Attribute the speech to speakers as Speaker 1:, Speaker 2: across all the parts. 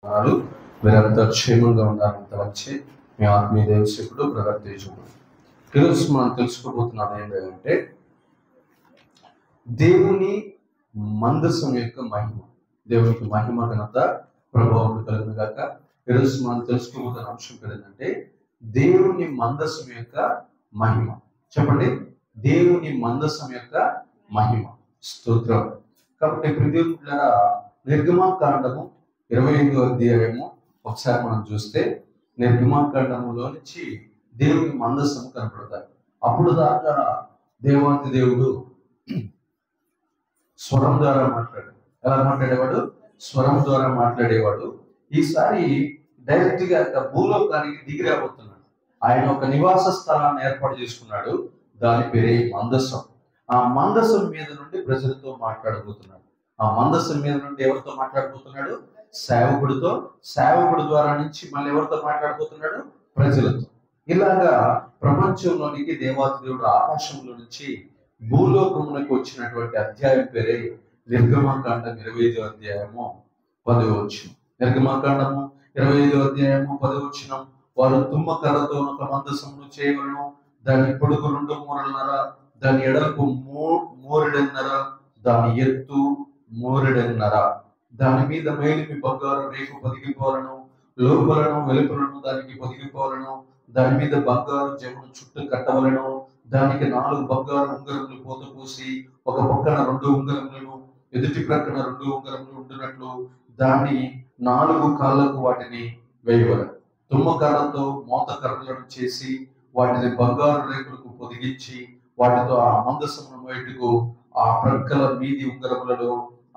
Speaker 1: వారు మీరంతా క్షేమంగా ఉండాలని తలంచి మీ ఆత్మీయ దేవశకుడు బ్రదర్ తేజుడు. ఈరోజు మనం తెలుసుకోబోతున్నాం ఏంటంటే దేవుని మందసం యొక్క మహిమ. దేవునికి మహిమ ఘనత ప్రభావం కలుగును గాక. ఈరోజు మనం తెలుసుకోబోతున్న అంశం ఏంటంటే దేవుని మందసం యొక్క మహిమ. చెప్పండి, దేవుని మందసం యొక్క మహిమ. స్తోత్రం. కాబట్టి ప్రియమైన నిర్గమాకాండము 25వ అధ్యాయము ఒకసారి మనం చూస్తే నిర్గమాకాండములో నుంచి దేవుని మందస్సము కనపడతాయి. అప్పుడు దాకా దేవాతి దేవుడు స్వరం ద్వారా మాట్లాడాడు. ఎలా మాట్లాడేవాడు? స్వరం ద్వారా మాట్లాడేవాడు. ఈసారి డైరెక్ట్ గా భూలోకానికి దిగి రాబోతున్నాడు. ఆయన ఒక నివాస స్థలాన్ని ఏర్పాటు చేసుకున్నాడు. దాని పేరే మందస్సం. ఆ మందస్సం మీద నుండి ప్రజలతో మాట్లాడబోతున్నాడు. ఆ మందస్సం మీద నుండి ఎవరితో మాట్లాడబోతున్నాడు? సేవకుడితో. సేవకుడి ద్వారా నుంచి మళ్ళీ ఎవరితో మాట్లాడబోతున్నాడు? ప్రజలతో. ఇలాగా ప్రపంచంలోనికి దేవాతి దేవుడు ఆకాశంలో నుంచి భూలోకమునకు వచ్చినటువంటి అధ్యాయం పేరే నిర్గమాకాండం 25వ అధ్యాయము 10వ వచనం. నిర్గమాకాండము 25వ అధ్యాయము 10వ వచనం. వారు తుమ్మకర్రతో ఒక మందసమును చేయవలను. దాని పొడుగు 2 మూరలున్నర, దాని ఎడల్పు 3 దాని ఎత్తు 3 దాని మీద మేలిమి బంగారు రేకు పొదిగిపోలను. లోపలను వెలుపలను దానికి పొదిగిపోలను. దాని మీద బంగారు జమును చుట్టూ కట్టవలను. దానికి 4 బంగారు ఉంగరములు పోత పూసి ఒక పక్కన 2 ఉంగరములను ఎదుటి ప్రక్కన 2 ఉంగరములు ఉంటున్నట్లు దాన్ని 4 కాళ్ళకు వాటిని వేయవలను. తుమ్మకర్రతో మోత కర్రలను చేసి వాటిని బంగారు రేకులకు పొదిగించి వాటితో ఆ మందసమును బయటకు ఆ ప్రక్కల మీది ఉంగరములలో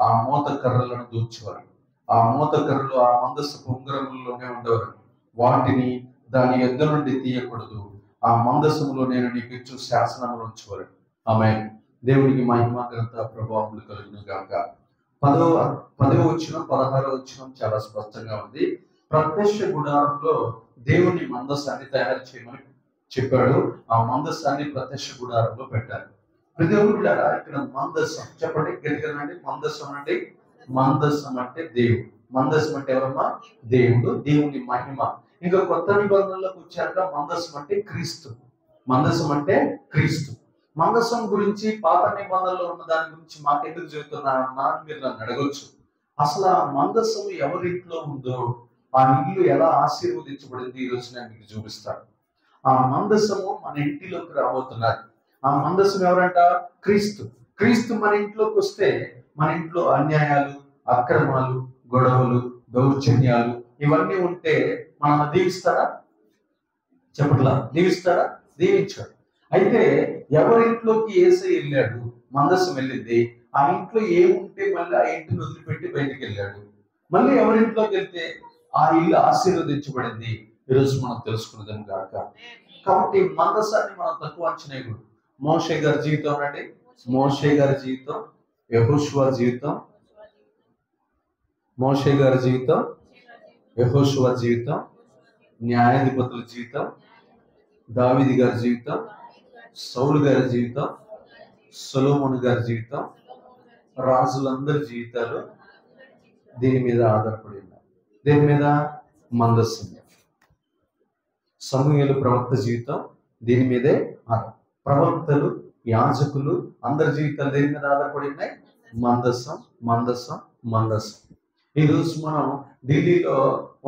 Speaker 1: ఆ మోత కర్రలను దూర్చేవారు. ఆ మోత కర్రలు ఆ మందసపు ఉంగరములలోనే ఉండేవారు. వాటిని దాని యొద్ద నుండి తీయకూడదు. ఆ మందసములో నేను నీకు ఇచ్చు శాసనములు ఉంచేవారు. ఆమె దేవునికి మహిమ ఘనత ప్రభావములు కలుగును గాక. 10వ వచనం 16వ వచనం చాలా స్పష్టంగా ఉంది. ప్రత్యక్ష గుడారంలో దేవుని మందసాన్ని తయారు చేయమని చెప్పాడు. ఆ మందసాన్ని ప్రత్యక్ష గుడారంలో పెట్టారు. దేవుడులారా, ఇక్కడ మందసం చెప్పండి గట్టిగానండి. మందసం అంటే మందసం అంటే దేవుడు. మందసం అంటే ఎవరమ్మా? దేవుడు. దేవుని మహిమ. ఇంకా కొత్త నిబంధనలోకి వచ్చాక మందసం అంటే క్రీస్తు. మందసం అంటే క్రీస్తు. మందసం గురించి పాత నిబంధనలో ఉన్న దాని గురించి మాకెందుకు చెబుతున్నారన్నా మీరు నన్ను అడగొచ్చు. అసలు ఆ మందసం ఎవరింట్లో ఉందో ఆ ఇల్లు ఎలా ఆశీర్వదించబడింది ఈరోజు నేను మీకు చూపిస్తాను. ఆ మందసము మన ఇంటిలోకి రాబోతున్నారు. ఆ మందసం ఎవరంట? క్రీస్తు. క్రీస్తు మన ఇంట్లోకి వస్తే మన ఇంట్లో అన్యాయాలు, అక్రమాలు, గొడవలు, దౌర్జన్యాలు ఇవన్నీ ఉంటే మనం దీవిస్తారా? చెప్పట్లా? దీవిస్తారా? దీవించాడు. అయితే ఎవరింట్లోకి యేసయ్య వెళ్ళాడు? మందసం వెళ్ళింది. ఆ ఇంట్లో ఏముంటే మళ్ళీ ఆ ఇంటిని వదిలిపెట్టి బయటికి వెళ్ళాడు. మళ్ళీ ఎవరింట్లోకి వెళ్తే ఆ ఇల్లు ఆశీర్వదించబడింది. ఈరోజు మనం తెలుసుకున్నదాం కాక. కాబట్టి మందసాన్ని మనం తక్కువ అంచనా వేయకూడదు. మోషే గారి జీవితం అంటే మోషే గారి జీవితం, యెహోషువ జీవితం, మోషే గారి జీవితం, యెహోషువ జీవితం, న్యాయాధిపతుల జీవితం, దావీదు గారి జీవితం, సౌలు గారి జీవితం, సొలొమోను గారి జీవితం, రాజులందరి జీవితాలు దీని మీద ఆధారపడి ఉన్నాయి. దీని మీద మందస్సు. సమూయేలు ప్రవక్త జీవితం దీని మీదే ప్రవక్తలు, యాజకులు అందరి జీవితాలు దేని మీద ఆధారపడి ఉన్నాయి? మందసం, మందసం, మందసం. ఈరోజు మనం ఢిల్లీలో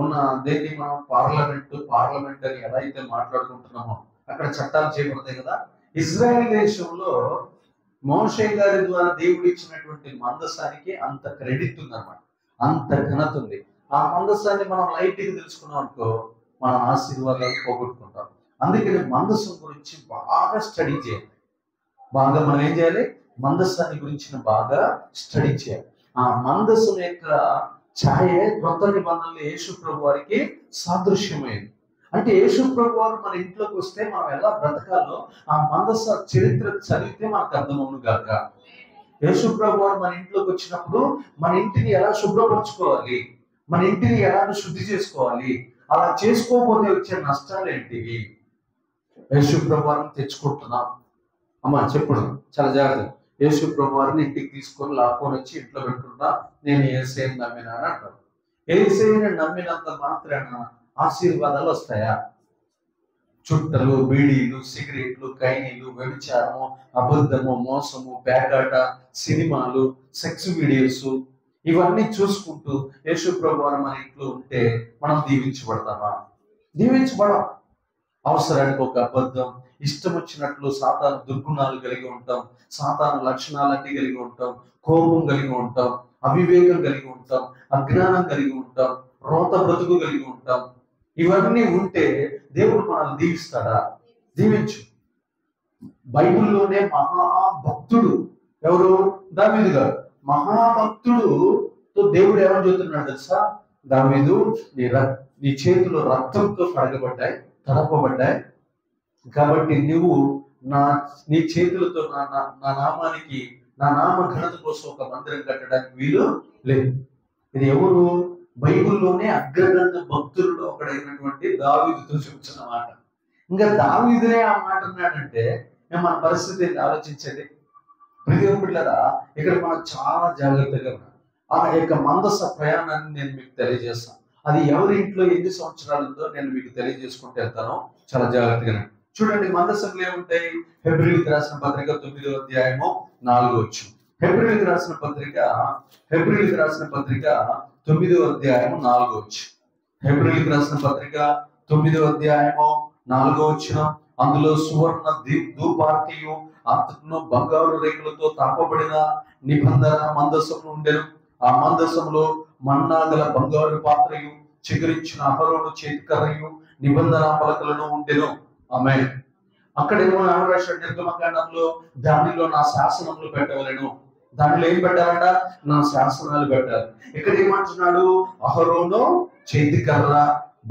Speaker 1: ఉన్న దేన్ని మనం పార్లమెంట్ అని ఎలా అయితే మాట్లాడుకుంటున్నామో అక్కడ చట్టాలు చేయబడతాయి కదా. ఇజ్రాయెల్ దేశంలో మోషే గారి ద్వారా దేవుడు ఇచ్చినటువంటి మందసానికి అంత క్రెడిట్ ఉందన్నమాట, అంత ఘనత ఉంది. ఆ మందసాన్ని మనం లైట్గా తెలుసుకున్నాం అనుకో మన ఆశీర్వాదాలు పోగొట్టుకుంటాం. అందుకని మందసం గురించి బాగా స్టడీ చేయాలి. మనం ఏం చేయాలి? మందసాన్ని గురించి బాగా స్టడీ చేయాలి. ఆ మందసం యొక్క ఛాయ కొత్త నిబంధనలు యేసు ప్రభు వారికి సాదృశ్యమైంది. అంటే యేసు ప్రభు వారు మన ఇంట్లోకి వస్తే మనం ఎలా బ్రతకాలో ఆ మందస చరిత్ర చదివితే మనకు అర్థమవును గాక. యేసు ప్రభు వారు మన ఇంట్లోకి వచ్చినప్పుడు మన ఇంటిని ఎలా శుభ్రపరచుకోవాలి, మన ఇంటిని ఎలా శుద్ధి చేసుకోవాలి, అలా చేసుకోకపోతే వచ్చే నష్టాలు ఏంటివి? యేసు ప్రభు వారిని తెచ్చుకుంటున్నాం అమ్మా చెప్పుడు చాలా జాగ్రత్త. యేసు ప్రభు వారిని ఇంటికి తీసుకొని లాక్కొని వచ్చి ఇంట్లో పెట్టుకుంటా నేను యేసయ్యని నమ్మినా అని అంటారు. యేసయ్యను నమ్మినంత మాత్రాన ఆశీర్వాదాలు వస్తాయా? చుట్టలు, బీడీలు, సిగరెట్లు, కైనీలు, వ్యభిచారము, అబద్ధము, మోసము, పేకాట, సినిమాలు, సెక్స్ వీడియోస్, ఇవన్నీ చూసుకుంటూ యేసు ప్రభు వారు మన ఇంట్లో ఉంటే మనం దీవించబడతామా? దీవించబడం. అవసరానికి ఒక అబద్ధం, ఇష్టం వచ్చినట్లు సాతాను దుర్గుణాలు కలిగి ఉంటాం, సాతాను లక్షణాలన్నీ కలిగి ఉంటాం, కోపం కలిగి ఉంటాం, అవివేకం కలిగి ఉంటాం, అజ్ఞానం కలిగి ఉంటాం, రోత బ్రతుకు కలిగి ఉంటాం. ఇవన్నీ ఉంటే దేవుడు మనల్ని దీవిస్తాడా? దీవించు. బైబిల్లోనే మహాభక్తుడు ఎవరు? దావీదు గారు. మహాభక్తుడుతో దేవుడు ఏమని చెబుతున్నాడు తెలుసా? దావీదు, నీ చేతులు రక్తంతో కడగబడ్డాయి, తడపబడ్డాయి, కాబట్టి నువ్వు నీ చేతులతో నా నామానికి, నా నామ ఘనత కోసం ఒక మందిరం కట్టడానికి వీలు లేదు. ఇది ఎవరు? బైబిల్లోనే అగ్రగణ్య భక్తుల్లో ఒకడైనటువంటి దావీదుతో చెబుతున్న మాట. ఇంకా దావీదునే ఆ మాట అన్నాడంటే మన పరిస్థితి ఆలోచించేది. ప్రియమిత్రులారా, ఇక్కడ మనం చాలా జాగ్రత్తగా ఉన్నాం. ఆ యొక్క మందస ప్రయాణాన్ని నేను మీకు తెలియజేస్తాను. అది ఎవరి ఇంట్లో ఎన్ని సంవత్సరాలు ఉందో నేను మీకు తెలియజేసుకుంటూ వెళ్తాను. చాలా జాగ్రత్తగా చూడండి. మందసంలో ఏముంటాయి? హెబ్రీయులకు రాసిన పత్రిక 9వ అధ్యాయము 4వ వచనం. హెబ్రీయులకు రాసిన పత్రిక 9వ అధ్యాయము 4వ వచనం. హెబ్రీయులకు రాసిన పత్రిక 9వ అధ్యాయము 4వ వచనం. అందులో సువర్ణ ధూపార్తియు అంతకును బంగారు రేకులతో తాపబడిన నిబంధన మందసము ఉండెను. ఆ మందసములో మన్నా గల బంగారు పాత్రయు, చిగురించిన అహరోను చేతికర్రయు, నిబంధన పలకలను ఉండెను. ఆమె అక్కడేమో రాశాడు నిర్గమకాండంలో, దానిలో నా శాసనములు పెట్టవలెను. దానిలో ఏం పెట్టాలంట? నా శాసనాలు పెట్టాలి. ఇక్కడ ఏమంటున్నాడు? అహరోను చేతికర్ర,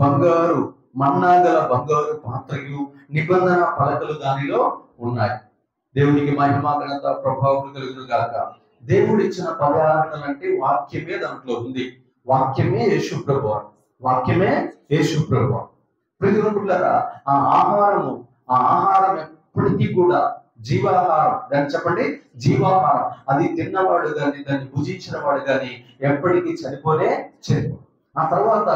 Speaker 1: బంగారు మన్నా గల బంగారు పాత్రయు, నిబంధన పలకలు దానిలో ఉన్నాయి. దేవునికి మహిమ ఘనత ప్రభావం కలుగును గాక. దేవుడు ఇచ్చిన పదార్థాలు అంటే వాక్యమే దాంట్లో ఉంది. వాక్యమే యేసు ప్రభువు. వాక్యమే యేసు ప్రభువు. ప్రియమిత్రులారా, ఆ ఆహారం ఎప్పటికీ కూడా జీవాహారం. దాన్ని చెప్పండి, జీవాహారం. అది తిన్నవాడు కానీ, దాన్ని భుజించిన వాడు కానీ ఎప్పటికీ చనిపోనే. ఆ తర్వాత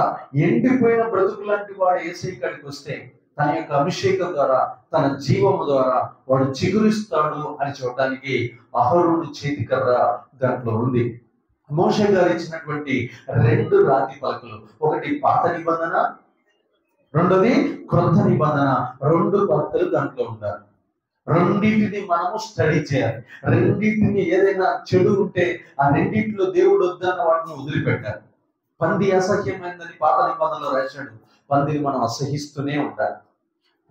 Speaker 1: ఎండిపోయిన బ్రతుకు లాంటి వాడు యేసయ్య కాడికి వస్తే తన యొక్క అభిషేకం ద్వారా, తన జీవము ద్వారా వాడు చిగురిస్తాడు అని చూడడానికి అహరోను చేతికర్ర దాంట్లో ఉంది. మోషే గారు ఇచ్చినటువంటి 2 రాతి పలకలు, ఒకటి పాత నిబంధన, రెండోది క్రొత్త నిబంధన. 2 పలకలు దాంట్లో ఉండాలి. రెండింటిని మనము స్టడీ చేయాలి. రెండింటిని ఏదైనా చెడు ఉంటే ఆ రెండింటిలో దేవుడు వద్దన్న వాటిని వదిలిపెట్టాలి. పంది అసహ్యమైందని పాత నిబంధనలో రాశాడు. పందిని మనం అసహిస్తూనే ఉండాలి.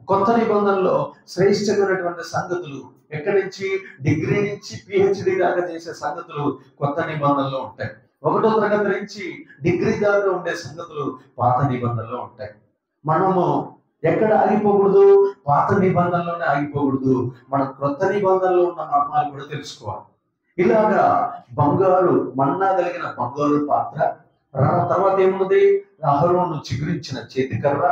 Speaker 1: కొత్త నిబంధనలో శ్రేష్టమైనటువంటి సంగతులు, ఎక్కడి నుంచి డిగ్రీ నుంచి PhD దాకా చేసే సంగతులు కొత్త నిబంధనలో ఉంటాయి. 1వ తరగతి నుంచి డిగ్రీ దాకా ఉండే సంగతులు పాత నిబంధనలో ఉంటాయి. మనము ఎక్కడ ఆగిపోకూడదు? పాత నిబంధనలోనే ఆగిపోకూడదు. మనం క్రొత్త నిబంధనలో ఉన్న మర్మాలు కూడా తెలుసుకోవాలి. ఇలాగా బంగారు మన్నా కలిగిన బంగారు పాత్ర, తర్వాత ఏమున్నది? అహరోను చిగురించిన చేతికర్ర,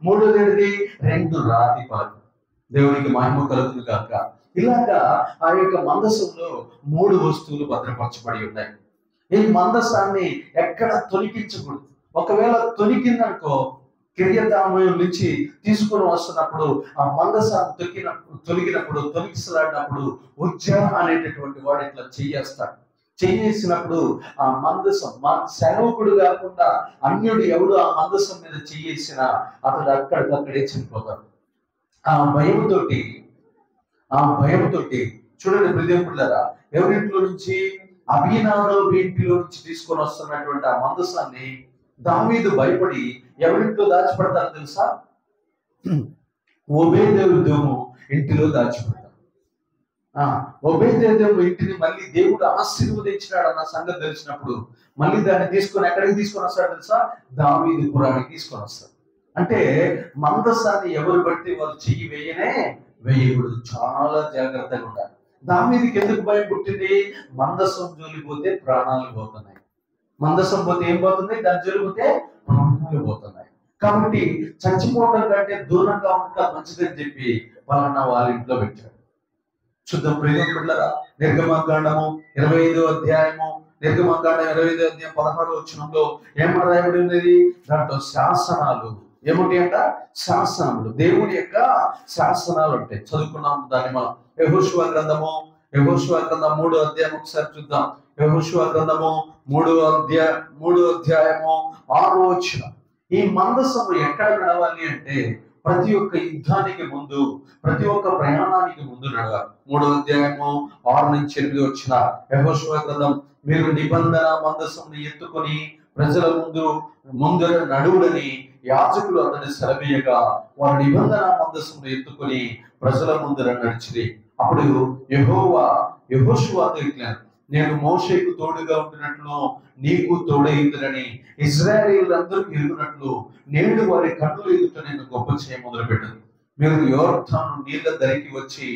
Speaker 1: 3వది 2 రాతి పలకలు. దేవునికి మహిమ కలుగును గాక. ఇలాగా ఆ యొక్క మందసంలో 3 వస్తువులు భద్రపరచబడి ఉన్నాయి. ఈ మందసాన్ని ఎక్కడ తొలగించకూడదు. ఒకవేళ తొలిగిందనుకో, కిరియతామయం నుంచి తీసుకొని వస్తున్నప్పుడు ఆ మందసాన్ని తొలగిసలాడినప్పుడు ఉజ్జా అనేటటువంటి వాడు ఇట్లా చెయ్యేస్తాడు. చెయ్యేసినప్పుడు ఆ మందసం, సేవకుడు కాకుండా అన్యుడు ఎవడు ఆ మందసం మీద చెయ్యేసినా అతడు అక్కడికక్కడే చనిపోతాడు. ఆ భయంతోటి చూడండి ప్రియమిత్రులారా, ఎవరింట్లో నుంచి? అబీనాదాబు ఇంటిలో నుంచి తీసుకొని వస్తున్నటువంటి ఆ మందసాన్ని దావీదు భయపడి ఎవరింట్లో దాచిపెడతారు తెలుసా? ఓబేదేదోము ఇంటిలో దాచిపెడతారు. ఓబేదేదోము ఇంటిని మళ్ళీ దేవుడు ఆశీర్వదించినాడు అన్న సంగతి తెలిసినప్పుడు మళ్ళీ దాన్ని తీసుకొని ఎక్కడికి తీసుకొని వస్తాడు తెలుసా? దావీదు పురానికి తీసుకొని వస్తాడు. అంటే మందసాన్ని ఎవరు బట్టి వారు చెయ్యి వేయకూడదు. చాలా జాగ్రత్తగా ఉండాలి. దావీదుకి ఎందుకు భయం పుట్టింది? మందసం జోలిపోతే ప్రాణాలు పోతున్నాయి. మందసం పోతే ఏం పోతుంది? దాని జోలిపోతే ప్రాణాలు పోతున్నాయి. కాబట్టి చచ్చిపోవడం కంటే దూరంగా ఉండటం మంచిదని చెప్పి పలానా వాళ్ళ ఇంట్లో పెట్టాడు. శుద్ధ ప్రియమిత్రులారా, నిర్గమకాండము 25వ అధ్యాయము నిర్గమకాండం 25:16 ఏమని రాయబడి ఉన్నది? దాంట్లో శాసనాలు ఏమిటి అంట? శాసనములు, దేవుని యొక్క శాసనాలు ఉంటాయి. చదువుకున్నాం దాన్ని మనం. యెహోషువ గ్రంథము 3వ అధ్యాయం ఒకసారి చూద్దాం. యెహోషువ గ్రంథము 3వ అధ్యాయము 6వ వచనం. ఈ మందసము ఎక్కడ నడవాలి అంటే ప్రతి ఒక్క యుద్ధానికి ముందు, ప్రతి ఒక్క ప్రయాణానికి ముందు నడవాలి. 3వ అధ్యాయము 6-8 వచ్చిన యెహోషువ గ్రంథం. మీరు నిబంధన మందసమును ఎత్తుకొని ప్రజల ముందర నడువుడని యాజకులు అతని సెలవీయగా వారు నిబంధన మందసమును ఎత్తుకొని ప్రజల ముందర నడిచిరి. అప్పుడు యెహోషువతో ఇట్లా, నేను మోషేకు తోడుగా ఉండినట్లు నీకు తోడైందని ఇశ్రాయేలీయులందరూ ఎరుగునట్లు నేడు వారి కన్నుల ఎదుట నేను గొప్ప చేయ మొదలుపెట్టాను. మీరు యోర్దాను నీళ్ల ధరికి వచ్చి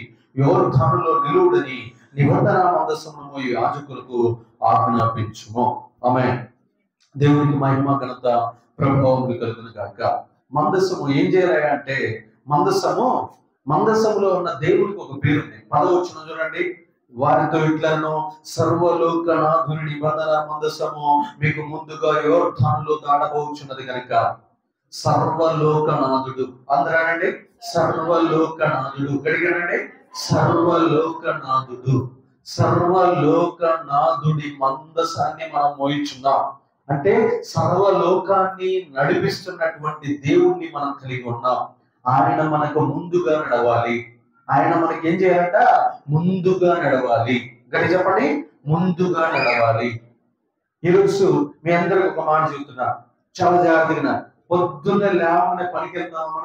Speaker 1: యోర్దానులో నిలువుడని నిబంధన మందసమును యాజకులకు ఆజ్ఞాపించుము. ఆమేన్. దేవునికి మహిమ ఘనత ప్రభావం కలుగును గాక. మందసము ఏం చేయాలి అంటే, మందసములో ఉన్న దేవునికి ఒక పేరు ఉంది. 10వ వచనం చూడండి. వారితో ఇట్లను, సర్వలోకనాథుని నిబంధన మందసము మీకు ముందుగా యోర్దానులో దాటబోచున్నది కనుక. సర్వలోకనాథుడు అందరానండి. సర్వలోకనాథుడు గడిగానండి. సర్వలోకనాథుడి మందసాన్ని మనం మోయిచున్నాం. అంటే సర్వలోకాన్ని నడిపిస్తున్నటువంటి దేవుణ్ణి మనం కలిగి ఉన్నాం. ఆయన మనకు ముందుగా నడవాలి. ఆయన మనకి ఏం చేయాలంట? ముందుగా నడవాలి. గడి చెప్పండి, ముందుగా నడవాలి. ఈరోజు మీ అందరికి ఒక మాట చెబుతున్నా, చాలా జాగ్రత్తగా. పొద్దున్నే లేవగానే పనికి వెళ్దామా?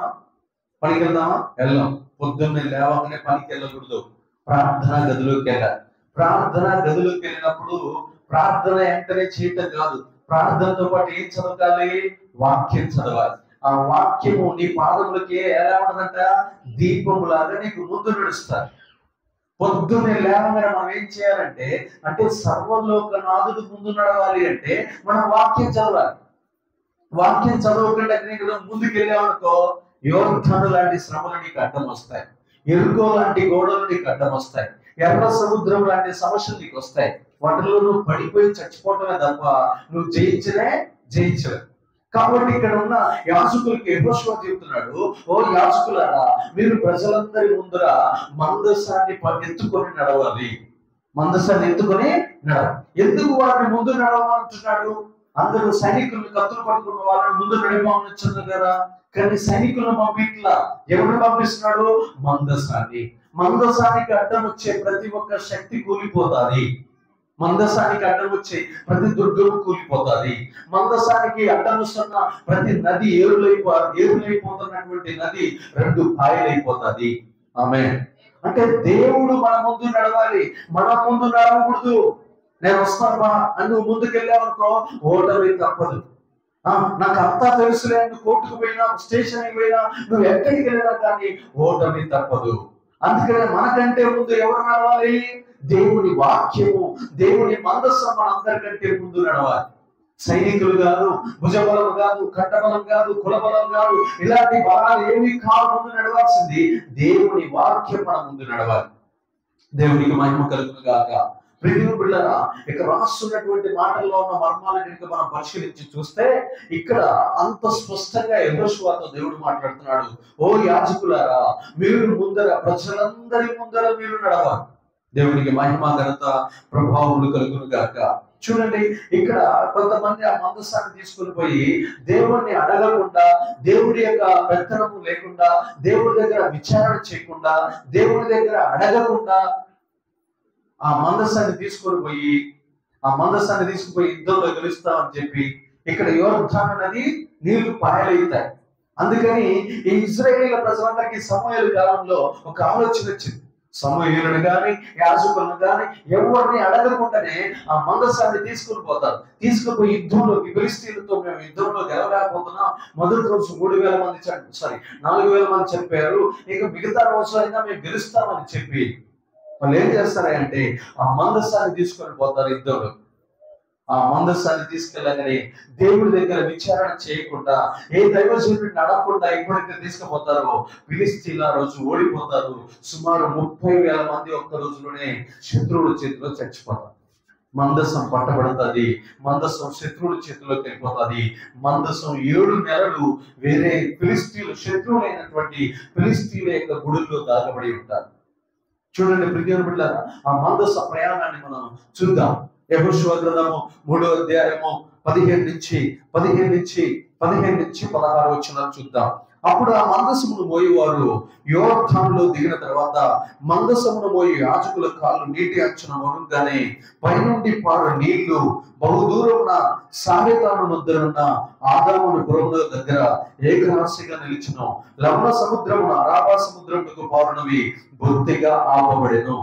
Speaker 1: వెళ్ళాం. పొద్దున్నే లేవగానే పనికి వెళ్ళకూడదు. ప్రార్థనా గదిలోకి వెళ్ళాలి. ప్రార్థనా గదిలోకి వెళ్ళినప్పుడు ప్రార్థన వెంటనే చేయటం కాదు. ప్రార్థనతో పాటు ఏం చదవాలి? వాక్యం చదవాలి. ఆ వాక్యము నీ పాదములకి ఎలా ఉంటుందంట? దీపములాగా నీకు ముందు నడుస్తారు. పొద్దున్నే లేవగానే మనం ఏం చేయాలంటే, అంటే సర్వలోకనాథుడు ముందు నడవాలి అంటే మనం వాక్యం చదవాలి. వాక్యం చదవకుండా నీకు ముందుకు వెళ్ళామనుకో, యోర్దాను లాంటి శ్రమలు నీకు అడ్డం వస్తాయి. ఎరుకో లాంటి గోడలు నీకు అడ్డం వస్తాయి. ఎర్ర సముద్రం లాంటి సమస్యలు నీకు వస్తాయి. వాటిలో నువ్వు పడిపోయి చచ్చిపోవటమే తప్ప నువ్వు జయించలే. కాబట్టి ఇక్కడ ఉన్న యాజకులకి యెహోషువ చెబుతున్నాడు, ఓ యాజకులారా, మీరు ప్రజలందరి ముందర మందసాన్ని ఎత్తుకొని నడవాలి. ఎందుకు వారిని ముందు నడవమంటున్నాడు? అందరూ సైనికులను కత్తులు పట్టుకున్న వాళ్ళని ముందు నడవమని కదా. కానీ సైనికులను పంపిట్లా. ఎవరిని పంపిస్తున్నాడు? మందసానికి అడ్డం వచ్చే ప్రతి ఒక్క శక్తి కూలిపోతాది. మందసానికి అడ్డం వచ్చే ప్రతి దుర్గము కూలిపోతాది. మందసానికి అడ్డం వస్తున్న ప్రతి నది ఏరులైపోతున్నటువంటి నది 2 పాయలైపోతాది. ఆమేన్. అంటే దేవుడు మన ముందు నడవాలి, మన ముందు నడవకూడదు. నేను వస్తాను అని నువ్వు ముందుకెళ్ళావనుకో, ఓటమి తప్పదు. నాకు అంతా తెలుసులే, నువ్వు కోర్టుకు పోయినా, స్టేషన్కి పోయినా, నువ్వు ఎక్కడికి వెళ్ళినా కానీ ఓటమి తప్పదు. అందుకనే మనకంటే ముందు ఎవరు నడవాలి? దేవుని వాక్యము, దేవుని మందసం మనందరికంటే ముందు నడవాలి. సైనికులు కాదు, భుజబలం కాదు, కంఠబలం కాదు, కులబలం కాదు, ఇలాంటి బలాలు ఏమి కాదు. ముందు నడవాల్సింది దేవుని వాక్యం మన ముందు నడవాలి. దేవునికి మహిమ కలుగును గాక. ప్రియమైన బిడ్డలారా, ఇక్కడ రాస్తున్నటువంటి మాటల్లో ఉన్న మర్మాలను కనుక మనం పరిశీలించి చూస్తే, ఇక్కడ అంత స్పష్టంగా యెహోషువతో దేవుడు మాట్లాడుతున్నాడు. ఓ యాజకులారా, మీరు ప్రజలందరి ముందర మీరు నడవాలి. దేవునికి మహిమ ఘనత ప్రభావములు కలుగును గాక. చూడండి, ఇక్కడ కొంతమంది ఆ మందసాన్ని తీసుకుని పోయి దేవుణ్ణి అడగకుండా, దేవుడి యొక్క పెత్తనము లేకుండా, దేవుడి దగ్గర విచారణ చేయకుండా, దేవుడి దగ్గర అడగకుండా ఆ మందసాన్ని తీసుకుని పోయి యుద్ధంలో గెలుస్తామని చెప్పి ఇక్కడ యోర్దాను నది నీళ్లు పాయలవుతాయి. అందుకని ఈ ఇశ్రాయేలీయుల ప్రజలందరికీ సమూయేలు కాలంలో ఒక ఆలోచన వచ్చింది. సమూయేలుని గాని యాజకులను గాని ఎవరిని అడగకుండానే ఆ మందసాన్ని తీసుకుని పోతారు. తీసుకుపోయి యుద్ధంలోకి, ఫిలిష్తీయులతో మేము యుద్ధంలో గెలవలేకపోతున్నాం. మొదటి రోజు 4,000 మంది చెప్పారు. ఇక మిగతా రోజు అయినా మేము గెలుస్తామని చెప్పి వాళ్ళు ఏం చేస్తారంటే ఆ మందసాన్ని తీసుకొని పోతారు యుద్ధంలో. ఆ మందసాన్ని తీసుకెళ్ళగానే దేవుడి దగ్గర విచారణ చేయకుండా, ఏ దైవజనుడిని నడకుండా ఎప్పుడైతే తీసుకుపోతారో ఫిలిష్తీయుల రోజు ఓడిపోతారు. సుమారు 30,000 మంది ఒక్క రోజులోనే శత్రువుల చేతిలో చచ్చిపోతారు. మందసం పట్టబడుతుంది, మందసం శత్రువుల చేతిలోకి వెళ్ళిపోతుంది. మందసం 7 నెలలు వేరే శత్రువులైనటువంటి ఫిలిస్తీన్ల యొక్క గుడుల్లో దాగబడి ఉంటారు. చూడండి ప్రియమైన బిడ్డలారా, ఆ మందస ప్రయాణాన్ని మనం చూద్దాం. యెహోషువ గ్రంథము 3వ అధ్యాయము 15 నుంచి 16 వచనాలు చూద్దాం. అప్పుడు ఆ మందసమును మోయేవారు యోర్దానులో దిగిన తర్వాత మందసమును మోయి యాజకుల కాళ్ళు నీటి అంచున మునుగానే పైనుండి పారు నీళ్లు బహుదూరమున సామెతాను ముద్దనున్న ఆదాముని పురముల దగ్గర ఏకరాశిగా నిలిచును. లవణ సముద్రమున అరాబా సముద్రమునకు పారునవి బొత్తిగా ఆపబడెను.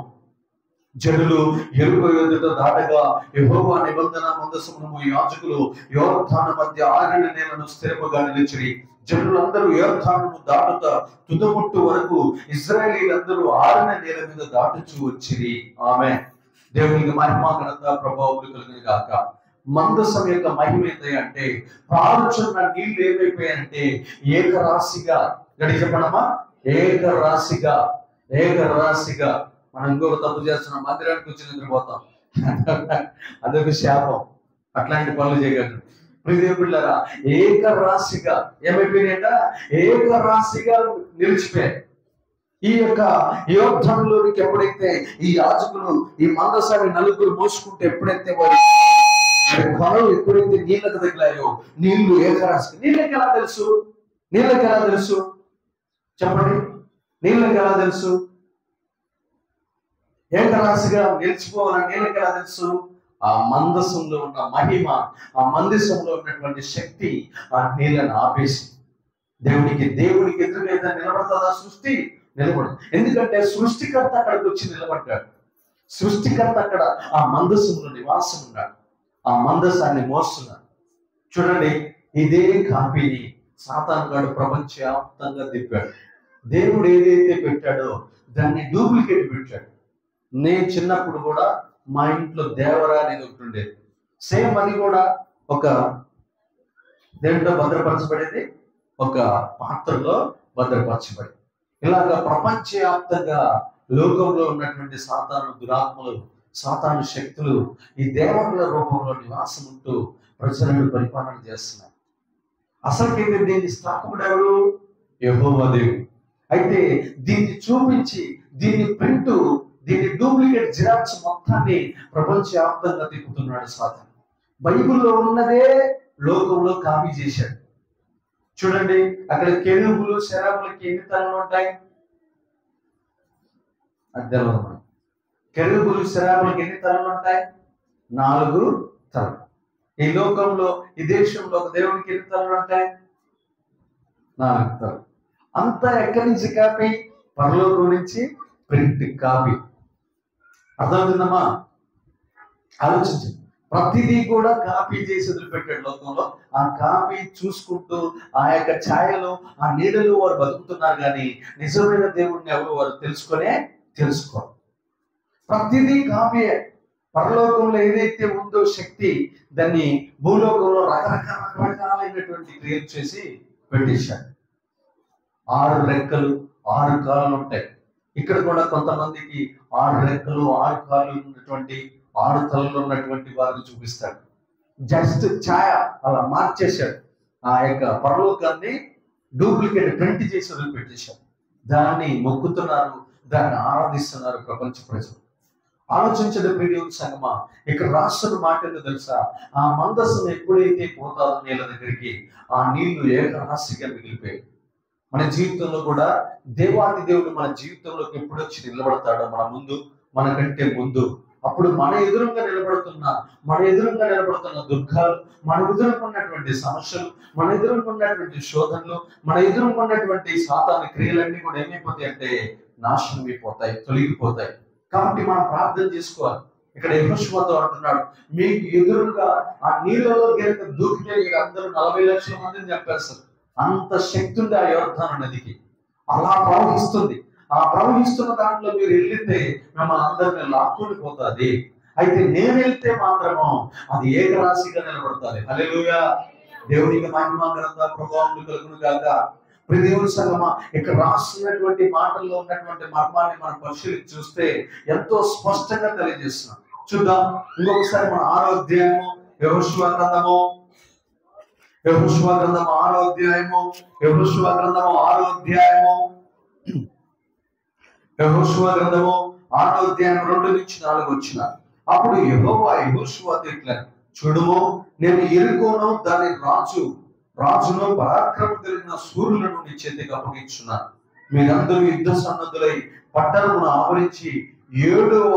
Speaker 1: జనులు ఎరుక ఎదుట దాటగా యెహోవా నిబంధన మందసమును యాజకులు యోర్దాను మధ్య ఆరిన నేలను స్థిరముగా నిలిచిరి. జనులందరూ యోర్దానును దాటుత తుదముట్టు వరకు ఇశ్రాయేలీలందరూ ఆరిన నేల మీద దాటుచూ వచ్చిరి. ఆమె దేవునికి మహిమ ఘనత ప్రభావం కలిగిన గాక. మందసం యొక్క మహిమ ఏంటి అంటే, పారుచున్న నీళ్లు ఏమైపోయాయంటే ఏకరాశిగా, గడి చెప్పడమా, ఏకరాశిగా. మనం ఇంకొక తప్పు చేస్తున్నాం, మందిరానికి వచ్చి నిద్రపోతాం, అదొక శాపం. అట్లాంటి పనులు చేయగలరు. ప్రియదేవులారా, ఏకరాశిగా ఏమైపోయినాయంట, ఏకరాశిగా నిలిచిపోయాయి. ఈ యొక్క యోర్దానులోనికి ఎప్పుడైతే ఈ యాజకులు ఈ మందసాన్ని నలుగురు మోసుకుంటే ఎప్పుడైతే వారి కొనలు ఎప్పుడైతే నీళ్ళకు తగిలాయో నీళ్లు ఏకరాశి. నీళ్ళకి ఎలా తెలుసు చెప్పండి, నీళ్ళకి ఎలా తెలుసు? ఏకరాశిగా నిలిచిపోవాలని నీళ్ళకి ఎలా తెలుసు? ఆ మందసంలో ఉన్న మహిమ, ఆ మందసంలో ఉన్నటువంటి శక్తి ఆ నీళ్ళను ఆపేసి దేవునికి ఎదురుగా నిలబడుతుందా సృష్టి? నిలబడదు. ఎందుకంటే సృష్టికర్త అక్కడికి వచ్చి నిలబడ్డాడు. సృష్టికర్త అక్కడ ఆ మందసంలో నివాసం ఉన్నాడు, ఆ మందసాన్ని మోస్తున్నాడు. చూడండి, ఇదే కాపీని సాతానుగాడు ప్రపంచవ్యాప్తంగా తిప్పాడు. దేవుడు ఏదైతే పెట్టాడో దాన్ని డూప్లికేట్ పెట్టాడు. నేను చిన్నప్పుడు కూడా మా ఇంట్లో దేవరా అనేది ఒకటి ఉండేది. సేమ్ అది కూడా ఒక దేంట్లో భద్రపరచబడేది, ఒక పాత్రలో భద్రపరచబడి. ఇలాగా ప్రపంచవ్యాప్తంగా లోకంలో ఉన్నటువంటి సాతాను దురాత్మలు, సాతాను శక్తులు ఈ దేవతల రూపంలో నివాసం ఉంటూ ప్రజలను పరిపాలన చేస్తున్నారు. అసలుకైతే దీన్ని స్థాపకుడు ఎవరు? యెహోవా దేవుడు. అయితే దీన్ని చూపించి దీన్ని డూప్లికేట్ జిరాక్స్ మొత్తాన్ని ప్రపంచవ్యాప్తంగా తిప్పుతున్నాడు సాతాను. బైబిల్లో ఉన్నదే లోకంలో కాపీ చేశాడు. చూడండి, అక్కడ కెరూబులు శరాబులకి ఎన్ని తలలు ఉంటాయి? అద్దెలో కెరూబులు శరాబులకి ఎన్ని తలలు ఉంటాయి? 4 తలలు. ఈ లోకంలో, ఈ దేశంలో ఒక దేవునికి ఎన్ని తలలు ఉంటాయి? 4 తలలు. అంతా ఎక్కడి నుంచి కాపీ? పరలోకం నుంచి ప్రింట్ కాపీ. అర్థమవుతుందమ్మా? ఆలోచించండి. ప్రతిదీ కూడా కాపీ చేసి వదిలిపెట్టాడు లోకంలో. ఆ కాపీ చూసుకుంటూ ఆ యొక్క ఛాయలు, ఆ నీడలు వారు బతుకుతున్నారు, కానీ నిజమైన దేవుడిని ఎవరు వారు తెలుసుకోరు. ప్రతిదీ కాపీయే. పరలోకంలో ఏదైతే ఉందో శక్తి, దాన్ని భూలోకంలో రకరకాలైనటువంటి క్రియేట్ చేసి పెట్టేశాడు. 6 రెక్కలు 6 కాళ్ళు ఉంటాయి. ఇక్కడ కూడా కొంతమందికి 6 రెక్కలు 6 కాళ్ళు ఉన్నటువంటి 6 తలలు ఉన్నటువంటి వారిని చూపిస్తాడు. జస్ట్ ఛాయ అలా మార్చేశాడు. ఆ యొక్క పరలోకాన్ని డూప్లికేట్ ప్రింట్ చేసి వదిలిపెట్టేశాడు. దాన్ని మొక్కుతున్నారు, దాన్ని ఆరాధిస్తున్నారు ప్రపంచ ప్రజలు. ఆలోచించడం ప్రియదేవుని సంగమా, ఇక్కడ రాష్ట్ర మాట ఏంటో తెలుసా? ఆ మందసం ఎప్పుడైతే పోతాదో నీళ్ళ దగ్గరికి, ఆ నీళ్లు ఏకరాశిగా మిగిలిపోయాయి. మన జీవితంలో కూడా దేవాది దేవుడు మన జీవితంలోకి ఎప్పుడు వచ్చి నిలబడతాడో మనకంటే ముందు, అప్పుడు మన ఎదురుగా నిలబడుతున్న దుఃఖాలు, మన ఎదురుగా ఉన్నటువంటి సమస్యలు, మన ఎదురుగా ఉన్నటువంటి శోధనలు, మన ఎదురుగా ఉన్నటువంటి సాతాను క్రియలన్నీ కూడా ఏమైపోతాయి అంటే నాశనం అయిపోతాయి, తొలగిపోతాయి. కాబట్టి మనం ప్రార్థన చేసుకోవాలి. ఇక్కడ యెహోషువతో అంటున్నాడు, మీకు ఎదురుగా ఆ నీళ్ళలో గనుక దూకితే మీరు అందరూ 40 లక్షల మందిని చంపేస్తారు. అంత శక్తి ఉంది ఆ యోర్దాను నదికి. అలా ప్రవహిస్తుంది. ఆ ప్రవహిస్తున్న దాంట్లో మీరు వెళ్తే మిమ్మల్ని అందరినీ లాక్కుని పోతుంది. అయితే నేను వెళ్తే మాత్రము అది ఏకరాశిగా నిలబడుతుంది. హల్లెలూయా. దేవునికి మహిమ ఘనత ప్రభావం కలుగును గాక. ప్రియ దేవుని సంగమా, ఇక్కడ రాస్తున్నటువంటి మాటల్లో ఉన్నటువంటి మర్మాన్ని మనం పరిశీలించి చూస్తే ఎంతో స్పష్టంగా తెలియజేస్తున్నాం. చూద్దాం ఇంకొకసారి మన 6వ అధ్యాయము యెహోషువ గ్రంథము 6వ అధ్యాయము యెహోషువ గ్రంథము 2-4 వచ్చిన. అప్పుడు యెహోవా యెహోషువతో ఇట్లా, చూడుము, నేను యెరికోను దాని రాజును పరాక్రమం కలిగిన శూరులను నీ చేతికి అప్పగించున్నాను. మీరందరూ యుద్ధ సన్నద్ధులై పట్టణమును ఆవరించి 7వ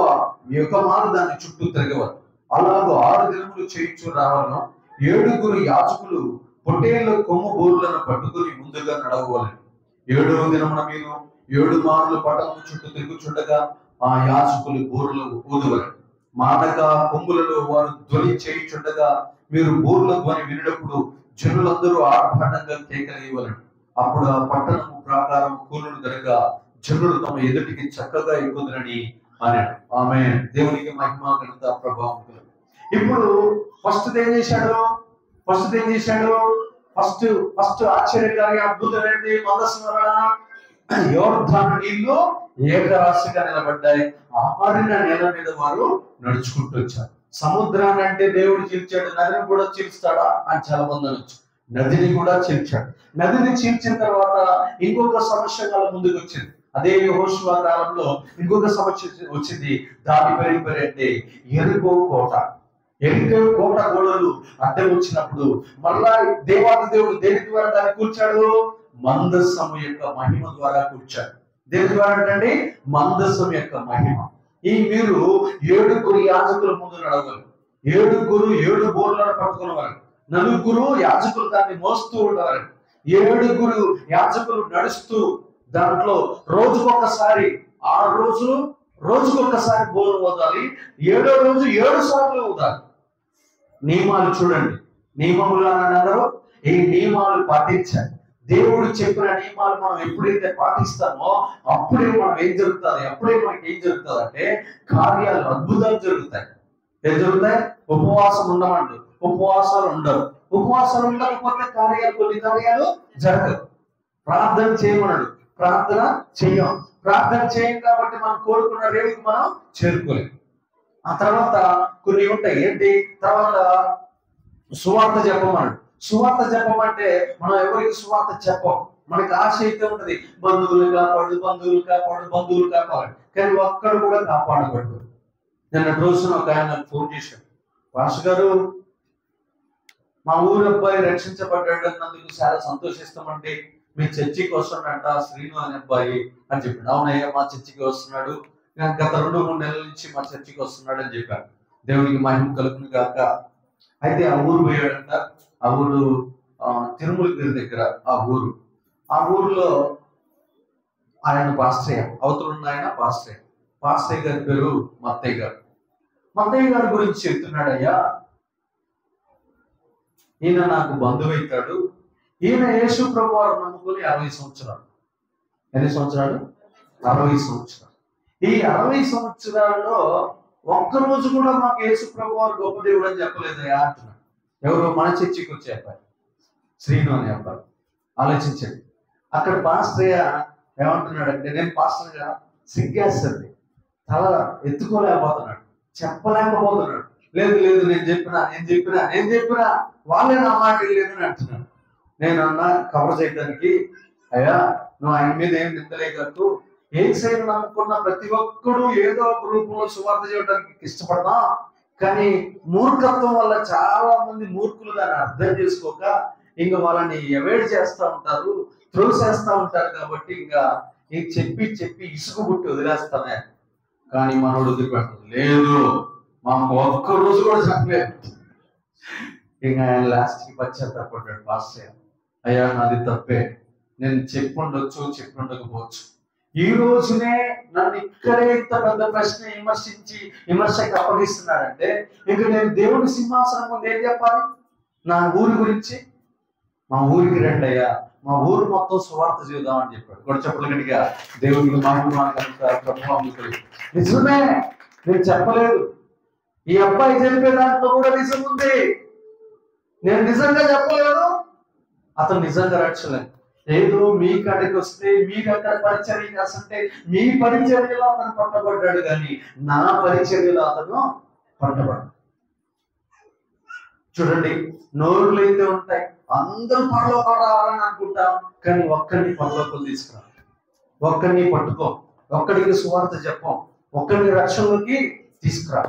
Speaker 1: యుగమాలు దాని చుట్టూ తిరగవరు. అలాగూ 6 దినములు చేయించు రావాలను. 7 యాజకులు పొట్టేళ్ల కొమ్ము బోర్లను పట్టుకుని ముందుగా నడవవలెను. 7వ దినమున మీరు 7 మార్లు పట్టణము చుట్టూ తిరుగుచుండగా ఆ యాజకులు బోర్లు ఊదువలెను. మానక కొమ్ములలో వారు ధ్వని చేయుచుండగా మీరు బోర్ల ధ్వని వినినప్పుడు జనులందరూ ఆర్భాటంగా కేకలేయవలెను. అప్పుడు ఆ పట్టణము ప్రాకారం కూలును గనుక జనులు తమ ఎదుటికి చక్కగా ఎక్కుదురని అన్నాడు. ఆమేన్. దేవునికి మహిమ ఘనత ప్రభావం. ఇప్పుడు ఫస్ట్ ఏం చేశాడు? ఫస్ట్ ఆశ్చర్యకారి అద్భుతమైనది మందస్మరణ. యోర్దాను నీళ్లు ఏకరాశిగా నిలబడ్డాయి. ఆరిన నేల మీద వారు నడుచుకుంటూ వచ్చారు. సముద్రాన్ని అంటే దేవుడు చీల్చాడు, నదిని కూడా చీల్స్తాడా అని చాలా మంది అనొచ్చు. నదిని కూడా చీల్చాడు. నదిని చీల్చిన తర్వాత ఇంకొక సమస్య ముందుకు వచ్చింది. అదే యెహోషువ కాలంలో ఇంకొక సమస్య వచ్చింది. దాని పేరు అంటే యెరికో కోట. యెరికో కోట గోడలు అడ్డం వచ్చినప్పుడు మళ్ళా దేవాది దేవుడు దేని ద్వారా దాన్ని కూర్చాడు? మందస్సము యొక్క మహిమ ద్వారా కూర్చాడు. దేని ద్వారా అంటే మందస్సం యొక్క మహిమ. మీరు 7 యాజకుల ముందు నడవగలరు. 7 బోర్లను పట్టుకునేవారు. 4 యాజకులు దాన్ని మోస్తూ ఉండేవారు. 7 యాజకులు నడుస్తూ దాంట్లో రోజుకొకసారి 6 రోజులు రోజుకొకసారి బోరు ఊదాలి. 7వ రోజు 7 సార్లు ఊదాలి. నియమాలు చూడండి. నియమములు అని అందరూ ఈ నియమాలు పాటించాలి. దేవుడు చెప్పిన నియమాలు మనం ఎప్పుడైతే పాటిస్తామో అప్పుడే మనకి ఏం జరుగుతుంది అంటే కార్యాలు, అద్భుతాలు జరుగుతాయి. ఏం జరుగుతాయి? ఉపవాసం ఉండమండు, ఉపవాసాలు ఉండవు. ఉపవాసాలు ఉండకపోతే కొన్ని కార్యాలు జరగవు. ప్రార్థన చేయమన్నాడు, ప్రార్థన చెయ్యం. ప్రార్థన చేయం కాబట్టి మనం కోరుకున్న రేవుకి మనం చేరుకోలేం. ఆ తర్వాత కొన్ని ఉంటాయి. ఏంటి? తర్వాత సువార్త చెప్పమన్నాడు. సువార్త చెప్పమంటే మనం ఎవరికి సువార్త చెప్పం. మనకి ఆశ అయితే ఉంటది, బంధువులు కాపాడు. కానీ ఒక్కడు కూడా కాపాడబడ్డు. నిన్న రోజున ఒక ఆయన ఫోన్ చేశాడు, పాస్టర్ గారు మా ఊరు అబ్బాయి రక్షించబడ్డాడు అన్నందుకు చాలా సంతోషిస్తామండి. మీ చర్చికి వస్తున్నాడంట శ్రీను అనే అబ్బాయి అని చెప్పాడు. అవునయ్యా, మా చర్చికి వస్తున్నాడు, గత 2-3 నెలల నుంచి మా చర్చికి వస్తున్నాడు అని చెప్పాడు. దేవునికి మహిమ కలుగును గాక. అయితే ఆ ఊరు పోయాడంట. ఆ ఊరు తిరుమలగిరి దగ్గర ఆ ఊరులో ఆయన పాస్టయ్య, అవతలున్న ఆయన పాస్టయ్య గారి పేరు మత్తయ్య గారి గురించి చెప్తున్నాడయ్యా, ఈయన నాకు బంధువు అవుతాడు. ఈయన యేసు ప్రభు వారు నమ్ముకొని 60 సంవత్సరాలు. ఎన్ని సంవత్సరాలు? 60 సంవత్సరాలు. ఈ 60 సంవత్సరాల్లో ఒక్కరోజు కూడా మాకు యేసు ప్రభు వారు గొప్ప దేవుడు అని చెప్పలేదయ్యా అంటున్నాడు. ఎవరు? మన చర్చికి వచ్చే అబ్బాయి, శ్రీను అనే అబ్బాయి. ఆలోచించండి. అక్కడ పాస్టయ్య ఏమంటున్నాడంటే, నేను పాస్టర్గా సిగ్గేస్తుంది, తల ఎత్తుకోలేకపోతున్నాడు, చెప్పలేకపోతున్నాడు. లేదు నేను చెప్పినా వాళ్ళే నా మాట లేదని అంటున్నాడు. నేను అన్నా కవర్ చేయడానికి, అయ్యా నువ్వు ఆయన మీద ఏం నిందలేగట్టు, ఏ సైడ్ నమ్ముకున్న ప్రతి ఒక్కడు ఏదో ఒక రూపంలో సువార్త చేయడానికి ఇష్టపడతా. కానీ మూర్ఖత్వం వల్ల చాలా మంది మూర్ఖులు దాన్ని అర్థం చేసుకోక ఇంకా వాళ్ళని అవాయిడ్ చేస్తూ ఉంటారు, త్రోసేస్తూ ఉంటారు. కాబట్టి ఇంకా చెప్పి ఇసుగుబుట్టి వదిలేస్తానే. కానీ మనోడు వదిలిపెట్టదు. లేదు, మాకు ఒక్క రోజు కూడా చెప్పలేదు. ఇంకా ఆయన లాస్ట్కి పశ్చాత్తాపడ్డాడు పాస్టర్. అయ్యా నాది తప్పే, నేను చెప్పుండకపోవచ్చు. ఈ రోజునే నన్ను ఇక్కడే ఇంత పెద్ద ప్రశ్న విమర్శకి అప్పగిస్తున్నాడంటే ఇక నేను దేవుని సింహాసనం ముందు ఏం చెప్పాలి? నా ఊరి గురించి, మా ఊరికి రండి అయ్యా, మా ఊరు మొత్తం సువార్త చేద్దామని చెప్పాడు. కూడా చెప్పగలిగా దేవునికి ప్రభావం. నిజమే, నేను చెప్పలేదు. ఈ అబ్బాయి చెప్పే దాంట్లో కూడా నిజం ఉంది. నేను నిజంగా చెప్పలేదు, అతను నిజంగా రక్షలేదు. ఏదో మీ కాడికి వస్తే మీకు అక్కడ పరిచర్య చేస్తుంటే మీ పరిచర్యలో అతను పట్టబడ్డాడు, కానీ నా పరిచర్యలో అతను పట్టబడు. చూడండి, నోరులు అయితే ఉంటాయి, అందరూ పరలోకం రావాలని అనుకుంటాం, కానీ ఒక్కడిని పరలోకం తీసుకురా, ఒక్కడిని పట్టుకో, ఒక్కడికి సువార్త చెప్పం, ఒక్కడిని రక్షణలోకి తీసుకురా.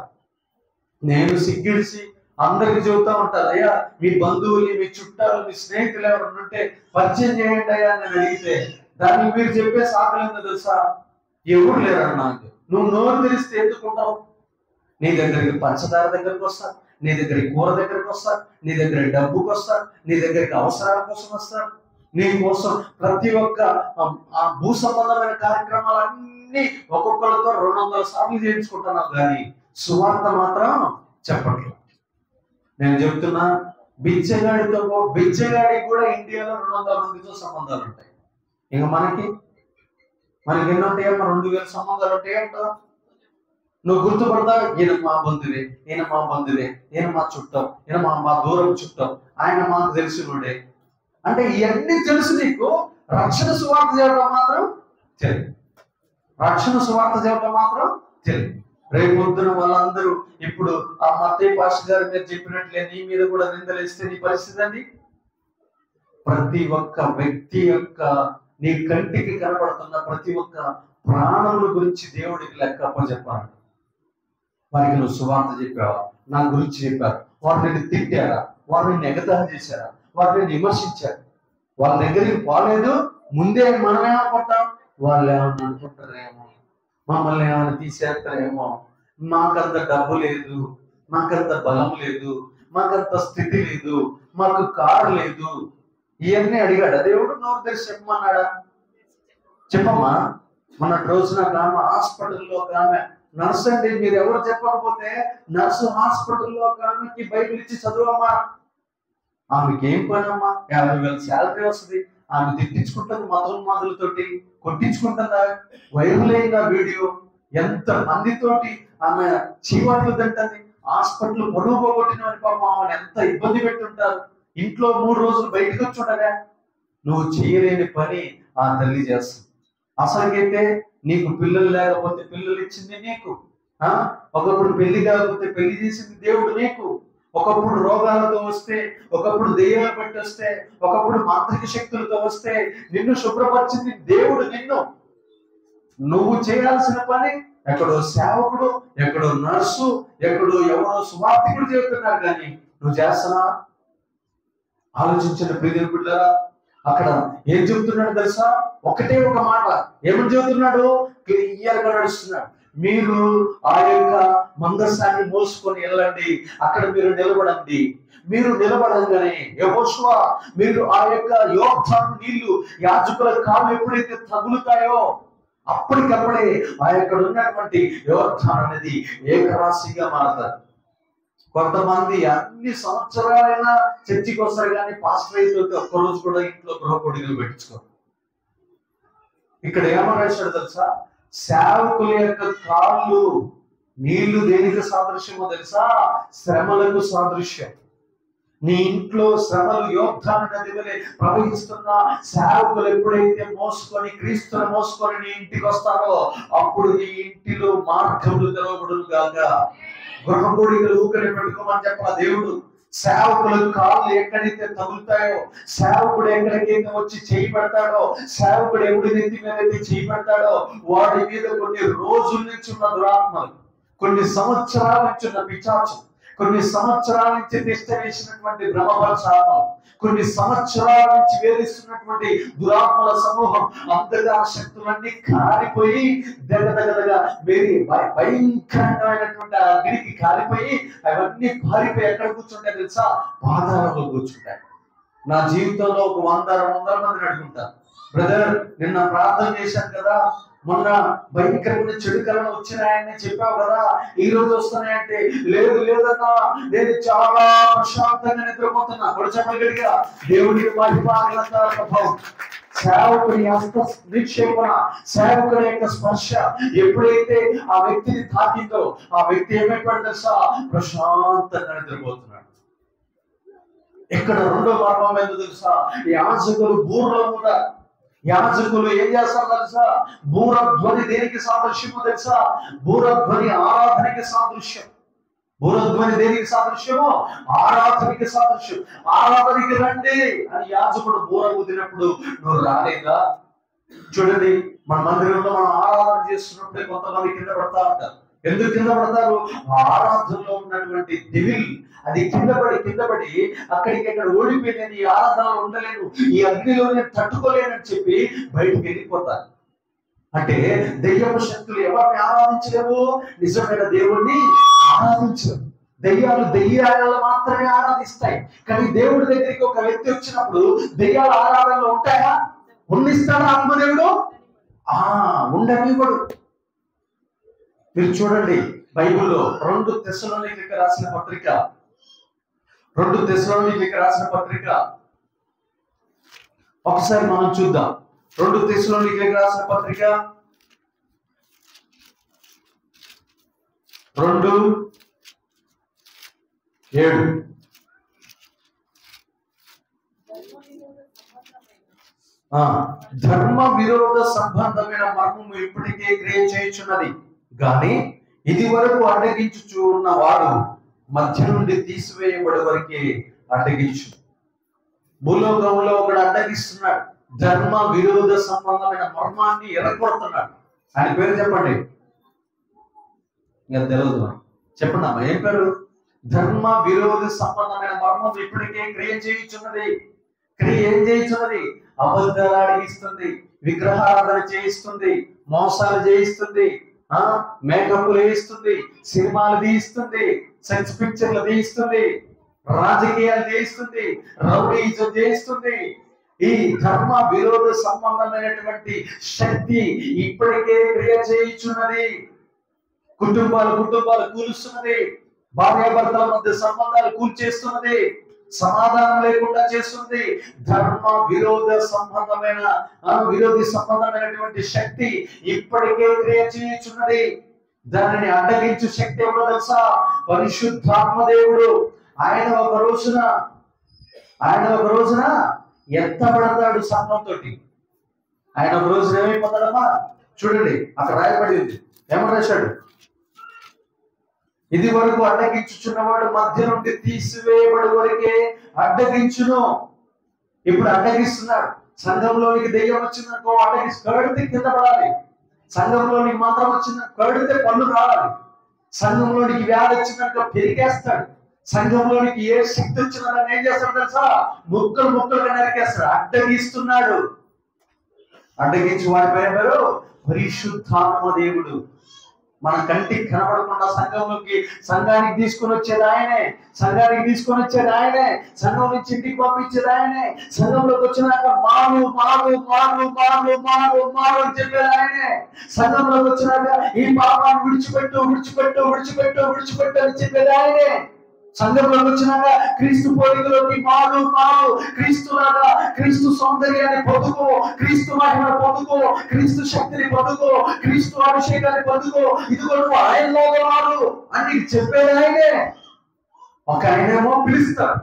Speaker 1: నేను సిగ్గిడిసి అందరికి చెబుతా ఉంటాను, అయ్యా మీ బంధువులు, మీ చుట్టాలు, మీ స్నేహితులు ఎవరు ఉంటే పరిచయం చేయండి అయ్యా నేను అడిగితే, దానికి మీరు చెప్పే సాకులేందో తెలుసా? ఎవరు లేరని నాకు. నువ్వు నోరు తెరిస్తే ఎందుకుంటావు? నీ దగ్గరికి పంచదార దగ్గరికి వస్తారు, నీ దగ్గరికి కూర దగ్గరికి వస్తారు, నీ దగ్గరికి డబ్బుకి వస్తారు, నీ దగ్గరికి అవసరాల కోసం వస్తారు, నీ కోసం ప్రతి ఒక్క ఆ భూ సంబంధమైన కార్యక్రమాలన్నీ ఒక్కొక్కరితో 200 సార్లు చేయించుకుంటున్నావు, కానీ సువార్త మాత్రం చెప్పట్లేదు. నేను చెప్తున్నా, బిచ్చగాడికి కూడా ఇండియాలో 200 మందితో సంబంధాలు ఉంటాయి. ఇంకా మనకి ఎన్ని ఉంటాయమ్మా? 2000 సంబంధాలు ఉంటాయంట. నువ్వు గుర్తుపడతావు, ఈయన మా బంధువే, ఈయన మా బంధువే, ఈయన మా చుట్టం, ఈయన మా దూరం చుట్టం, ఆయన మాకు తెలిసినోడే. అంటే ఇవన్నీ తెలుసు నీకు, రక్షణ సువార్త చేయడం మాత్రం తెలియదు. రక్షణ సువార్త చేయడం మాత్రం తెలియదు. రేపు పొద్దున వాళ్ళందరూ ఇప్పుడు ఆ మత్తయి పాస్టర్ గారు మీరు చెప్పినట్లే నీ మీద కూడా నిందలేస్తే నీ పరిస్థితి అండి. ప్రతి ఒక్క వ్యక్తి యొక్క నీ కంటికి కనబడుతున్న ప్రతి ఒక్క ప్రాణముల గురించి దేవుడికి లెక్క అప్పచెప్పాలి. వారికి నువ్వు సువార్త చెప్పావా? నా గురించి చెప్పారు, వారు నిన్ను తిట్టారా, వారు నిన్ను ఎగతాళి చేశారా, వారు నిన్ను విమర్శించారు, వాళ్ళ దగ్గరికి పోలేదు, ముందే మనమేమనుకుంటాం, వాళ్ళు ఏమన్నా అనుకుంటారేమో, మమ్మల్ని ఏమైనా తీసేస్తారేమో, మాకంత డబ్బు లేదు, మాకంత బలం లేదు, మాకంత స్థితి లేదు, మాకు కారు లేదు, ఇవన్నీ అడిగాడు దేవుడు. నోరు తెరిచి చెప్పమన్నాడా? చెప్పమ్మా. మన రోజున ఆమె హాస్పిటల్లో ఒక ఆమె నర్సు అండి, మీరు ఎవరు చెప్పకపోతే నర్సు హాస్పిటల్లో ఒక ఆమెకి బైబిల్ ఇచ్చి చదువమ్మా. ఆమెకి ఏం పని అమ్మా? 50,000 శాలరీ వస్తుంది, ఆమె తిట్టించుకుంటుంది, మందులతోటి కొట్టించుకుంటుందా, వైరల్ అయిందా వీడియో, ఎంత మందితోటి ఆమె చీవాట్లు తింటుంది, హాస్పిటల్ పొరుగు పోగొట్టిన పాపం ఆమెను ఎంత ఇబ్బంది పెట్టుంటారు, ఇంట్లో 3 రోజులు బయటకు వచ్చి ఉండగా. నువ్వు చేయలేని పని ఆ తల్లి చేస్తుంది. అసలుకైతే నీకు పిల్లలు లేకపోతే పిల్లలు ఇచ్చింది నీకు, ఒకప్పుడు పెళ్లి కాకపోతే పెళ్లి చేసింది దేవుడు నీకు, ఒకప్పుడు రోగాలతో వస్తే, ఒకప్పుడు దెయ్యాలు పట్టి వస్తే, ఒకప్పుడు మాంత్రిక శక్తులతో వస్తే నిన్ను శుభ్రపరిచింది దేవుడు నిన్ను. నువ్వు చేయాల్సిన పని ఎక్కడో సేవకుడు, ఎక్కడో నర్సు, ఎక్కడో ఎవరో సువార్తికుడు చెబుతున్నారు, కానీ నువ్వు చేస్తున్నా? ఆలోచించిన ప్రియ బిడ్డలారా, అక్కడ ఏం చెబుతున్నాడు తెలుసా? ఒకటే ఒక మాట. ఏమని చెబుతున్నాడు? క్లియర్గా నడుస్తున్నాడు. మీరు ఆ యొక్క మందసాన్ని మోసుకొని వెళ్ళండి, అక్కడ మీరు నిలబడండి. మీరు నిలబడంగానే యెహోషువ, మీరు ఆ యొక్క యోర్దాను నీళ్లు యాజకుల కాళ్ళు ఎప్పుడైతే తగులుతాయో అప్పటికప్పుడే ఆ యొక్క ఉన్నటువంటి యోర్దాను అనేది ఏకరాశిగా మారతారు. కొంతమంది అన్ని సంవత్సరాలైనా చర్చికి వస్తారు, కానీ పాస్టర్ అయితే ఒక్కరోజు కూడా ఇంట్లో గృహ పొడిగలు పెట్టించుకోరు. ఇక్కడ ఏమని రాశాడు తెలుసా? సేవకుల యొక్క కాళ్ళు నీళ్లు దేనికి సాదృశ్యమో తెలుసా? శ్రమలకు సాదృశ్యం. నీ ఇంట్లో శ్రమలు యోర్దాను నది వలె ప్రవహిస్తున్న సేవకులు ఎప్పుడైతే మోసుకొని క్రీస్తును మోసుకొని నీ ఇంటికి వస్తారో అప్పుడు నీ ఇంటిలో మార్గములు తెరవబడును గాక. గృహపొడిగలు ఊకని పెట్టుకోమని చెప్పాలి దేవుడు. సేవకుల కాళ్ళు ఎక్కడైతే తగులుతాయో, సేవకుడు ఎక్కడికైతే వచ్చి చేయి పెడతాడో, సేవకుడు ఎవడి నెత్తి మీద అయితే చేయి పెడతాడో వాడి మీద కొన్ని రోజుల నుంచి ఉన్న దురాత్మలు, కొన్ని సంవత్సరాల నుంచి ఉన్న పిశాచం, కొన్ని సంవత్సరాల నుంచి తిష్ట వేసినటువంటి భ్రమపరచాలు, కొన్ని సంవత్సరాల నుంచి వేధిస్తున్నటువంటి దురాత్మల సమూహం, అంతగా శక్తులన్నీ కాలిపోయి దగ్గరగా వేరి భయంకరమైనటువంటి ఆ అగ్నికి కాలిపోయి అవన్నీ పారిపోయి ఎక్కడ కూర్చుంటాయి తెలుసా? పాతాళంలో కూర్చుంటాయి. నా జీవితంలో ఒక 100-200 మందిని అడుగుంటాను, బ్రదర్ నిన్న ప్రార్థన చేశాను కదా, మొన్న భయంకరమైన చెడు కళలు వచ్చినాయని చెప్పావు కదా, ఈ రోజు వస్తున్నాయంటే లేదు లేదన్నా నేను చాలా ప్రశాంతంగా నిద్రపోతున్నా. చెప్పగలిగా దేవుడికి మహిమ. సేవకుడి హస్త నిక్షేపణ, సేవకుడి యొక్క స్పర్శ ఎప్పుడైతే ఆ వ్యక్తిని తాకిందో ఆ వ్యక్తి ఏమైపోయాడు తెలుసా? ప్రశాంతంగా నిద్రపోతున్నాడు. ఇక్కడ రెండో మర్మం ఏందో తెలుసా? యాజకులు బూరలో కూడా, యాజకులు ఏం చేస్తారు తెలుసా? బూర ధ్వని దేనికి సాదృశ్యమో తెలుసా? బూర ధ్వని ఆరాధనకి సాదృశ్యం. బూరధ్వని దేనికి సాదృశ్యమో? ఆరాధనకి సాదృశ్యం. ఆరాధనకి రండి అని యాజకుడు బూర ఊదినప్పుడు నువ్వు రాలేదా? చూడండి, మన మందిరంలో మనం ఆరాధన చేస్తున్నప్పుడే కొంతమంది కింద పడతా ఉంటారు. ఎందుకు కింద పడతారు? ఆరాధనలో ఉన్నటువంటి దివిల్ అది కింద పడి అక్కడికి అక్కడ ఓడిపోయి నేను ఈ ఆరాధనలో ఉండలేను, ఈ అగ్నిలో నేను తట్టుకోలేనని చెప్పి బయటకు వెళ్ళిపోతారు. అంటే దెయ్యపు శక్తులు ఎవరిని ఆరాధించలేవు? నిజమైన దేవుణ్ణి ఆరాధించరు. దెయ్యాలను మాత్రమే ఆరాధిస్తాయి. కానీ దేవుడి దగ్గరికి ఒక వ్యక్తి వచ్చినప్పుడు దెయ్యాల ఆరాధనలో ఉంటాయా? ఉండిస్తాడా ఆత్మదేవుడు? ఉండనివ్వడు. మీరు చూడండి, బైబిల్లో 2 తెస్సలోనికీయులకు రాసిన పత్రిక ఒకసారి మనం చూద్దాం. 2 తెస్సలోనికీయులకు రాసిన పత్రిక 2:7. ధర్మ విరోధ సంబంధమైన మర్మము ఇప్పటికే క్రియ చేయుచున్నది గాని ఇది వరకు అడ్డగించుచు ఉన్నవాడు మధ్య నుండి తీసివేయబడే వరకే అడ్డగించు. భూలోకంలో ఒకడు అడ్డగిస్తున్నాడు, ధర్మ విరోధ సంబంధమైన మర్మాన్ని ఎరగొడుతున్నాడు. ఆయన పేరు చెప్పండి. ఇంకా తెలియదు, చెప్పండి అమ్మా, ఏం పేరు? ధర్మ విరోధ సంబంధమైన మర్మం ఇప్పటికే క్రియ చేయుచున్నది. ఏం చేయిస్తున్నది? అబద్ధాలు అడిగిస్తుంది, విగ్రహారాధన చేయిస్తుంది, మోసాలు చేయిస్తుంది, మేకప్లు వేయిస్తుంది, సినిమాలు తీయిస్తుంది, సెక్స్ పిక్చర్లు తీయిస్తుంది, రాజకీయాలు చేయిస్తుంది, రౌడీజం చేయిస్తుంది. ఈ ధర్మ విరోధ సంబంధమైనటువంటి శక్తి ఇప్పటికే క్రియ చేయుచున్నది. కుటుంబాలు కూలుస్తున్నది, భార్యాభర్తల మధ్య సంబంధాలు కూల్చేస్తున్నది, సమాధానం లేకుండా చేస్తుంది. ధర్మ విరోధి సంబంధమైనటువంటి శక్తి ఇప్పటికే క్రియ చేయుచున్నది. దానిని అడ్డగించు శక్తి ఎవరో తెలుసా? పరిశుద్ధాత్మ దేవుడు. ఆయన ఒక రోజున ఎత్తబడతాడు సంఘంతో. ఆయన ఒక రోజున ఏమైపోతాడమ్మా? చూడండి, అక్కడ రాయబడింది. ఏమని రాశాడు? ఇది వరకు అడ్డగించుచున్నవాడు మధ్య నుండి తీసివేయబడి వరకే అడ్డగించును. ఇప్పుడు అడ్డగిస్తున్నాడు. సంఘంలోనికి దెయ్యం వచ్చిందనుకో కడితే కింద పడాలి. సంఘంలోనికి మంత్రం వచ్చిందని కడితే పళ్ళు రావాలి. సంఘంలోనికి వ్యాధి వచ్చిందనుకో పెరిగేస్తాడు. సంఘంలోనికి ఏ శక్తి వచ్చిందని ఏం చేస్తాడు తెలుసా? ముక్కలుగా నరికేస్తాడు. అడ్డగిస్తున్నాడు. అడ్డగించి వాడి పేరు పరిశుద్ధాత్మ దేవుడు. మన కంటికి కనబడకుండా సంఘానికి తీసుకొని వచ్చేది ఆయనే. సంఘం నుంచి ఇంటికి పంపించేది ఆయనే. సంఘంలోకి వచ్చినాక మారు అని చెప్పేది ఆయనే. సంఘంలోకి వచ్చినాక ఈ పాపాన్ని విడిచిపెట్టు అని చెప్పేది ఆయనే. సంఘంలోకి వచ్చినాక క్రీస్తు పోలికలోకి మారు, క్రీస్తులాగా, క్రీస్తు సౌందర్యాన్ని పొందుకో, క్రీస్తు మహిమను పొందుకో, క్రీస్తు శక్తిని పొందుకో, క్రీస్తు అభిషేకాన్ని పొందుకో, ఇదిగో నువ్వు ఆయనలోకి మారు అని చెప్పేది ఆయనే. ఒక ఆయనేమో పిలుస్తాడు,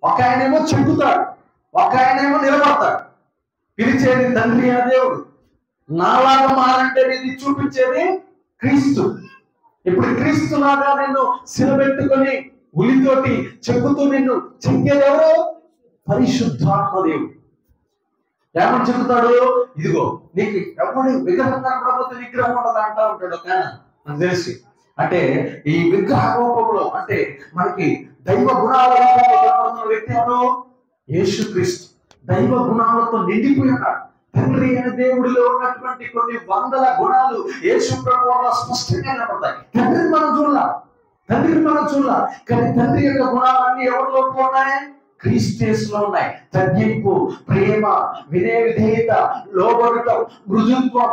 Speaker 1: ఒక ఆయనేమో చెబుతాడు, ఒక ఆయనేమో నిలబడతాడు. పిలిచేది తండ్రి అయిన దేవుడు. నాలాగా మారంటే ఇది చూపించేది క్రీస్తు. ఇప్పుడు క్రీస్తులాగా నిన్ను సిలబెట్టుకొని ఉలితోటి చెప్పుతూ నిన్ను చెక్కేది ఎవరు? పరిశుద్ధాత్మ దేవుడు. ఏమని చెబుతాడు? ఇదిగో నీకు ఎవడు విగ్రహం కనపడకపోతే విగ్రహం ఉండదు అంటా ఉంటాడు. ఒక నాకు తెలిసి అంటే ఈ విగ్రహ రూపంలో అంటే మనకి దైవ గుణాల వ్యక్తి ఎవరు? యేసుక్రీస్తు. దైవ గుణాలతో నిండిపోయి ఉన్నాడు. తండ్రి అయిన దేవుడిలో ఉన్నటువంటి కొన్ని వందల గుణాలు యేసు ప్రభువులో స్పష్టంగా కనపడతాయి. తండ్రిని మనం చూడాలి. కానీ తండ్రి యొక్క గుణాలన్నీ ఎవరిలో ఉన్నాయి? క్రీస్తులో ఉన్నాయి. తగ్గింపు, ప్రేమ, వినయ విధేయత, లోబడటం, మృదుత్వం,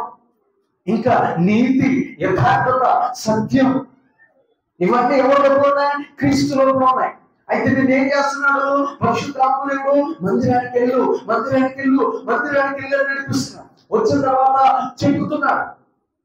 Speaker 1: ఇంకా నీతి, యథార్థత, సత్యం, ఇవన్నీ ఎవరిలో ఉన్నాయి? క్రీస్తులో ఉన్నాయి. అయితే నేను ఏం చేస్తున్నాడు? పరిశుద్ధాత్మదేవుడు మందిరానికి వెళ్ళు అని నడిపిస్తున్నాడు. వచ్చిన తర్వాత చెక్కుతున్నాడు,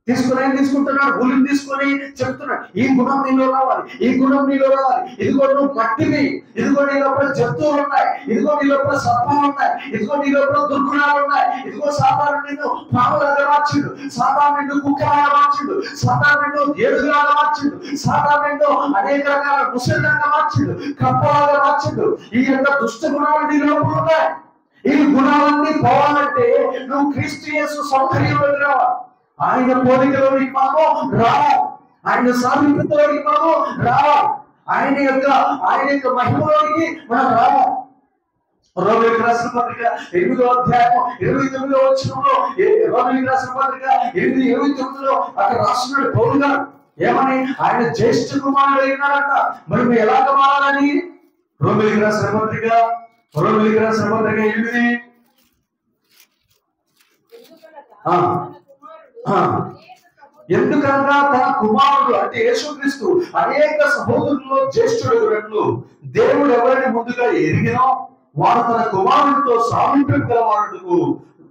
Speaker 1: ఏం తీసుకుంటున్నాడు? ఉలిని తీసుకొని చెప్తున్నాడు, ఈ గుణం నీలో రావాలి, ఈ గుణం నీలో రావాలి. ఇదిగో నువ్వు మట్టివి, ఇదిగో నీ లోపల జంతువులు ఉన్నాయి, ఇదిగో నీ లోపల సర్పాలు ఉన్నాయి, ఇదిగో నీ లోపల దుర్గుణాలు ఉన్నాయి. ఇదిగో సాతాను నిన్ను పాములాగా మార్చిండు, సాతాను నిన్ను కుక్కలాగా మార్చిండు, సాతాను నిన్ను ఏడుగులాగా మార్చిండు, సాతాను నిన్ను అనేక రకాల ముసలిలాగా మార్చిండు, కప్పలాగా మార్చిండు. ఈ యొక్క దుష్ట గుణాలు నీ లోపల ఉన్నాయి. ఈ గుణాలన్నీ పోవాలంటే నువ్వు క్రీస్తు యేసు సౌకర్యంలోకి రావాలి. ఆయన పోలికలోకి మనము రావాలి, ఆయన సామీప్యతలోకి మనము రావాలి, ఆయన యొక్క మహిమలోకి మనం రావాలి. రోమిలికి రాసిన పత్రిక 8వ అధ్యాయం 29వ వచనంలో, రోమిలికి రాసిన పత్రిక 8:29లో అక్కడ రాస్తున్నాడు పౌలు గారు ఏమని? ఆయన జ్యేష్ఠ కుమారుడు అయినాడట. మరి మేము ఎలాగ మారాలని? రోమిలికి రాసిన పత్రిక 8. ఎందుకనగా తన కుమారుడు అంటే యేసుక్రీస్తు అనేక సహోదరుల్లో జ్యేష్ఠుడు దేవుడు ఎవరిని ముందుగా ఎరిగినో వాడు తన కుమారుడితో సామీప్యం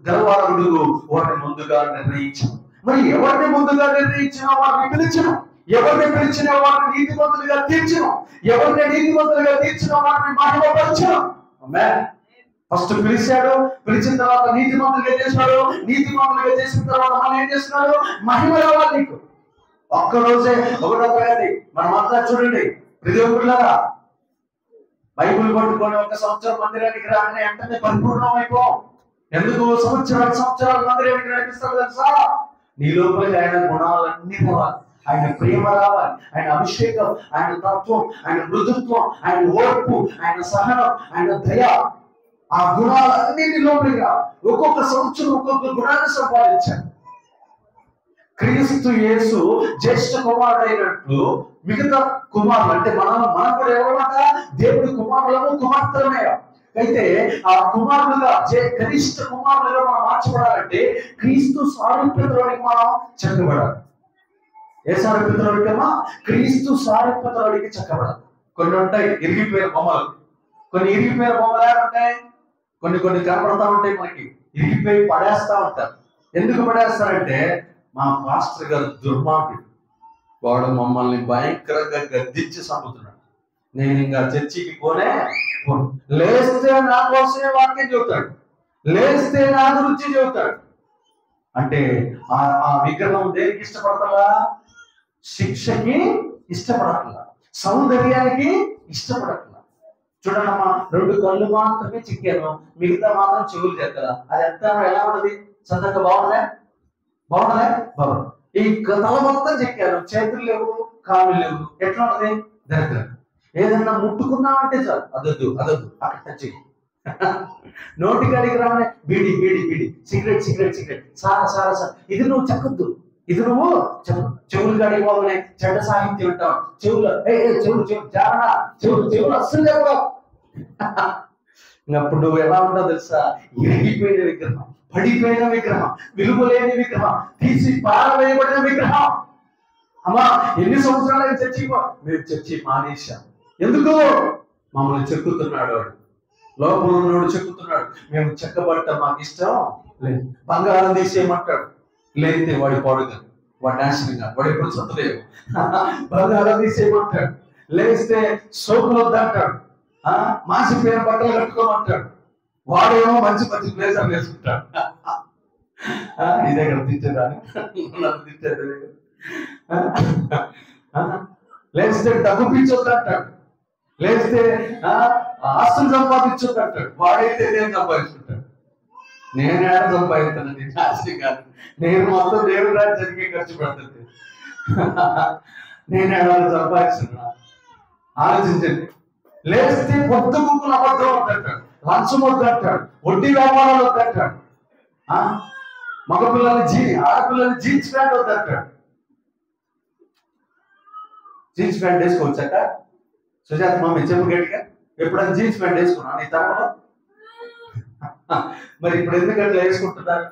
Speaker 1: గలవారుడు వారిని ముందుగా నిర్ణయించాం. మరి ఎవరిని ముందుగా నిర్ణయించినా వారిని పిలిచిన, ఎవరిని పిలిచిన వారిని నీతిమంతులుగా తీర్చిన, ఎవరిని నీతిమంతులుగా తీర్చిన వారిని మహిమపరిచాం. ఫస్ట్ పిలిచాడు, పిలిచిన తర్వాత నీతిమంతులుగా చేశాడు, నీతిమంతులుగా చేసిన తర్వాత మనం ఏం చేస్తున్నాడు? మహిమ రావాలి నీకు. ఒక్కరోజే ఒకటో తరగతి మనమంతా చూడండి, ప్రతి ఒక్కరులాగా బైబుల్ పట్టుకొని 1 సంవత్సరం మందిరానికి రాగానే వెంటనే పరిపూర్ణం అయిపోం. ఎందుకు? సంవత్సరాలు మందిరానికి నడిపిస్తాడు తెలుసా? నీ లోపలికి ఆయన గుణాలన్నీ రావాలి, ఆయన ప్రేమ రావాలి, ఆయన అభిషేకం, ఆయన తత్వం, ఆయన మృదుత్వం, ఆయన ఓర్పు, ఆయన సహనం, ఆయన దయ, ఆ గుణాలన్నీ లోపలికి రావాలి. ఒక్కొక్క సంవత్సరం ఒక్కొక్క గుణాన్ని సంపాదించాడు. క్రీస్తు యేసు జ్యేష్ఠ కుమారుడు అయినట్లు మిగతా కుమారులు అంటే మనం కూడా ఎవరమాట? దేవుడి కుమారులను కుమార్తెలమే. అయితే ఆ కుమారులుగా కనిష్ట కుమారులుగా మనం మార్చబడాలంటే క్రీస్తు సారూప్యతలోనికి మనం చెక్కబడాలి. ఏ సారూప్యతలోనికమ్మా? క్రీస్తు సారూప్యతలోనికి చెక్కబడాలి. కొన్ని ఉంటాయి ఇరిగిపోయిన బొమ్మలు, కొన్ని ఇరిగిపోయిన బొమ్మలు ఎలా ఉంటాయి? కొన్ని కనపడతా ఉంటాయి మనకి, ఇరిగిపోయి పడేస్తా ఉంటారు. ఎందుకు పడేస్తారంటే మా పాస్టర్ గారు దుర్మార్గుడు, వాడు మమ్మల్ని భయంకరంగా గద్దించి చంపుతున్నాడు, నేను ఇంకా చర్చికి పోనే. లేస్తే నా కోసమే వాక్యం చెబుతాడు, లేస్తే నా గురించి చెబుతాడు. అంటే ఆ విగ్రహం దేనికి ఇష్టపడతలా? శిక్షకి ఇష్టపడట్లా, సౌందర్యానికి ఇష్టపడట్లా. చూడమ్మా, 2 కళ్ళు మాత్రమే చిక్కాను, మిగతా మాత్రం చెవులు చెక్కలా. అది ఎంత ఎలా ఉన్నది? చక్కగా బాగుందా? బాగుంది. ఈ తల మొత్తం చెక్కాను, చేతులు లేవు, కాళ్ళు లేవు. ఎట్లా ఉన్నది? దరిద్రం. ఏదన్నా ముట్టుకున్నామంటే చాలు, అదొద్దు అక్కడ టచ్ చెయ్యి. నోటికాడికి రావనే బీడి, సిగరెట్, సారా ఇది నువ్వు చెక్కద్దు, ఇది నువ్వు చెవులు కాడికి పోవనే చెడ్డ సాహిత్యం ఉంటావు. చెవులు జారణ, చెవులు అస్సలు చెప్పవు. అప్పుడు నువ్వు ఎలా ఉంటావు తెలుసా? ఎరిగిపోయిన విగ్రహం, పడిపోయిన విగ్రహం, విలువలేని విగ్రహం, తీసి పారవేయబడిన విగ్రహం. అమ్మా, ఎన్ని సంవత్సరాలు మేము చర్చి మానేశాం. ఎందుకు? మమ్మల్ని చెక్కుతున్నాడు వాడు, లోపల ఉన్నోడు చెక్కుతున్నాడు. మేము చెక్కబట్ట మాకు ఇష్టం లేదు. బంగారం తీసేయమంటాడు, లేతే వాడి పాడుగా, వాడి నాశనంగా, వాడు ఎప్పుడు చదువులేవు. బంగారం తీసేయమంటాడు, లేస్తే సోకులు వద్దంటాడు, మాసిపోయిన బట్టలు కట్టుకోమంటాడు. వాడేమో మంచి ప్లేసర్ వేసుకుంటాడు. ఇదే కదా తిట్టేదాన్ని, లేస్తే డబ్బు పిచ్చొద్దు అంటాడు, లేస్తే ఆస్తులు సంపాదించొద్దు అంటాడు. వాడైతే నేను సంపాదించుకుంటాడు. నేనేడ సంపాదిస్తానండి, ఆస్తి కాదు. నేను మొత్తం దేవుడి రాజ్యానికి ఖర్చు పెడుతుంది. నేనేడ సంపాదిస్తున్నా? ఆలోచించండి. లేస్తే పొద్దు ముక్కులు అబద్ధం వద్దంటాడు, లంచం వద్దంటాడు, వడ్డీ వ్యాపారాలు వద్దంటాడు, ఆడపిల్లల్ని జీన్స్ ప్యాంట్ వద్దంటాడు. జీన్స్ ప్యాంట్ వేసుకోవచ్చాక సుజాత మమ్మీ చెప్పు గట్టిగా, ఎప్పుడైనా జీన్స్ ప్యాంట్ వేసుకున్నా నీ తరలో? మరి ఇప్పుడు ఎందుకంటే వేసుకుంటున్నారు?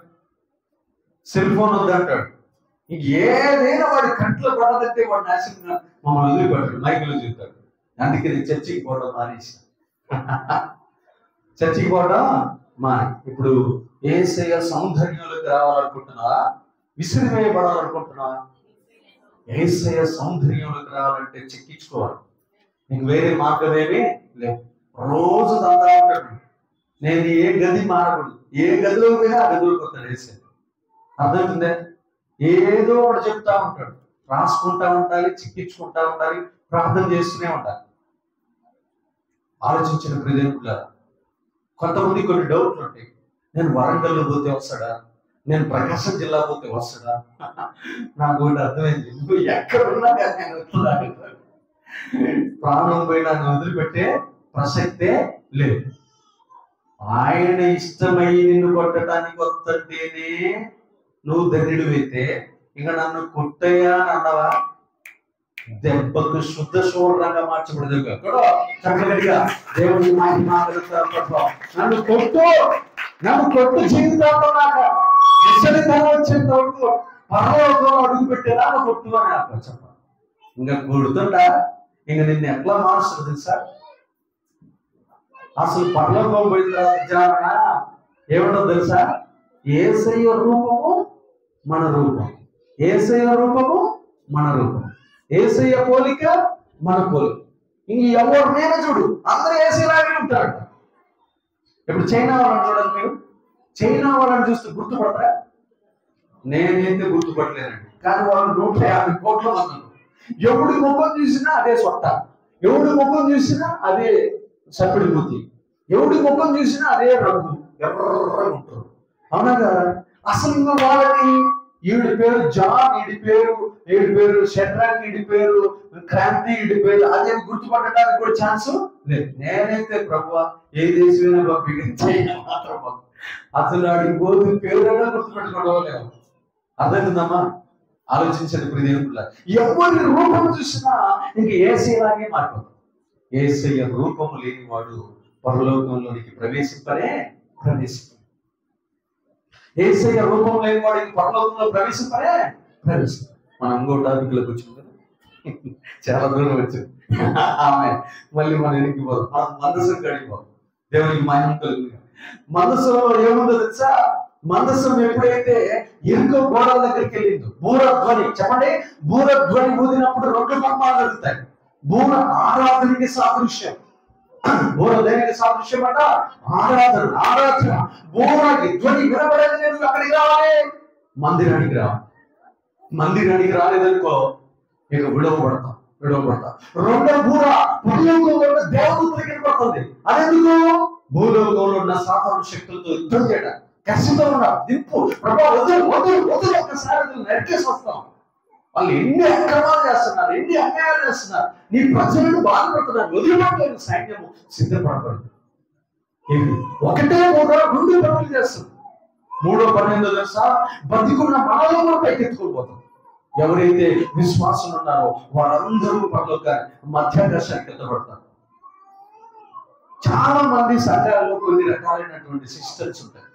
Speaker 1: సెల్ ఫోన్ వద్దంటాడు. ఇంక ఏదైనా వాడి కంట్లో పడదంటే వాడు నాశనంగా మమ్మల్ని వదిలిపెట్టాడు, మైకులు చెప్తాడు. అందుకే చర్చికి పోవడం మానేసి, చర్చికి పోవడం ఇప్పుడు యేసయ్య సౌందర్యంలోకి రావాలనుకుంటున్నావా? విసిరివేయబడాలనుకుంటున్నా, యేసయ్య సౌందర్యంలోకి రావాలంటే చెక్కించుకోవాలి. నీకు వేరే మార్గం ఏమీ లేవు. రోజు దందా ఉంటాడు. నేను ఏ గది మారకూడదు, ఏ గదిలో పోయినా ఆ గదిలోకి వస్తాడు యేసయ్య. అర్థమవుతుందే? ఏదో ఒకటి చెప్తా ఉంటాడు, రాసుకుంటా ఉండాలి, చిక్కించుకుంటా ఉండాలి, ప్రార్థన చేస్తూనే ఉండాలి. ఆలోచించిన ప్రియదేవులారా, కొంతమంది కొన్ని డౌట్లు ఉంటాయి. నేను వరంగల్లో పోతే వస్తాడా, నేను ప్రకాశం జిల్లా పోతే వస్తాడా? నాకు ఒకటి అర్థమైంది, నువ్వు ఎక్కడున్నా కానీ నేను వస్తున్నాను. ప్రాణం పోయి నన్ను వదిలిపెట్టే ప్రసక్తే లేదు. ఆయన ఇష్టమై నిన్ను కొట్టడానికి వస్తుంటేనే నువ్వు ధన్యుడు అయితే, ఇక నన్ను కొట్టయ్యా అన్నవా, దెబ్బకు శుద్ధ శూరంగా మార్చబడదు. చక్కగా దేవుని నన్ను కొట్టు జీవితంలో నాకు విసరితనం వచ్చేంత వరకు పరలోకంలో అడుగు పెట్టేలా కొట్టు అని అర్థం చెప్పాలి. ఇంకా కొడుతుంటా, ఇంక నిన్ను ఎట్లా మారుస్తుంది తెలుసా? అసలు పరలోకం పోయిన తర్వాత ఏమంటుంది తెలుసా? యేసయ్య రూపము మన రూపం, యేసయ్య రూపము మన రూపం, యేసయ్య పోలిక మన పోలిక. ఇంక ఎవరు నేను చూడు, అందరూ యేసయ్యలాగే ఉంటారు. ఇప్పుడు చైనా వాళ్ళని చూడండి, మీరు చైనా వాళ్ళని చూస్తే గుర్తుపడతారా? నేనైతే గుర్తుపట్టలేనండి. కానీ వాళ్ళు 150 కోట్ల మంది. ఎవడి ముఖం చూసినా అదే సొట్ట, ఎవడి ముఖం చూసినా అదే సప్పిడి బుద్ధి, ఎవడి ముఖం చూసినా అదే రంగు, ఎర్రగా ఉంటారు. అవునా కదా? అసలు ఇంకా వాళ్ళని ఈడి పేరు జాన్, ఈడి పేరు షడ్రాక్, ఈడి పేరు క్రాంతి, ఈడి పేరు అదే గుర్తుపట్టడానికి కూడా ఛాన్స్ లేదు. నేనైతే ప్రభువా ఏ దేశమైనా చైనా మాత్రం అసలు వాడి పోతు పేరుగా గుర్తుపెట్టుకోవడం. అర్థమవుతుందమ్మా? ఆలోచించండి ప్రియదేవులా, ఎవరి రూపం చూసినా ఇంక యేసయ్యలాగే మారిపోతాం. యేసయ్య రూపము లేని వాడు పరలోకంలోనికి ప్రవేశింపనే ప్రవేశింప. యేసయ్య రూపం లేని వాడికి పరలోకంలో ప్రవేశింపనే ప్రవేశింప. మనం ఇంకో టాపిక్లో కూర్చుంటాం, చాలా దూరం వచ్చింది ఆమె. మళ్ళీ మనం వెనక్కి పోదాం, మనం మనసు గడిపోదాం. దేవునికి మహిమ కలుగుతుంది. మనసులో ఏముందో తెలుసా? మనసు ఎప్పుడైతే ఇరుకో గోడల దగ్గరికి వెళ్ళిందో, బూరధ్వని చెప్పండి, బూరధ్వని ఊదినప్పుడు 2 మర్మాలు జరుగుతాయి. బూర ఆరాధనకి సాదృశ్యం. బూర దేనికి సాదృశ్యం అంట? ఆరాధన. బూరకి ధ్వని వినబడేది, నేను అక్కడికి రావాలి, మందిరానికి రావాలి. మందిరానికి రాలేదనుకో ఇక విడవబడతాం. రెండో బూర పరలోకంలో ఉన్న దేవదూతలకి వినపడుతుంది. అదెందుకు? భూలోకంలో ఉన్న సాతాను శక్తులతో యుద్ధం చేయడం, కసితో ఉన్న దింపు. ప్రభా వదులు ఒక్కసారి నరికేసి వస్తాం. వాళ్ళు ఎన్ని అక్రమాలు చేస్తున్నారు, ఎన్ని అన్యాయాలు చేస్తున్నారు, నీ ప్రజలను బాధపడుతున్నారు, వదిలిపెట్టలేదు. సైన్యము సిద్ధపడబడదు. ఒకటే మూడో 2 పనులు చేస్తుంది. 3వ పని ఏందో తెలుసా? బతికున్న మనలో కూడా పైకెత్తుకోపోతాం. ఎవరైతే విశ్వాసం ఉన్నారో వారందరూ పరలోక మధ్యాకాశానికి ఎత్తబడతారు. చాలా మంది సంఘాలలో కొన్ని రకాలైనటువంటి సిస్టమ్స్ ఉంటాయి.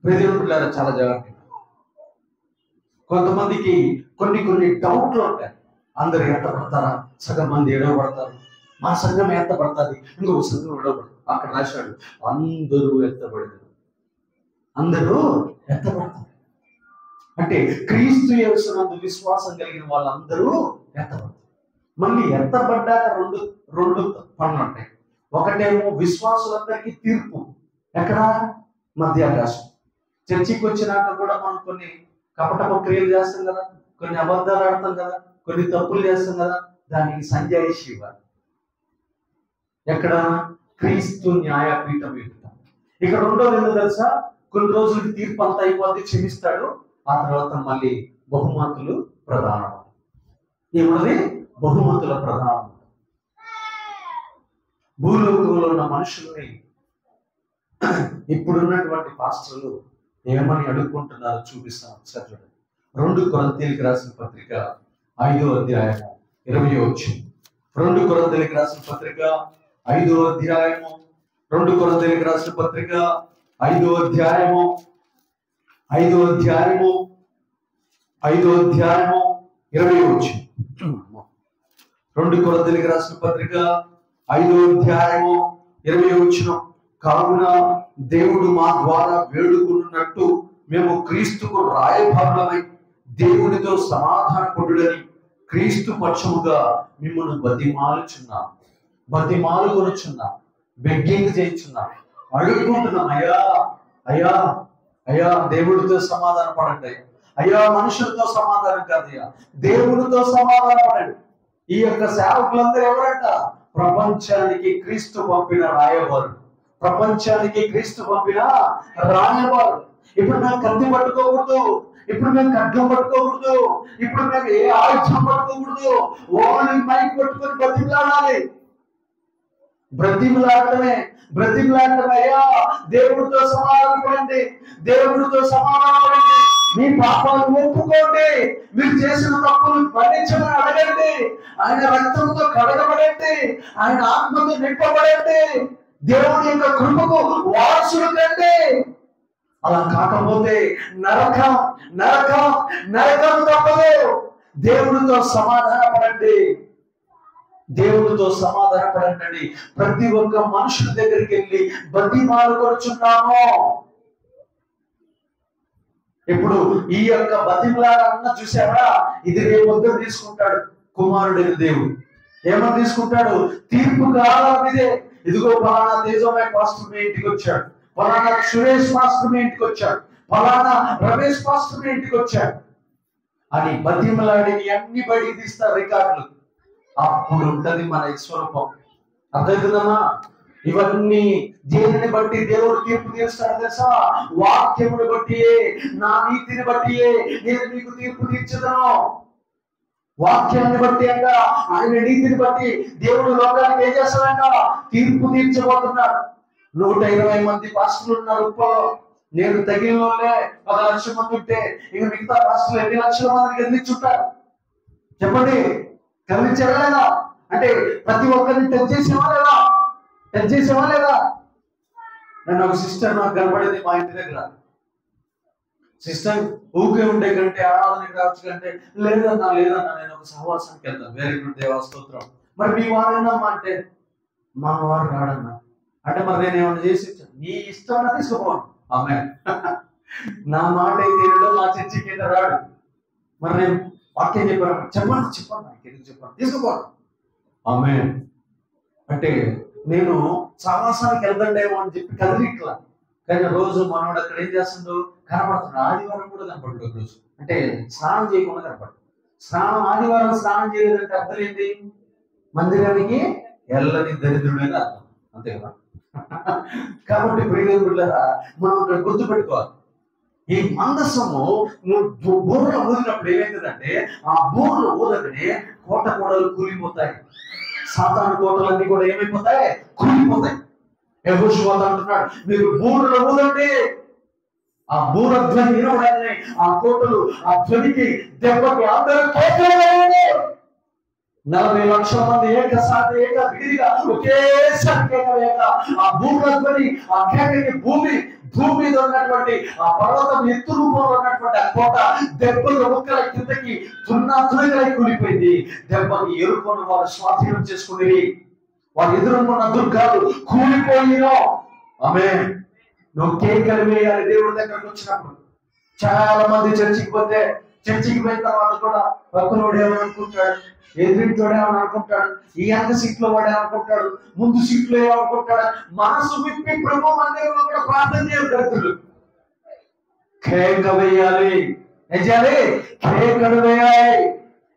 Speaker 1: ప్రజల చాలా జాగ్రత్తగా, కొంతమందికి కొన్ని డౌట్లు ఉంటాయి. అందరు ఎత్తపడతారా? సగం మంది ఎడవబడతారు. మా సంఘం ఎత్తపడుతుంది, ఇంకొక సంఘం ఎడవబడతారు. అక్కడ రాశాడు అందరూ ఎత్తబడతారు. అందరూ ఎత్తబడతారు అంటే క్రీస్తు యేసునందు విశ్వాసం కలిగిన వాళ్ళందరూ ఎత్తబడతారు. మళ్ళీ ఎత్తబడ్డాక రెండు పనులు ఉంటాయి. ఒకటేమో విశ్వాసులందరికీ తీర్పు. ఎక్కడ? మధ్యాకాశం. చర్చికి వచ్చినాక కూడా మనం కొన్ని కపటపు క్రియలు చేస్తాం కదా, కొన్ని అబద్ధాలు ఆడతాం కదా, కొన్ని తప్పులు చేస్తాం కదా, దానికి సంజాయిషి ఇవ్వాలి. ఎక్కడ? క్రీస్తు న్యాయపీఠం ఎదుట. ఇక రెండోది ఏంటో తెలుసా? కొన్ని రోజులకి తీర్పు అంతా అయిపోద్ది, క్షమిస్తాడు. ఆ తర్వాత మళ్ళీ బహుమతులు ప్రదానం. ఏమన్నది? బహుమతుల ప్రదానం. భూలోకంలో ఉన్న మనుషుల్ని ఇప్పుడున్నటువంటి పాస్టర్లు ఏమని అడుక్కుంటున్నారో చూపిస్తాను. చదవండి. 2 కొరింథీయులకు రాసిన పత్రిక 5వ అధ్యాయము 20వ వచనం. 2 కొరింథీయులకు రాసిన పత్రిక 5వ అధ్యాయము 2 కొరింథీయులకు రాసిన పత్రిక 5వ అధ్యాయము 20వ వచనం. 2 కొరింథీయులకు రాసిన పత్రిక 5వ అధ్యాయము 20వ వచనం. కావున దేవుడు మా ద్వారా వేడుకున్నట్టు మేము క్రీస్తుకు రాయభారులమై దేవునితో సమాధాన పడుడని క్రీస్తు పక్షముగా మిమ్మల్ని బతిమాలుకొనుచున్నాం, బెగ్గింగ్ చేయించున్నాం, అడుగుకుంటున్నాం. అయ్యా అయ్యా అయ్యా దేవుడితో సమాధాన పడండి అయ్యా, మనుషులతో సమాధానం కాదయ్యా, దేవుడితో సమాధాన పడండి. ఈ యొక్క సేవకులందరూ ఎవరంట? ప్రపంచానికి క్రీస్తు పంపిన రాయవారు, ప్రపంచానికి క్రీస్తు పంపిన రాయవారు. ఇప్పుడు మేము కత్తి పట్టుకోకూడదు, ఇప్పుడు మేము ఖడ్గం పట్టుకోకూడదు, ఇప్పుడు మేము ఏ ఆయుధం పట్టుకోకూడదు. ఓన్లీ మైక్ పట్టుకొని బ్రతిమలాడటమే. అయ్యా దేవుడితో సమాధాన పడండి, దేవుడితో సమాధాన పడండి, మీ పాపాలు ఒప్పుకోండి, మీరు చేసిన తప్పులు మన్నించమని అడగండి, ఆయన రక్తంతో కడగబడండి, ఆయన ఆత్మతో నింపబడండి, దేవుడి యొక్క కృపకు వారసులు కండి. అలా కాకపోతే నరకం నరకం నరకం తప్పదు. దేవుడితో సమాధాన పడండి, దేవుడితో సమాధాన పడండి. ప్రతి ఒక్క మనుషుల దగ్గరికి వెళ్ళి బతిమాలుకొనుచున్నాము. ఇప్పుడు ఈ యొక్క బతిమలాడన్న చూసారా, ఇది రేపొద్దు తీసుకుంటాడు కుమారుడైన దేవుడు. ఏమని తీసుకుంటాడు? తీర్పు కాలం ఇదే. ఇదిగో ఫలానా తేజమయ పాస్టర్ మీ ఇంటికి వచ్చాడు, ఫలానా సురేష్ పాస్టర్ మీ ఇంటికి వచ్చాడు, ఫలానా రమేష్ పాస్టర్ మీ ఇంటికి వచ్చాడు అని బతిమలాడి అన్ని బయటికి తీస్తారు రికార్డులు. అప్పుడు ఉంటది మన స్వరూపం. అర్థమవుతుందమ్మా? ఇవన్నీ దేనిని బట్టి దేవుడు తీర్పు తీరుస్తాడు తెలుసా? వాక్యమును బట్టి, నా నీతిని బట్టి నేను మీకు తీర్పు తీర్చుదను. వాక్యాన్ని బట్టి అంట, ఆయన నీతిని బట్టి దేవుడు లోకానికి ఏం చేస్తాడంట? తీర్పు తీర్చబోతున్నాడు. 120 మంది పాస్టర్లు ఉన్నారు ఉప్పలో. నేను తగిలినోళ్ళే 1 లక్షల మంది ఉంటే ఇక మిగతా పాస్టర్లు ఎన్ని లక్షల మందికి అందించుంటారు చెప్పండి? గమనించారా లేదా? అంటే ప్రతి ఒక్కరిని టచ్ చేసేవా లేదా? నన్ను ఒక సిస్టర్ నాకు కనబడింది మా ఇంటి దగ్గర. సిస్టర్ ఊకే ఉండే కంటే ఆరాధనకి రావచ్చు కంటే, లేదన్నా నేను ఒక సహవాసానికి వెళ్తాను. వెరీ గుడ్, దేవా స్తోత్రం. మరి మీ వారేనమ్మా అంటే, మా వారు రాడన్నా. అంటే మరి నేను ఏమన్నా చేసి నీ ఇష్టం తీసుకోపోను. ఆమె నా మాట అయితే మా చర్చికి రాడు. మరి నేను వాక్యం చెప్పండి తీసుకోపోను. ఆమె అంటే నేను సహవాసానికి వెళ్తాడేమో అని చెప్పి కదిలిట్లా. కానీ రోజు మనోడు అక్కడ ఏం చేస్తుండో కనపడుతున్నాడు. ఆదివారం కూడా కనపడ్డాడు ఒక రోజు. అంటే స్నానం చేయకుండా కనపడ్డాడు. ఆదివారం స్నానం చేయలేదంటే అర్థం ఏంటి? మందిరానికి ఎల్లని దరిద్రుడు అని అర్థం, అంతే కదా? కాబట్టి ప్రియమైన బిడ్డలారా, మనం ఇక్కడ గుర్తుపెట్టుకోవాలి. ఈ మందసము బూరలు ఊదినప్పుడు ఏమైందంటే, ఆ బూరలు ఊదకనే కోటలు కూలిపోతాయి. సాతాను కోటలన్నీ కూడా ఏమైపోతాయి? కూలిపోతాయి. యెహోషువ అంటున్నాడు, మీరు బూరలు ఊదండి. ఆ బూర ధ్వని వినబడాలని ఆ కోటలు ఆ ధ్వనికి దెబ్బకి అందరూ కేకలేయండి. 40 లక్షల మంది ఏకవిధిగా ఒకేసారి కేకలేక ఆ బూర ధ్వని, ఆ కేకకి భూమి మీద ఉన్నటువంటి ఆ పర్వతం ఎత్తు రూపంలో ఉన్నటువంటి ఆ కోట దెబ్బలు ముక్కల కిందకి తునకలై కూలిపోయింది. దెబ్బకి ఎరుకొని వారు స్వాధీనం చేసుకుని వారు ఎదుర్కొన్న దుర్గాలు కూలిపోయినో. ఆమేన్. నువ్వు కేకలు వేయాలి దేవుడి దగ్గరకు వచ్చినప్పుడు. చాలా మంది చర్చికి పోయిన తర్వాత కూడా పక్కనోడు ఏమనుకుంటాడు, ఎదురింటోడు ఏమనుకుంటాడు, ఈ వెనక సీట్లో వాడు ఏమనుకుంటాడు, ముందు సీట్లో ఏమనుకుంటాడు. మనసు విప్పి ప్రభు మందిరంలో కూడా ప్రార్థన చేయాలి. దరిద్రులు కేక వేయాలి. ఏం చేయాలి? కేకలు వేయాలి,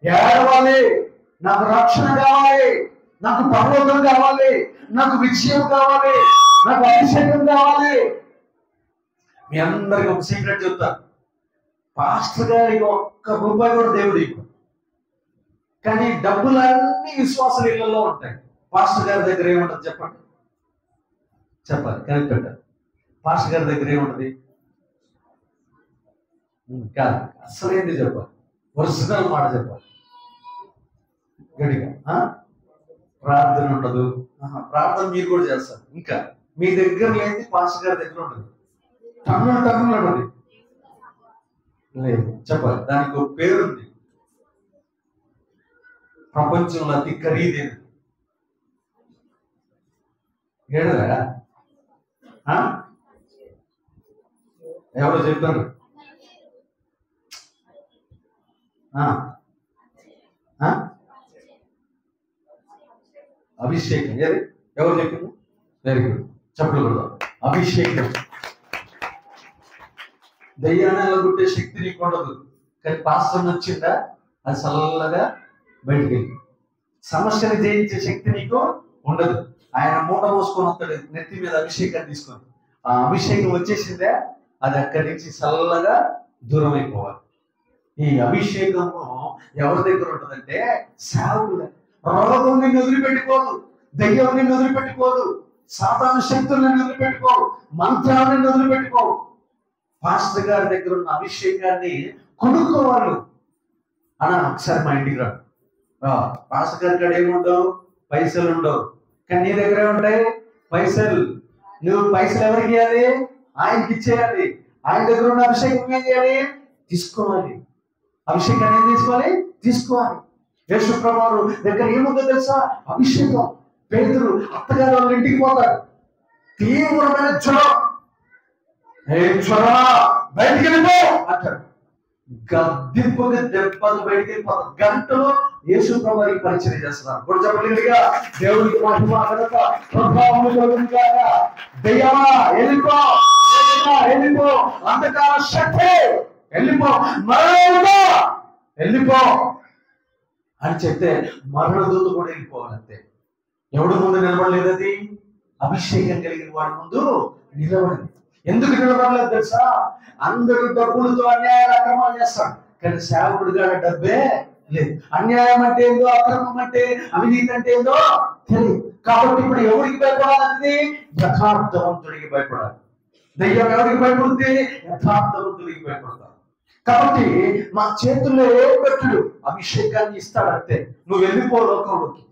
Speaker 1: ఏడవాలి. నాకు రక్షణ కావాలి, నాకు పర్వతం కావాలి, నాకు విజయం కావాలి, నాకు అభిషేకం కావాలి. మీ అందరికి ఒక సీక్రెట్ చెప్తాను. పాస్టర్ గారికి ఒక్క రూపాయి కూడా దేవుడు ఇవ్వడు, కానీ డబ్బులన్నీ విశ్వాసుల ఇళ్లలో ఉంటాయి. పాస్టర్ గారి దగ్గర ఏముంటది చెప్పాలి కనిపెట్టాలి. పాస్టర్ గారి దగ్గర ఏముంటది? కాదు, అసలేంటి చెప్పాలి, ఒరిజినల్ మాట చెప్పాలి గడిగా. ప్రార్థన ఉండదు. ప్రార్థన మీరు కూడా చేస్తారు. ఇంకా మీ దగ్గర లేని పాస్టర్ గారి దగ్గర ఉంటుంది. టన్నులు ఉంటుంది. లేదు చెప్పాలి, దానికి ఒక పేరుంది. ప్రపంచంలో అతి ఖరీదైనది ఏడరా? ఎవరో చెప్తారు, ఆ, ఆ? అభిషేకం ఏది ఎవరు చెప్పింది? వెరీ గుడ్, చెప్పలు కూడా. అభిషేకం. దయ్యాన్ని గుట్టే శక్తి నీకు ఉండదు, కానీ పాస్టర్ వచ్చిందా అది చల్లగా బయటికి వెళ్ళి సమస్యను జయించే శక్తి నీకు ఉండదు. ఆయన మూట మోసుకొని వస్తాడు నెత్తి మీద అభిషేకాన్ని తీసుకొని. ఆ అభిషేకం వచ్చేసిందే అది అక్కడి నుంచి చల్లగా దూరం అయిపోవాలి. ఈ అభిషేకము ఎవరి దగ్గర ఉంటుందంటే సేవకుడు. రోగం నిన్ను వదిలిపెట్టుకోదు, దయ్యం నిన్ను వదిలిపెట్టుకోదు, సాతాను శక్తులు నిన్ను వదిలిపెట్టుకోవు, మంత్రాలు నిన్ను వదిలిపెట్టుకోవు. పాస్టర్ గారి దగ్గర ఉన్న అభిషేకాన్ని కొనుక్కోవాలి అన్న. ఒకసారి మా ఇంటికి రా. పాస్టర్ గారి కాడ ఏముండవు, పైసలు ఉండవు, కానీ నీ దగ్గరే ఉంటాయి పైసలు. నువ్వు పైసలు ఎవరికి ఇవ్వాలి? ఆయనకి ఇచ్చేయాలి. ఆయన దగ్గర ఉన్న అభిషేకం ఏం చేయాలి? తీసుకోవాలి. అభిషేకాన్ని ఏం తీసుకోవాలి. యేసు ప్రభువు దగ్గర ఏముందో తెలుసా? అభిషేకం. పేతురు అత్తగారు వాళ్ళ ఇంటికి పోతాడు, తీవ్రమైన జ్వరం. జ్వరం బయటికి వెళ్ళిపో అంటాడు. గద్దింపుకి దెబ్బలు బయటికి వెళ్ళిపోతాడు. గంటలో యేసు ప్రభువుకి పరిచయం చేస్తున్నారు. ఇప్పుడు చెప్పలేదుగా, దేవుడికి మహిమ ఘనత ప్రభావం కలుగుగాక. దయ్యమా వెళ్ళిపో, వెళ్ళిపో, అంధకార శక్తి వెళ్ళిపో, మరణంలో వెళ్ళిపో అని చెప్తే మరణ దూత కూడా వెళ్ళిపోవాలంతే. ఎవడు ముందు నిలబడలేదు? అది అభిషేకం కలిగిన వాడి ముందు నిలబడింది. ఎందుకు నిలబడలేదు తెలుసా? అందరూ డబ్బులతో అన్యాయ అక్రమాలు చేస్తాడు, కానీ సేవకుడిగా డబ్బే లేదు. అన్యాయం అంటే ఏందో, అక్రమం అంటే, అవినీతి అంటే ఏందో తెలియదు. కాబట్టి ఇప్పుడు ఎవరికి భయపడాలి? యథార్థవంతుడికి భయపడాలి. దయ్యం ఎవరికి భయపడుతుంది? యథార్థవంతుడికి భయపడతాడు. కాబట్టి మా చేతుల్లో ఏం పెట్టడు, అభిషేకాన్ని ఇస్తాడు అంతే. నువ్వు వెళ్ళిపో లోకంలోకి.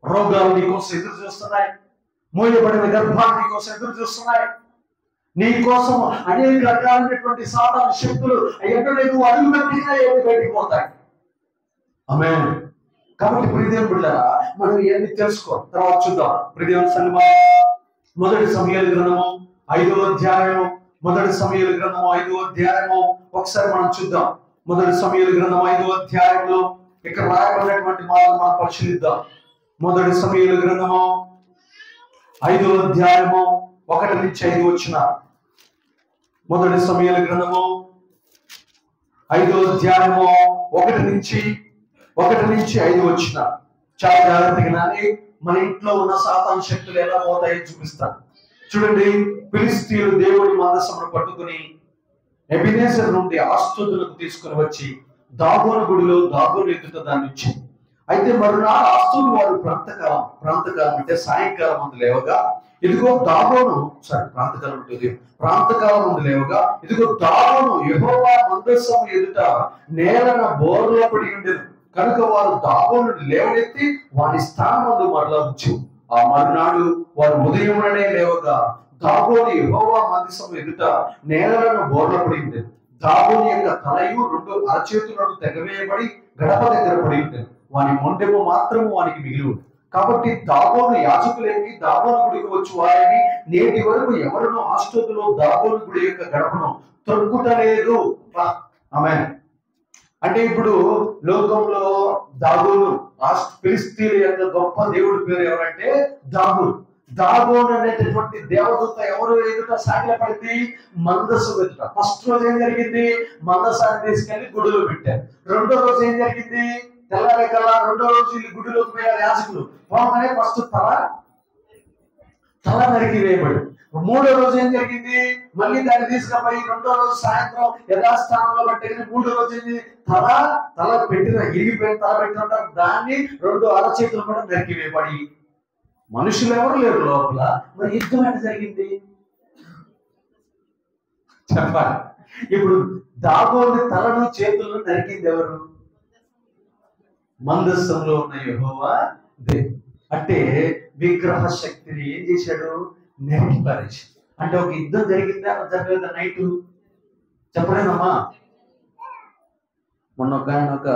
Speaker 1: రోగాలు నీకోసం ఎదురు చూస్తున్నాయి, మూయబడిన గర్భాలు నీకోసం ఎదురు చూస్తున్నాయి, నీ కోసం అనేక రకాలైనటువంటి సాధారణ శక్తులు ఎక్కడ నువ్వు అడుగు పెట్టినా ఏమి బయటికి పోతాయి. ఆమేన్. కాబట్టి ప్రియదేవుని బిడ్డలారా, మనం ఇవన్నీ తెలుసుకో, తర్వాత చూద్దాం. ప్రియదేవుని సన్నిధి మొదటి సమూయేలు గ్రంథము 5వ అధ్యాయము, మొదటి సమూయేలు గ్రంథము 5వ అధ్యాయము ఒకసారి మనం చూద్దాం. మొదటి సమూయేలు గ్రంథం 5వ అధ్యాయంలో ఇక్కడ రాయబడినటువంటి మాటలు మనం పరిశీలిద్దాం. మొదటి సమూయేలు గ్రంథము 5వ అధ్యాయము 1 నుంచి 5 వచ్చిన. మొదటి సమూయేలు గ్రంథము 5వ అధ్యాయము 1 నుంచి 5 వచ్చిన. చాలా జాగ్రత్తగా నాని, మన ఇంట్లో ఉన్న సాతాను శక్తులు ఎలా పోతాయో చూపిస్తాను. చూడండి, ఫిలిష్తీయులు దేవుడి మందసమును పట్టుకుని ఎబెనేజర్ నుండి ఆస్తుతులకు తీసుకుని వచ్చి దాగోను గుడిలో దాగోను ఎదుట దాన్ని ఇచ్చింది. అయితే మరునాడు ఆస్తులు వారు ప్రాంతకాలం అంటే సాయంకాలం ముందు లేవగా ఇదిగో దాగోను ప్రాంతకాలం ముందు లేవగా ఇదిగో దాగోను యెహోవా మందసము ఎదుట నేలన బోర్ల పడి ఉండేది. కనుక వారు దాగోను లేవనెత్తి వారి స్థానమందు మరలా ఉంచి, ఆ మరునాడు వారు ఉదయముననే లేవగా దాగోను యెహోవా మందసము ఎదుట నేలను బోర్ల పడి ఉండేది. దాగోను యొక్క తలయు 2 అరచేతులను తెగవేయబడి గడప దగ్గర పడి ఉండేది. వాని మొండెము మాత్రము వానికి మిగిలి ఉంది. కాబట్టి దాగోను యాజకులేమి దాగోను గుడికి వచ్చి వారిని నేటి వరకు ఎవరినో ఆస్తుతులో దాగోను గుడి యొక్క గడపను తొక్కుటలేదు. ఆమేన్. అంటే ఇప్పుడు లోకంలో దాగోను ఫిలిష్తీయుల యొక్క గొప్ప దేవుడి పేరు ఎవరంటే దాగోను. దాగోను అనేటటువంటి దేవదూత ఎవరు ఎదుట సాగిలపడింది? మందసం ఎదుట. ఫస్ట్ రోజు ఏం జరిగింది? మందసాన్ని తీసుకెళ్లి గుడిలో పెట్టారు. రెండో రోజు ఏం జరిగింది? తెల్లారే కల్లా రెండో రోజు గుడిలోకి పోయారు యాజకులు. పోగానే ఫస్ట్ తల నరికి వేయబడి. మూడో రోజు ఏం జరిగింది? మళ్ళీ దాన్ని తీసుకుపోయి రెండో రోజు సాయంత్రం యథాస్థానంలో పెట్టిన. మూడో రోజు ఏంటి? తల పెట్టిన ఇరిగిపోయిన తల పెట్టిన దాన్ని 2 అరచేతులు కూడా నరికి వేయబడి. మనుషులు ఎవరు లేరు లోపల. మరి యుద్ధం ఎట్లా జరిగింది చెప్పాలి. ఇప్పుడు దాగోను తలను చేతులను నరికింది ఎవరు? మందస్సంలో ఉన్న యెహోవా దేవుడు. అంటే విగ్రహ శక్తిని ఏం చేశాడు? నరికి పారేసి. అంటే ఒక యుద్ధం జరిగిందా జరగలేదా? నైట్ చెప్పలేదమ్మా. మొన్న ఒక ఆయన ఒక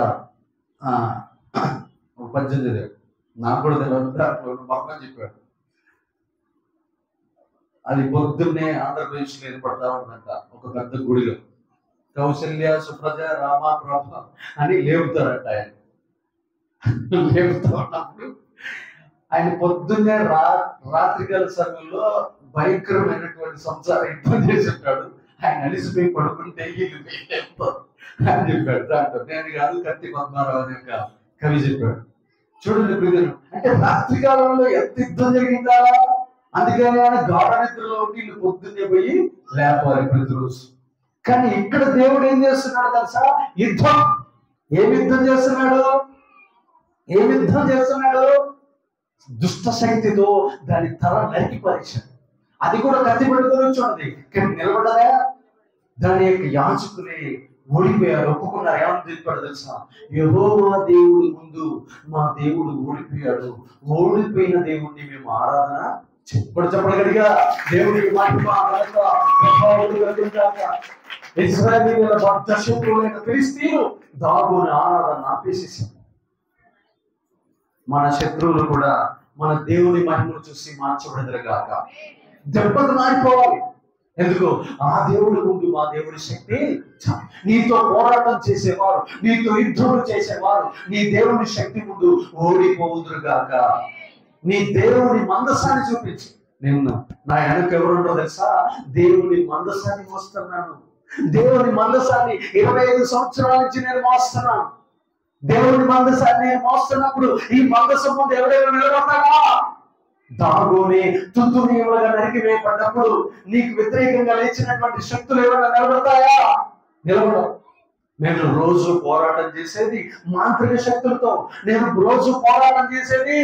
Speaker 1: 18 నాకు కూడా తెలియదు, బాగా చెప్పాడు. అది పొద్దున్నే ఆంధ్రప్రదేశ్లో ఏర్పడతా ఉందంట ఒక పెద్ద గుడిలో. కౌశల్య, సుప్రజ, రామ, ప్రభ అని లేపుతారట ఆయన. లేపుతా ఉన్నప్పుడు ఆయన పొద్దున్నే రాత్రికాల సమయంలో భయంకరమైనటువంటి సంసార ఇబ్బంది చేసి ఉంటాడు. ఆయన అలిసిపోయి పడుకుంటే వీళ్ళు లేపుతారు అని చెప్పాడు. దాంట్లో నేను కాదు, కత్తి పద్మారావు అనే ఒక కవి చెప్పాడు. చూడండి ప్రియులు, అంటే రాత్రి కాలంలో ఎంత యుద్ధం జరిగిందా, అందుకని ఆయన గాఢ నిద్రలో ఉండి వీళ్ళు పొద్దున్నే పోయి లేపాలి ప్రతిరోజు. కానీ ఇక్కడ దేవుడు ఏం చేస్తున్నాడు తెలుసా? యుద్ధం. ఏం యుద్ధం చేస్తున్నాడు? ఏం యుద్ధం చేస్తున్నాడు? దుష్ట శక్తితో దాని తల నరికి పరీక్షాడు. అది కూడా కత్తి పట్టుకొని చూడండి, కానీ నిలబడదా? దాని యొక్క యాజకులే ఓడిపోయారు, ఒప్పుకున్నారు. ఏమని చెప్పాడు తెలుసా? యెహోవా దేవుడి ముందు మా దేవుడు ఓడిపోయాడు, ఓడిపోయిన దేవుడిని మేము ఆరాధన చెప్పగలిగా దేవుడికి ఇశ్రాయేలీయుల భక్త శత్రువులైన ఫిలిష్తీయులు దాగోను ఆరాధన ఆపేసేసారు. మన శత్రువులు కూడా మన దేవుని మహిమను చూసి మార్చబడదురుగాక. దెబ్బకు మారిపోవాలి. ఎందుకు? ఆ దేవుడి ముందు మా దేవుడి శక్తి. నీతో పోరాటం చేసేవారు, నీతో యుద్ధం చేసేవారు నీ దేవుని శక్తి ముందు ఓడిపోవుదురుగాక. నీ దేవుని మందసాన్ని చూపించి. నిన్ను నా వెనక ఎవరుంటో తెలుసా? దేవుని మందసాన్ని మోస్తున్నాను. దేవుని మందసాన్ని 25 సంవత్సరాల నుంచి నేను మోస్తున్నాను. దేవుని మందసాన్ని నేను మోస్తున్నప్పుడు ఈ మందసం ముందు ఎవరెవరు నిలబడతారా? దాగోనే తుంతునీయులుగా నరికి వేయబడ్డప్పుడు నీకు వ్యతిరేకంగా లేచినటువంటి శక్తులు ఏమైనా నిలబడతాయా? నిలబడవు. నేను రోజు పోరాటం చేసేది మాంత్రిక శక్తులతో, నేను రోజు పోరాటం చేసేది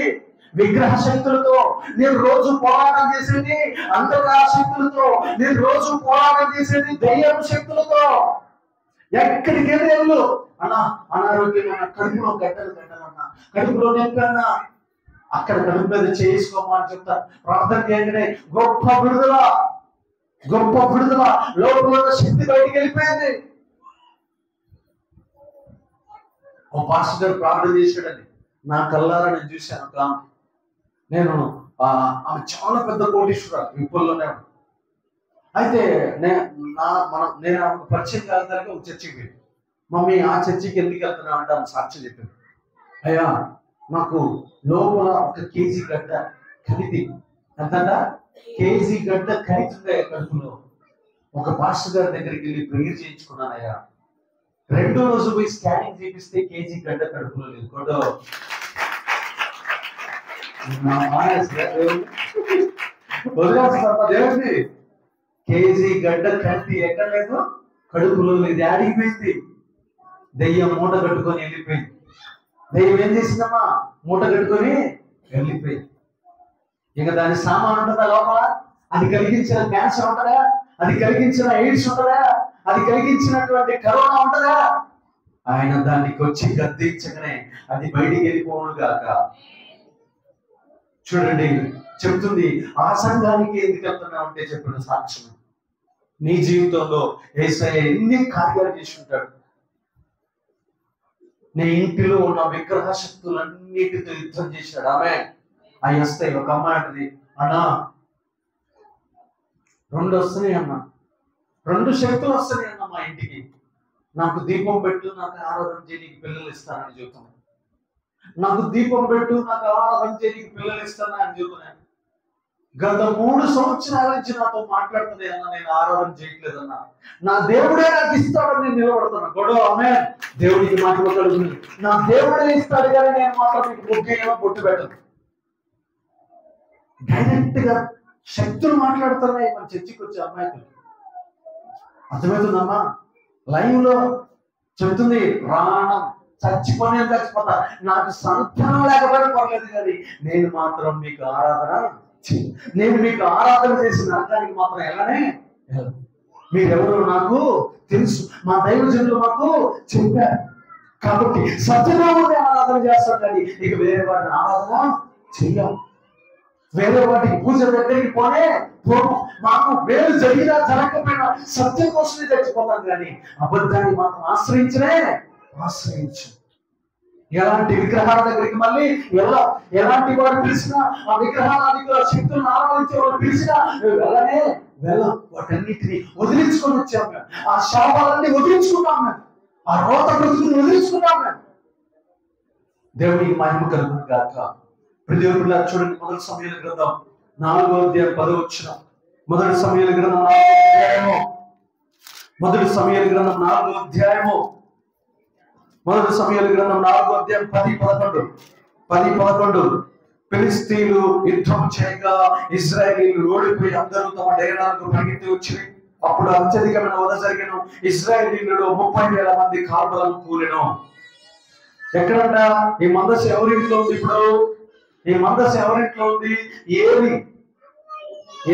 Speaker 1: విగ్రహ శక్తులతో, నేను రోజు పోరాటం చేసేది అంతర్గామ శక్తులతో, నేను రోజు పోరాటం చేసేది దయ్యం శక్తులతో. ఎక్కడికి వెళ్ళు అన్నా, అనారోగ్యమైన కడుపులో గడ్డలన్నా, కడుపులో నొప్పన్నా, అక్కడ కడుపు మీద చేసుకోమని చెప్తారు. ప్రార్థన చేయగానే గొప్ప విడుదల, గొప్ప విడుదల. లోపల శక్తి బయటికి వెళ్ళిపోయింది. ఓ పాస్టర్ గారు ప్రార్థన చేశాడని నా కల్లారా నేను చూశాను. ఒక నేను ఆమె చాలా పెద్ద కోటీశ్వరాలు, విప్పుల్లోనే. అయితే నేను ఆమెకు పరిచయం కాదని ఒక చర్చికి వెళ్ళి, మమ్మీ ఆ చర్చికి ఎందుకు వెళ్తున్నా అంటే ఆమె సాక్ష్యం చెప్పాను. అయ్యా నాకు లోపల 1 కేజీ గడ్డ కరితి, ఎంతట కేజీ గడ్డ కరితుందా కడుపులో. ఒక పాస్టర్ గారి దగ్గరికి వెళ్ళి ప్రేయర్ చేయించుకున్నానయ్యా. 2వ రోజు పోయి స్కానింగ్ చేపిస్తే కేజీ గడ్డ కడుపులో లేదు. కొడో దేవుడి కేజీ గడ్డ కత్తి ఎక్కడ లేదు, కడుపులో లేదు. ఆడిపోయింది. దెయ్యం మూట కట్టుకొని వెళ్ళిపోయింది. దెయ్యం ఏం చేసిందమ్మా? మూట కట్టుకొని వెళ్ళిపోయింది. ఇక దాని సామాన్ ఉంటుందా లోపల? అది కలిగించిన క్యాన్సర్ ఉంటుందా? అది కలిగించిన ఎయిడ్స్ ఉంటుందా? అది కలిగించినటువంటి కరోనా ఉంటుందా? ఆయన దానికి వచ్చి గద్దించగానే అది బయటికి వెళ్ళిపోను గాక. చూడండి చెప్తుంది, ఆ సంఘానికి ఎందుకు వెళ్తున్నావు అంటే చెప్పిన సాక్ష్యం. నీ జీవితంలో యేసయ్య ఎన్ని కార్యాలు చేసి ఉంటాడు. నీ ఇంటిలో ఉన్న విగ్రహ శక్తులన్నిటితో యుద్ధం చేశాడు. ఆమె అవి వస్తాయి. ఒక అమ్మాయి అంటది, అన్నా 2 వస్తున్నాయి అన్న, 2 శక్తులు వస్తున్నాయి అన్న మా ఇంటికి. నాకు దీపం పెట్టు, నాకు ఆరాధన చేయడానికి పిల్లలు ఇస్తానని చెబుతున్నాను. నాకు దీపం పెట్టు, నాకు ఆరాధన చేయడానికి పిల్లలు ఇస్తాను అని చెబుతున్నాను. గత 3 సంవత్సరాల నుంచి నాతో మాట్లాడుతుంది అన్న, నేను ఆరాధన చేయట్లేదన్నా. నా దేవుడే నాకు ఇస్తాడని నేను నిలబడుతున్నా. గొడవ ఆమె దేవుడికి మాట్లాడగలుగుతుంది. నా దేవుడే ఇస్తాడు కానీ నేను మాత్రం మీకు ముఖ్యంగా బొట్టు పెట్టను. డైరెక్ట్ గా శక్తులు మాట్లాడుతున్నాయి మన చర్చికి వచ్చే అమ్మాయితో. అర్థమవుతుందమ్మా? లైవ్ లో చెప్తుంది, ప్రాణం చచ్చిపోతా, నాకు సంతానం లేకపోయినా పర్లేదు కానీ నేను మాత్రం మీకు ఆరాధన చేసిన అర్థానికి మాత్రం ఎలానే మీరెవరో నాకు తెలుసు, మా దైవజనులు మాకు చెప్పారు. కాబట్టి సత్యనామని ఆరాధన చేస్తాం కానీ ఇక వేరే వారిని ఆరాధన చెయ్యం. వేరే వాటికి పూజ దగ్గరికి మాకు వేరు జరిగినా జరగకపోయినా సత్యం కోసమే చచ్చిపోతాం కానీ అబద్ధాన్ని మాత్రం ఆశ్రయించు. ఎలాంటి విగ్రహాల దగ్గరికి మళ్ళీ ఎలాంటి వారు పిలిచినా, ఆ విగ్రహాల శక్తులను ఆరాధించే వారు పిలిచినా వెళ్ళనే వాటన్నిటిని వదిలించుకొని వచ్చాం మేము. ఆ శాపాలన్నీ వదిలించుకున్నాం మేము. ఆ రోత బ్రతుకుని వదిలించుకున్నాం మేము. దేవునికి మహిమ కలుగును గాక. దేవుడు చూడండి, మొదటి సమయాల గ్రంథం 4వ అధ్యాయం 10వ వచనం. మొదటి సమయాల గ్రంథం 4వ అధ్యాయము. మొదటి సమయాల గ్రంథం 4వ అధ్యాయము. మొదటి సమయాల గ్రంథం 4వ అధ్యాయం 10-11. ఫిలిస్తీన్లు యుద్ధం చేయగా ఇజ్రాయేలీలు ఓడిపోయి అందరూ తమ డేరాలకు పరిగెత్తి వచ్చి అప్పుడు అత్యధికమైన వధ జరిగిన ఇజ్రాయేలీలలో 30,000 మంది కాల్బలం కూలెను. ఎక్కడంట ఈ మందస్సు ఎవరింట్లో ఉంది? ఇప్పుడు ఈ మందస్సు ఎవరింట్లో ఉంది?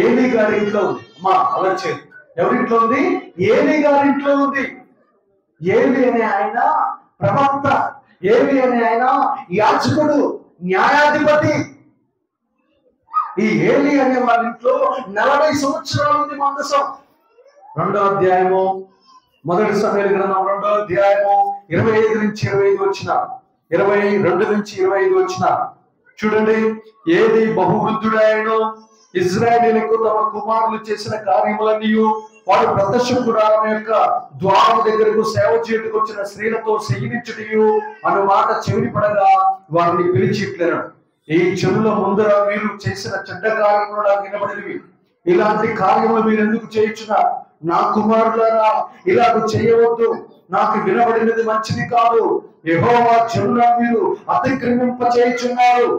Speaker 1: ఏలీ గారి ఇంట్లో ఉంది. అమ్మా అలర్చేది ఎవరింట్లో ఉంది? ఏలీ గారింట్లో ఉంది. ఏలీ అనే ఆయన ప్రవక్త, ఏలీ అనే ఆయన యాజకుడు, న్యాయాధిపతి. ఈ ఏలీ అనే వాళ్ళ ఇంట్లో 40 సంవత్సరాలు ఉంది మందసం. 2వ అధ్యాయము, మొదటి సమయాల గ్రంథం 2వ అధ్యాయము 25-25 వచ్చిన, 22-25 వచ్చిన చూడండి. ఏది బహువృద్ధుడాయనో ఇజ్రాయేలీలకు తమ కుమారులు చేసిన కార్యములన్నీ వాడు ప్రత్యక్ష గుడారం యొక్క ద్వారం దగ్గరకు సేవ చేయటకు వచ్చిన స్త్రీలతో శయనించుటయు అను మాట చెవిని పడగా వారిని పిలిచిట్లేను. ఈ చెవుల ముందర మీరు చేసిన చెడ్డ కార్యములు నాకు వినబడినవి. ఇలాంటి కార్యములు మీరు ఎందుకు చేయించున్నారు? నా కుమారులారా, ఇలాగ చేయవద్దు. నాకు వినబడినది మంచిది కాదు. యెహోవా చెవుల మీరు అతిక్రమింప చేయుచున్నారు.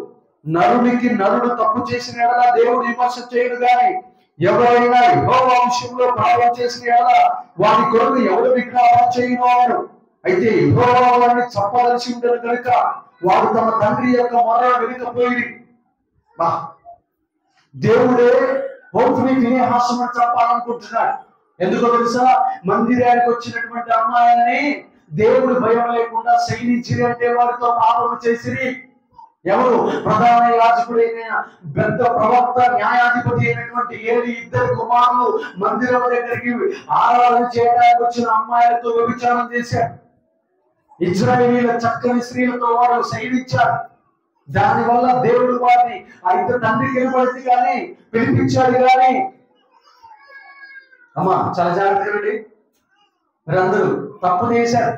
Speaker 1: నరునికి నరుడు తప్పు చేసిన ఎడల దేవుడు విమర్శ చేయడు గాని ఎవరైనా యెహోవా విషయంలో పాపం చేసిన ఎడల వారి కొరకు ఎవరు విజ్ఞాపన చేయను. అయితే యెహోవా వారిని చంపదలిచి ఉండరు కనుక వారు తమ తండ్రి యొక్క మొర వెనుకపోయి దేవుడే హోఫ్ని ఫీనెహాసును చంపాలనుకుంటున్నాడు. ఎందుకో తెలుసా? మందిరానికి వచ్చినటువంటి అమ్మాయిని దేవుడు భయం లేకుండా సైనించి అంటే వారితో పాపం చేసిరి. ఎవరు? ప్రధాన యాజకుడైన పెద్ద ప్రవక్త, న్యాయాధిపతి అయినటువంటి ఏలీ ఇద్దరు కుమారులు మందిరం దగ్గరికి ఆరాధన చేయడానికి వచ్చిన అమ్మాయిలతో వ్యభిచారం చేశారు. ఇజ్రాయేలీల చక్కని స్త్రీలతో వారు సైనించారు. దానివల్ల దేవుడు వారిని ఆ ఇద్దరు తండ్రికి వినపడింది కానీ పిలిపించాడు కానీ. అమ్మా చాలా జాగ్రత్తగా మీరందరూ తప్పు చేశారు.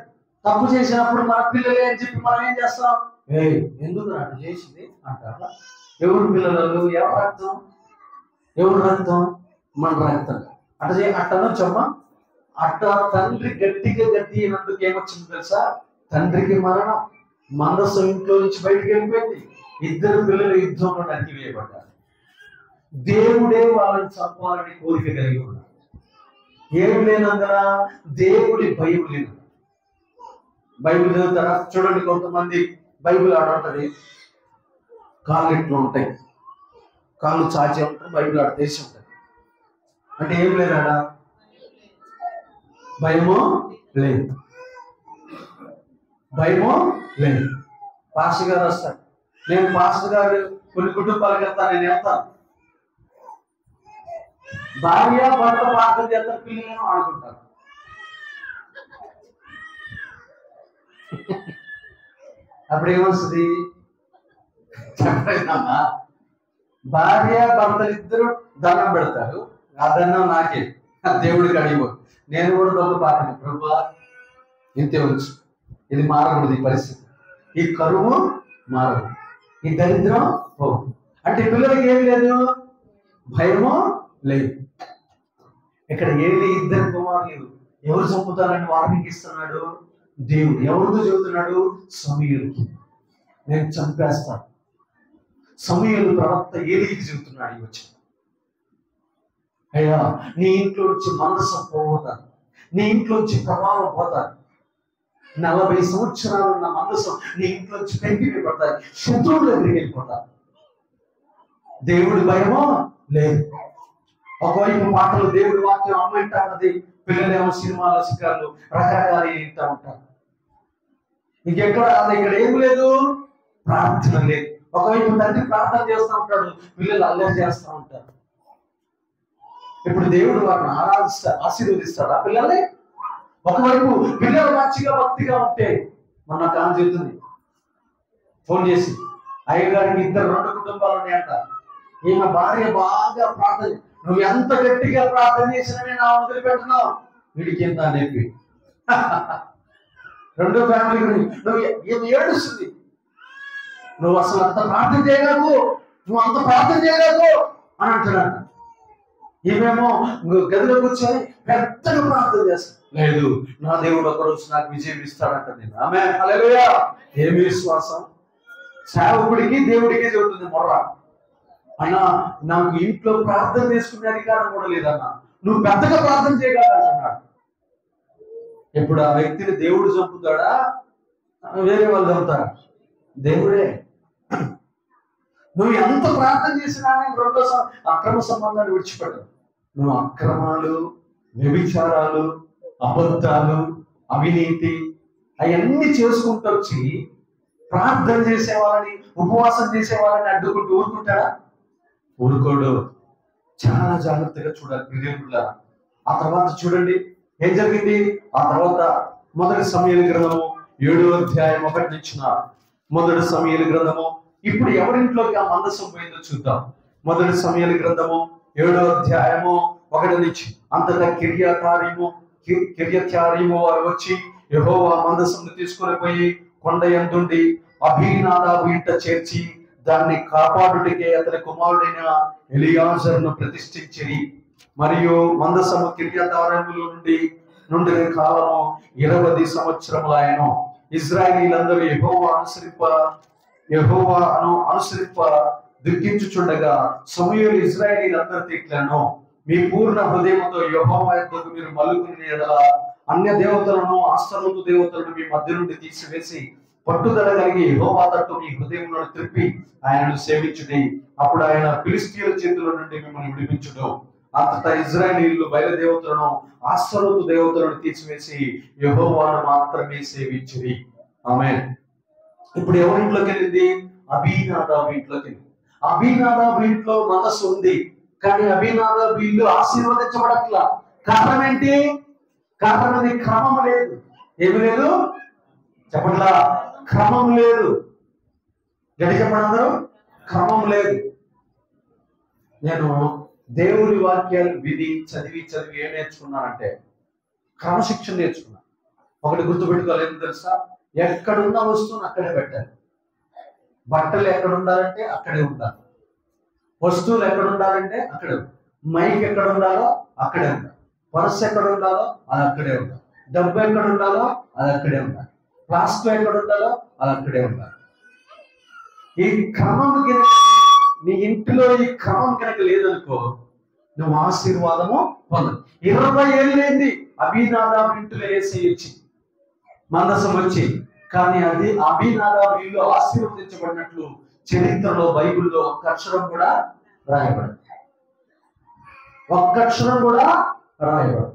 Speaker 1: తప్పు చేసినప్పుడు మన పిల్లలే అని చెప్పి మనం ఏం చేస్తాం? ఎందుకు అటు చేసింది అంటారా? ఎవరు పిల్లలు? ఎవరు రక్తం? ఎవరు రక్తం? మన రక్తం. అట్టనొచ్చమ్మా. అట్ట తండ్రి గట్టిగా అయినందుకు ఏమొచ్చింది తెలుసా? తండ్రికి మరణం. మందస్సు ఇంట్లో నుంచి బయటికి వెళ్ళిపోయింది. ఇద్దరు పిల్లలు యుద్ధంలో నరికివేయబడ్డారు. దేవుడే వాళ్ళని చంపాలని కోరిక కలిగి ఉన్నాడు. ఏం లేనందున దేవుడి భయం లేదు. బైబిల్ చదువుతారా? చూడండి, కొంతమంది బైబిల్ ఆడుంటది, కాళ్ళు ఇట్లు ఉంటాయి, కాళ్ళు చాచే ఉంటాయి, బైబిల్ ఆడ తెరిచి ఉంటుంది. అంటే ఏం లేదాడా? భయమో లేదు, భయమో లేదు. పాస్టర్ గారు వస్తారు. నేను పాస్టర్ గారు కొన్ని కుటుంబాలకు వెళ్తాను, నేను వెళ్తాను. భార్య భర్త ప్రార్థన చేస్తారు, పిల్లలను ఆడుకుంటారు. అప్పుడు ఏమొస్తుంది చెప్పలేదమ్మా? భార్య భర్తలు ఇద్దరు దండం పెడతారు. ఆ దండం నాకే, దేవుడికి అడిగిపో. నేను కూడా దొంగ పాటని, ప్రభువా ఇంతే వచ్చు, ఇది మారకూడదు, ఈ పరిస్థితి, ఈ కరువు మారదు, ఈ దరిద్రం పోవు. అంటే పిల్లలకి ఏమి లేదు, భయమో లేదు. ఇక్కడ ఏమి ఇద్దరు కుమారులు ఎవరు చంపుతారని వార్నింగ్ ఇస్తున్నాడు దేవుడు. ఎవరితో చెబుతున్నాడు? సమూయేలుకి. నేను చంపేస్తాను. సమూయేలు ప్రవక్త ఏలీకి చెబుతున్నాడు ఈ వచ్చిన. అయ్యా, నీ ఇంట్లో నుంచి మనసం పోతాను, నీ ఇంట్లోంచి ప్రభావం పోతాను. 40 సంవత్సరాలు ఉన్న మనసం నీ ఇంట్లోంచి పెంగిపోతాయి, శత్రువుల దగ్గరికి వెళ్ళిపోతాను. దేవుడి భయమో లేదు. ఒకవైపు మాటలు దేవుడి వాక్యం అమ్మ ఇంటా ఉన్నది, పిల్లలేమో సినిమాల శిఖరాలు రకరకాలు ఇంటా ఉంటారు. ఇంకెక్కడ ఇక్కడ ఏం లేదు, ప్రార్థన లేదు. ఒకవైపు తండ్రి ప్రార్థన చేస్తూ ఉంటాడు, పిల్లలు అల్లరి చేస్తూ ఉంటారు. ఇప్పుడు దేవుడు వారిని ఆశీర్వదిస్తాడు ఆ పిల్లల్ని. ఒకవైపు పిల్లలు మంచిగా భక్తిగా ఉంటే, మొన్న కాని చెప్తుంది ఫోన్ చేసి, అయ్యగారికి 2 కుటుంబాలు ఉన్నాయంట. ఈమె భార్య బాగా ప్రార్థన, నువ్వు ఎంత గట్టిగా ప్రార్థన చేసినా నేను వదిలిపెట్టున్నావు, వీడికి ఎంత అనేవి. రెండో ఫ్యామిలీ గురించి నువ్వు ఏమి ఏడుస్తుంది, నువ్వు అసలు అంత ప్రార్థన చేయలేవు, నువ్వు అంత ప్రార్థన చేయలేవు అని అంటున్నాడు. ఏమేమో గదిలో కూర్చొని పెద్దగా ప్రార్థన చేస్తాను, లేదు నా దేవుడు ఒకరోజు నాకు విజయం ఇస్తాడంట. నేను ఆమె హల్లెలూయా. ఏమి విశ్వాసం! సేవకుడికి దేవుడికి చెబుతుంది మొర్ర, అన్నా నాకు ఇంట్లో ప్రార్థన చేసుకునే అధికారం కూడా లేదన్నా, నువ్వు పెద్దగా ప్రార్థన చేయగలన్నాడు. ఇప్పుడు ఆ వ్యక్తిని దేవుడు చంపుతాడా, వేరే వాళ్ళు చంపుతారా? దేవుడే. నువ్వు ఎంత ప్రార్థన చేసినా రెండో అక్రమ సంబంధాన్ని విడిచిపెట్టవు. నువ్వు అక్రమాలు, వ్యభిచారాలు, అబద్ధాలు, అవినీతి అవన్నీ చేసుకుంటూ వచ్చి ప్రార్థన చేసేవాళ్ళని, ఉపవాసం చేసేవాళ్ళని అడ్డుకుంటూ ఊరుకుంటాడా? ఊరుకోడు. చాలా జాగ్రత్తగా చూడాలి ప్రియకులారా. ఆ తర్వాత చూడండి ఏం జరిగింది. ఆ తర్వాత మొదటి సమూయేలు గ్రంథము 7వ అధ్యాయం 1 నుంచి 4. మొదటి సమూయేలు గ్రంథము, ఇప్పుడు ఎవరింట్లోకి ఆ మందసం పోయిందో చూద్దాం. మొదటి సమూయేలు గ్రంథము 7వ అధ్యాయము 1 నుంచి. అంతటా కిర్యత్యారీము వారు వచ్చి యెహోవా మందసమును తీసుకొని పోయి కొండ యందుండి అబీనాదాబు ఇంట చేర్చి దాన్ని కాపాడుటకే అతని కుమారుడైన ఎలియాజరును ప్రతిష్ఠించిరి. మరియు మందసము కిర్యతారీములో నుండి కాలము 20 సంవత్సరములాయను. ఇశ్రాయేలీయులందరూ యెహోవాను అనుసరింప దుఃఖించుచుండగా సమూయేలు ఇశ్రాయేలీయులందరితో ఇట్లనెను, మీ పూర్ణ హృదయముతో యెహోవా యొద్దకు మీరు మలుకుని యెడల అన్య దేవతలను, ఆస్తరోతు దేవతలను మీ మధ్య నుండి తీసివేసి పట్టుదల కలిగి యెహోవా తట్టు మీ హృదయములను త్రిప్పి ఆయనను సేవించుడి. అప్పుడు ఆయన ఫిలిష్తీయుల చేతుల నుండి మిమ్మల్ని విడిపించుడు. అంతటా ఇశ్రాయేలీయులు బయలుదేవతలను, ఆస్తరోతు దేవతలను తీసివేసి యెహోవాను మాత్రమే సేవించిరి. ఆమేన్. ఇప్పుడు ఎవరింట్లోకి వెళ్ళింది? అబీనాదాబు ఇంట్లోకి వెళ్ళింది. అబీనాదాబు ఇంట్లో మనసు ఉంది, కానీ అబీనాదాబు ఇల్లు ఆశీర్వదించబడట్లా. కారణం ఏంటి? కారణం అది క్రమం లేదు. ఏమి లేదు? చెప్పట్లా, క్రమం లేదు. గట్టి చెప్పండి అందరూ, క్రమం లేదు. నేను దేవుని వాక్యాలు విని చదివి ఏం నేర్చుకున్నానంటే క్రమశిక్షణ నేర్చుకున్నాను. ఒకటి గుర్తుపెట్టుకోలేదు తెలుసా, ఎక్కడున్న వస్తువును అక్కడే పెట్టాలి. బట్టలు ఎక్కడ ఉండాలంటే అక్కడే ఉండాలి, వస్తువులు ఎక్కడ ఉండాలంటే అక్కడే, మైక్ ఎక్కడ ఉండాలో అక్కడే ఉండాలి, పర్స్ ఎక్కడ ఉండాలో అది అక్కడే ఉండాలి, డబ్బు ఎక్కడ ఉండాలో అది అక్కడే ఉండాలి, ప్లాస్టిక్ ఎక్కడ ఉండాలో అది అక్కడే ఉండాలి. ఈ క్రమం కనుక నీ ఇంటిలో ఈ క్రమం కనుక లేదనుకో, నువ్వు ఆశీర్వాదము పొందవు. 20 ఏళ్ళైంది అబీనాదాబు ఇంటిలో యేసే వచ్చి మందసం వచ్చి, కానీ అది అబీనాదాబు ఇల్లు ఆశీర్వదించబడినట్లు చరిత్రలో బైబిల్లో ఒక్క అక్షరం కూడా రాయబడదు. ఒక్క అక్షరం కూడా రాయబడదు.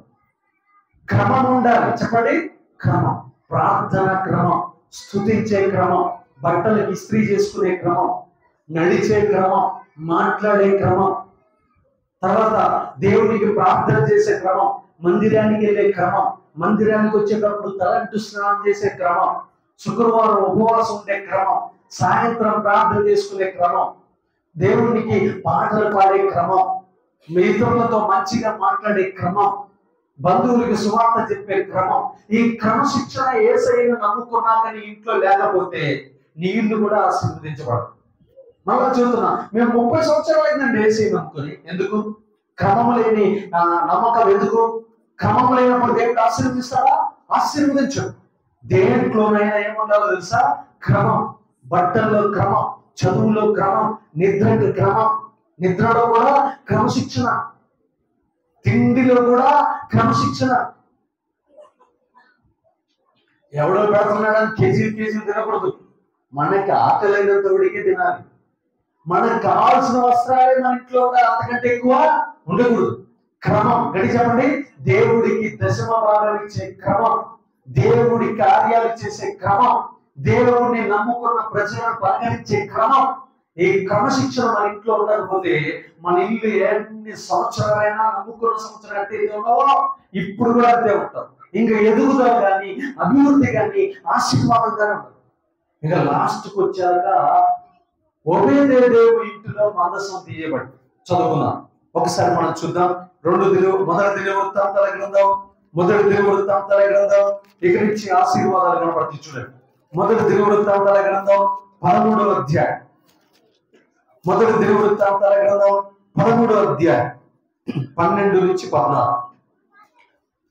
Speaker 1: క్రమం ఉండాలి. చెప్పండి, క్రమం. ప్రార్థన క్రమం, స్తుతించే క్రమం, బట్టలు ఇస్త్రీ చేసుకునే క్రమం, నడిచే క్రమం, మాట్లాడే క్రమం, తర్వాత దేవునికి ప్రార్థన చేసే క్రమం, మందిరానికి వెళ్ళే క్రమం, మందిరానికి వచ్చేటప్పుడు తలంటు స్నానం చేసే క్రమం, శుక్రవారం ఉపవాసం ఉండే క్రమం, సాయంత్రం ప్రార్థన చేసుకునే క్రమం, దేవునికి పాటలు పాడే క్రమం, మిత్రులతో మంచిగా మాట్లాడే క్రమం, బంధువులకి సువార్త చెప్పే క్రమం. ఈ క్రమశిక్షణ యేసయ్యను నమ్ముకున్నాక నీ ఇంట్లో లేకపోతే నీ ఇల్లు కూడా ఆశీర్వదించబడదు. మళ్ళా చెబుతున్నా, మేము 30 సంవత్సరాలు అయిందండి యేసయ్యను నమ్ముకొని. ఎందుకు? క్రమం లేని నమ్మకం ఎందుకు? క్రమం లేనప్పుడు దేవుడు ఆశీర్వదిస్తాడా? ఆశీర్వదించడు. దేంట్లోనైనా ఏముండాలో తెలుసా? క్రమం. బట్టల్లో క్రమం, చదువులో క్రమం, నిద్రకి క్రమం, నిద్రలో కూడా క్రమశిక్షణ, తిండిలో కూడా క్రమశిక్షణ. ఎవడో పెడుతున్నాడని కేజీలు తినకూడదు. మనకి ఆకలైనంత ఉడికి తినాలి. మనకు కావాల్సిన వస్త్రాలే మన ఇంట్లో ఉండాలి, అంతకంటే ఎక్కువ ఉండకూడదు. క్రమం. గడి చెప్పండి, దేవుడికి దశమ భాగం ఇచ్చే క్రమం, దేవుడి కార్యాలు చేసే క్రమం, దేవుడిని నమ్ముకున్న ప్రజలను పరిగణించే క్రమం. ఈ క్రమశిక్షణ మన ఇంట్లో ఉండకపోతే మన ఇల్లు ఎన్ని సంవత్సరాలైనా, నమ్ముకున్న సంవత్సరాలు అంటే ఉన్నావో ఇప్పుడు కూడా అంతే ఉంటాం. ఇంకా ఎదుగుదల కానీ, అభివృద్ధి కానీ, ఆశీర్వాదంగానే ఉంటుంది. ఇంకా లాస్ట్కి వచ్చాక ఒబేదేవు ఇంటిలో మందసం తీయబడి చదువుకున్నాం. ఒకసారి మనం చూద్దాం. మొదటి దినవృత్తాంతాల గ్రంథం ఇక్కడి నుంచి ఆశీర్వాదాలు కనపడుతుంది. చూడండి, మొదటి దినవృత్తాంతాల గ్రంథం 13వ అధ్యాయం. మొదటి దినవృత్తాంతాల గ్రంథం 13వ అధ్యాయం 12 నుంచి 16.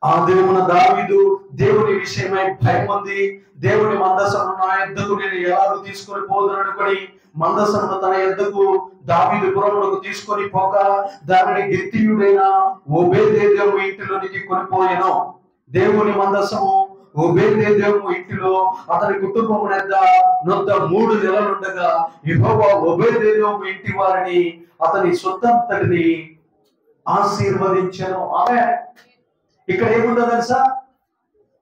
Speaker 1: ఆ దినమున దావీదు దేవుని విషయమై భయం ఉంది. దేవుని మందసమును నా యొద్దకు నేను ఎలాగూ తీసుకొని పోదుననుకొని మందసమును తన యొద్దకు దావీదు పురమునకు తీసుకొని పోక దానిని గిత్తీయుడైన ఓబేదెదోము ఇంటిలోనికి కొనిపోయెను. దేవుని మందసము ఓబేదెదోము ఇంటిలో అతని కుటుంబం నొద్ద 3 నెలలుండగా యెహోవా ఓబేదెదోము ఇంటి వారిని అతని సొత్తంతటిని ఆశీర్వదించెను. ఆమేన్. ఇక్కడ ఏముందో తెలుసా?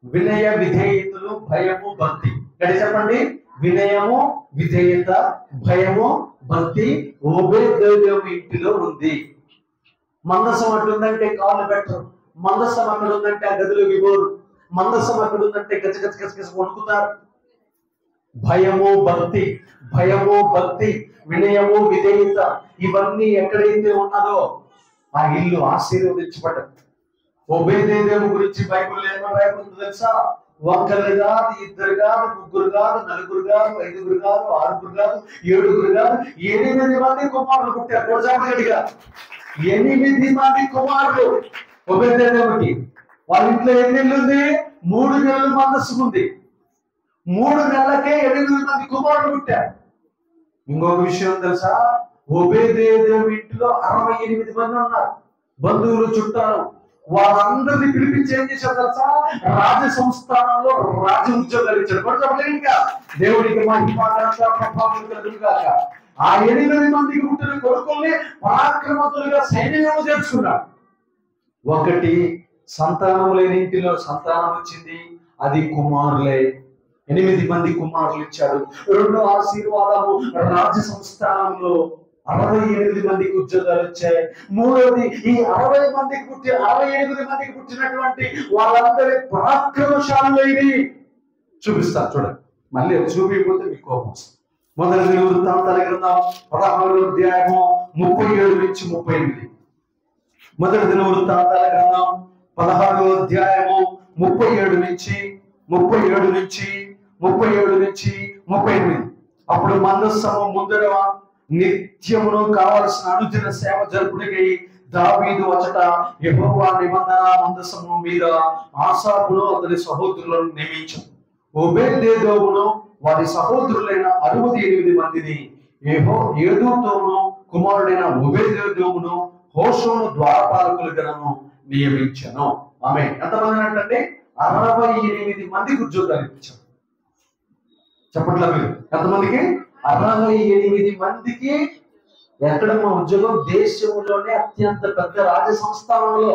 Speaker 1: వినయ విధేయతలు, భయము, భక్తి. ఇక్కడ చెప్పండి, వినయము, విధేయత, భయము, భక్తి ఓబేదెదోము ఇంటిలో ఉంది. మందసం అట్లుందంటే కాళ్ళు పెట్టరు. మందసం అక్కడ ఉందంటే ఆ గదిలో వివోరు. మందసం అక్కడ ఉందంటే గచగచ వణుకుతారు. భయము భక్తి, వినయము, విధేయత ఇవన్నీ ఎక్కడైతే ఉన్నదో ఆ ఇల్లు ఆశీర్వదించబడ్డది. ఓబేదెదోము గురించి బైబిల్ ఏమని రాయబడిందో తెలుసా? 1 కాదు, 2 కాదు, 3 కాదు, 4 కాదు, 5 కాదు, 6 కాదు, 7 కాదు, 8 మంది కుమారులు పుట్టారు. 8 మంది కుమారులు ఓబేదెదోముకి. వాళ్ళ ఇంట్లో ఎన్ని నెలలు ఉంది? 3 నెలలు మందస్సు ఉంది. 3 నెలలకే 8 మంది కుమారులు పుట్టారు. ఇంకొక విషయం తెలుసా? ఓబేదెదోము ఇంట్లో 68 మంది ఉన్నారు, బంధువులు, చుట్టాలు. వాళ్ళందరినీ పిలిపించి ఏం చేశారు తెలుసా? రాజ సంస్థానంలో రాజ ఉద్యోగాలు ఇచ్చారు. కూడా చెప్పలేదుగా, దేవుడికి ప్రభావం కలుగుగాక. ఆ 8 మందికి పుట్టిన కొడుకుల్ని పరాక్రమతులుగా సైన్యంలో చేర్చుకున్నాడు. ఒకటి సంతానం లేని ఇంటిలో సంతానం వచ్చింది, అది కుమారులే. 8 మంది కుమారులు ఇచ్చాడు. రెండో ఆశీర్వాదము, రాజ సంస్థానంలో 68 మందికి ఉద్యోగాలు వచ్చాయి. మూడోది, ఈ 68 మందికి పుట్టినటువంటి వాళ్ళందరి పరాక్రమశాలులైన చూపిస్తారు. చూడండి, మళ్ళీ చూపించకపోతే మీకు కోపం వస్తుంది. మొదటి దినవృత్తాంతాల గ్రంథం 16వ అధ్యాయము 37 నుంచి 38. మొదటి దినవృత్తాంతాల గ్రంథం 16వ అధ్యాయము 37 నుంచి 38. అప్పుడు మందస్సము ముందర నిత్యమును కావలసిన అనుదిన సేవ జరుపుటకై దావీదు అచట యెహోవా నిబంధన మందసము మీద ఆసాపును అతని సహోదరులను నియమించాడు. ఓబేదెదోమును వారి సహోదరులైన 68 మందిని ఏదోతోను కుమారుడైన ఓబేదెదోమును హోషోను ద్వారపాలకులుగాను నియమించాను. ఆమె ఎంతమంది అంటే 68 మందికి ఉద్యోగాలు ఇచ్చాడు. చెప్పట్లా మీరు? ఎంతమందికి? 68 మందికి. ఎక్కడ మా ఉద్యోగం? దేశంలోనే అత్యంత పెద్ద రాజ సంస్థానంలో,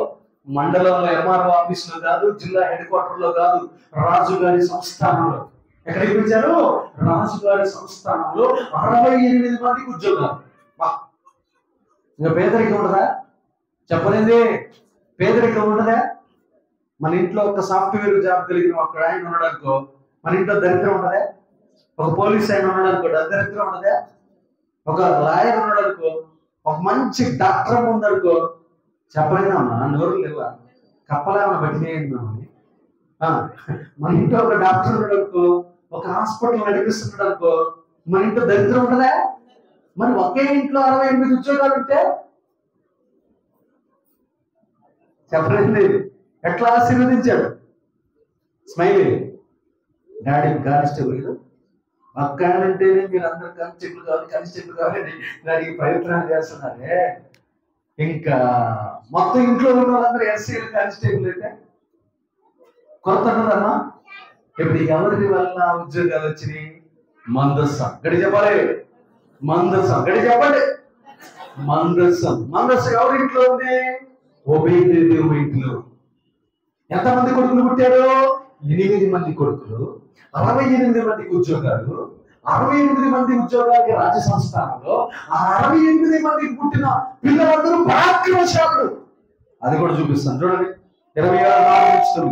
Speaker 1: మండలంలో ఎంఆర్ఓ ఆఫీసులో కాదు, జిల్లా హెడ్ క్వార్టర్ లో కాదు, రాజుగారి సంస్థానంలో. ఎక్కడ ఇప్పించారు? రాజుగారి సంస్థానంలో 68 మందికి ఉద్యోగాలు. ఇంకా పేదరికం ఉండదా? చెప్పలేదే, పేదరికం ఉండదా? మన ఇంట్లో ఒక సాఫ్ట్వేర్ జాబ్ కలిగిన ఒక ఆయన ఉన్నాడు అనుకో, మన ఇంట్లో దరిద్రం ఉండదా? ఒక పోలీస్ ఆయన ఉన్నాడు అనుకో, దరిద్రం ఉండదా? ఒక లాయర్ ఉన్నాడు అనుకో, ఒక మంచి డాక్టర్ ఉందనుకో, చెప్పలేదమ్మా, నోరు లేవా? కప్పలేమన్నా బట్టినేయండి మమ్మల్ని. మన ఇంట్లో ఒక డాక్టర్ ఉన్నాడు అనుకో, ఒక హాస్పిటల్ నడిపిస్తున్నాడు అనుకో, మన ఇంట్లో దరిద్రం ఉండదా? మరి ఒకే ఇంట్లో 68 ఉద్యోగాలు ఉంటే చెప్పలేదు. ఎట్లా ఆశీర్వదించాడు? స్మైల్. డాడీ కానిస్టేబుల్, అక్క అంటేనే మీరు అందరు కానిస్టేబుల్ కావాలని దానికి ప్రయత్నాలు చేస్తున్నారే. ఇంకా మొత్తం ఇంట్లో ఉన్న వాళ్ళందరూ ఎస్సీలు కానిస్టేబుల్ అయితే కొత్త ఉన్నదమ్మా. ఇప్పుడు ఎవరి వల్ల ఉద్యోగాలు వచ్చినాయి? మందస్సం. గడి చెప్పాలి, మందస్సం. గడి చెప్పండి, మందస్సం. మందస్సం ఎవరి ఇంట్లో ఉంది? ఓబేదెదోము ఇంట్లో. ఎంతమంది కొడుకులు పుట్టారు? 8 మంది కొడుకులు, 68 మందికి ఉద్యోగాలు. 68 మంది ఉద్యోగాలకి రాజ సంస్థానంలో 68 మందికి పుట్టిన పిల్లలందరూ పరాక్రమశాలులు. అది కూడా చూపిస్తాను చూడండి. 26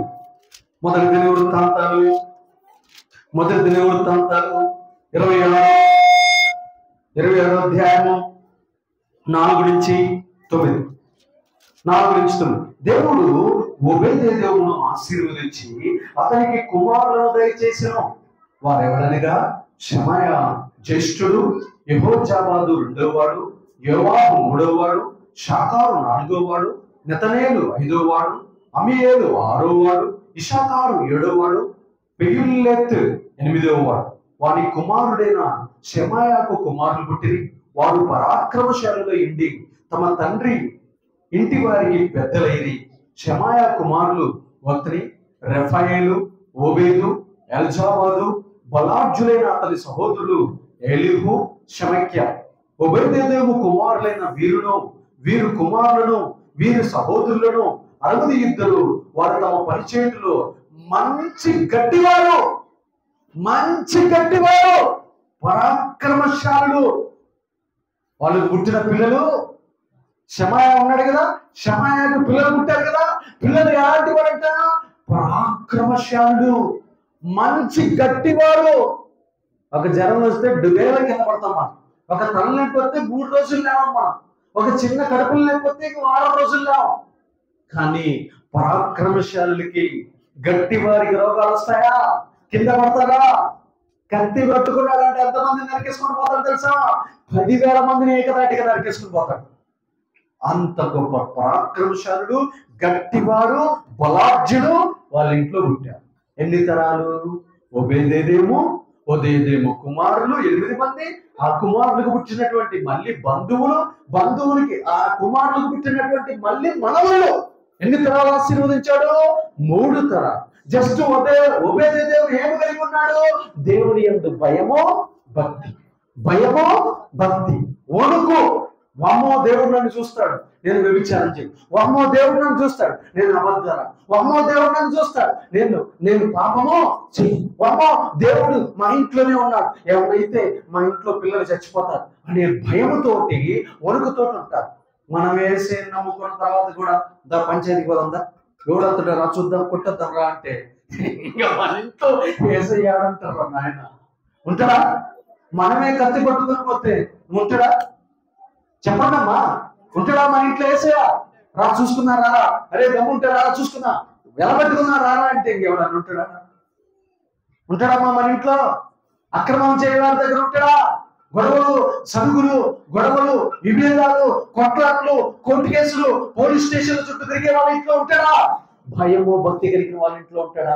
Speaker 1: మొదటి దినవృత్తాంతాలు 26 అధ్యాయము 4 నుంచి 9. నాలుగు నుంచి దేవుడు ఒబేదేదోమును ఆశీర్వదించి అతనికి కుమారులను దయచేసెను. వారెవరనగా షమాయ జ్యేష్ఠుడు, యెహోజాబాదు రెండోవాడు, యోవాబు మూడోవాడు, షాకారు నాలుగోవాడు, నెతనేలు ఐదోవాడు, అమీయేలు ఆరోవాడు, ఇషాకారు ఏడోవాడు, పెయుల్లెత్ ఎనిమిదోవాడు. వారి కుమారుడైన షమాయాకు కుమారులు పుట్టిరి. వారు పరాక్రమశాలుగా ఇండి తమ తండ్రి ఇంటి వారికి పెద్దలైరి. షమాయా కుమారులు వత్ని, రెఫాయేలు, ఓబేదు, ఎల్జాబాదు, బలార్జులైన అతని సహోదరులు ఎలీహు, షమక్య. ఒబేదేదోము కుమారులైన వీరు కుమారులను, వీరి సహోదరులను 62. వారు తమ పరిచయలో మంచి గట్టివారు, పరాక్రమశాలులు. వాళ్ళు పుట్టిన పిల్లలు, షమాయా ఉన్నాడు కదా, షమాయాకు పిల్లలు పుట్టారు కదా, పిల్లలు ఎలాంటి వారంట? పరాక్రమశాలులు, మంచి గట్టివారు. ఒక జ్వరం వస్తే డుబేల కింద పడతామా, ఒక తల లేకపోతే 3 రోజులు లేవమ్మా, ఒక చిన్న కడుపులు లేకపోతే 1 వారం రోజులు లేవు. కానీ పరాక్రమశాలులకి, గట్టి వారికి రోగాలు వస్తాయా? కింద పడతారా? కత్తి పట్టుకున్నాడంటే ఎంతమంది నరికేసుకుని పోతాడు తెలుసా? 10,000 మందిని ఏకదాటిగా నరికేసుకుని పోతాడు. అంత గొప్ప పరాక్రమశాలుడు, గట్టివారు, బలార్జుడు వాళ్ళ ఇంట్లో పుట్టారు. ఎన్ని తరాలు? ఒబేదేదోము కుమారులు 8 మంది. ఆ కుమారులకు పుట్టినటువంటి మళ్ళీ బంధువులకి ఆ కుమారులకు పుట్టినటువంటి మళ్ళీ మనవులు. ఎన్ని తరాలు ఆశీర్వదించాడు? 3 తరాలు. జస్ట్ ఒబేదేదోము ఏమి కలిగి ఉన్నాడు? దేవుని యందు భయమో భక్తి, వణుకు. వామ్మో దేవుడు నన్ను చూస్తాడు, నేను వ్యభిచారం చేయను. వామ్మో దేవుడు నన్ను చూస్తాడు, నేను అబద్ధాల. వామ్మో దేవుడు నన్ను చూస్తాడు, నేను పాపమో చెయ్యి. వామ్మో దేవుడు మా ఇంట్లోనే ఉన్నాడు, ఎవరైతే మా ఇంట్లో పిల్లలు చచ్చిపోతారు అనే భయముతోటి, వణుకుతోటి ఉంటారు. మనం వేసే నమ్ముకున్న తర్వాత కూడా పంచాయతీకి పోదా, ఎవడంతటా రా చూద్దాం, కొట్టద్దాం రా అంటే ఇంకా మన ఇంట్లో వేసేయాడంటారు. నాయన ఉంటాడా? మనమే కత్తి పట్టుకుని పోతే ఉంటాడా? చెప్పండమ్మా, ఉంటాడా? మన ఇంట్లో వేసేయా రా చూసుకున్నా రారా, అరే దమ్ముంటారా చూసుకున్నా, వెలబెట్టుకున్నా రారా అంటే ఇంకెవడన్నా ఉంటాడమ్మా? మన ఇంట్లో అక్రమం చేయవారి దగ్గర ఉంటాడా? గొడవలు, విభేదాలు, కొట్లాట్లు, కోర్టు కేసులు, పోలీస్ స్టేషన్ల చుట్టూ తిరిగే వాళ్ళ ఇంట్లో ఉంటాడా? భయము భక్తి కలిగిన వాళ్ళ ఇంట్లో ఉంటాడా?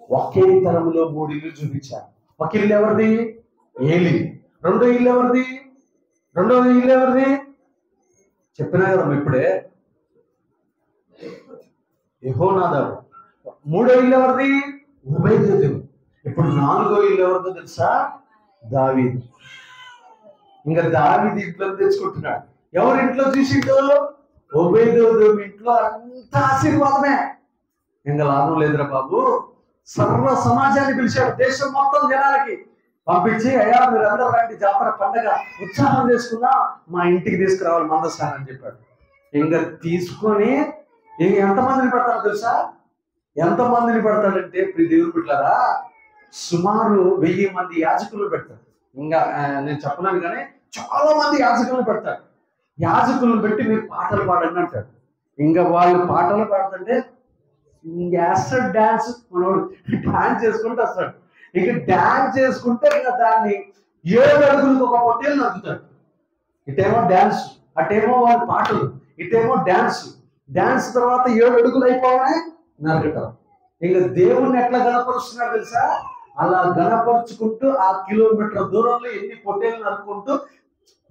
Speaker 1: ఒకే తరంలో 3 ఇల్లు చూపించారు. ఒక ఇల్లు ఎవరిది? ఏలి. రెండో ఇల్లు ఎవరిది? చెప్పినా కదా ఇప్పుడే, యెహోనాదాబు. మూడో ఇల్లు ఎవరిది? ఒబేదేదోము. ఇప్పుడు 4వ ఇల్లు ఎవరిదో తెలుసా? దావీదు. ఇంకా దావీదు ఇంట్లో తెచ్చుకుంటున్నాడు. ఎవరింట్లో చూసిండో? ఒబేదేదోము ఇంట్లో అంత ఆశీర్వాదమే. ఇంకా లాభం లేదురా బాబు. సర్వ సమాజాన్ని పిలిచాడు, దేశం మొత్తం జనాలకి పంపించి, అయ్యా మీరు అందరూ రండి, జాతర పండగ ఉత్సాహం చేసుకున్నా, మా ఇంటికి తీసుకురావాలి మందస్థానం అని చెప్పాడు. ఇంకా తీసుకొని ఎంతమందిని పెడతారో తెలుసా? ఎంతమందిని పెడతాడంటే, దేవుని బిడ్డలారా, సుమారు 1000 మంది యాజకులు పెడతారు. ఇంకా నేను చెప్పలేను కానీ చాలా మంది యాజకులను పెడతారు. యాజకులను పెట్టి మీరు పాటలు పాడండి అంటాడు. ఇంకా వాళ్ళు పాటలు పాడుతుంటే వేస్తాడు డాన్స్. మనోడు డాన్స్ చేసుకుంటూ వస్తాడు. ఇక డాన్స్ చేసుకుంటే ఇంకా దాన్ని 7 అడుగులకు ఒక పొట్టేలు నడుపుతాడు. ఇటేమో డాన్స్, అటేమో వాళ్ళ పాటలు, ఇటేమో డాన్స్ తర్వాత 7 అడుగులు అయిపోవనే నరకటం. ఇంకా దేవుణ్ణి ఎట్లా గణపరుస్తున్నాడు తెలుసా? అలా గణపరుచుకుంటూ ఆ కిలోమీటర్ దూరంలో ఎన్ని పొట్టేలు నరుకుంటూ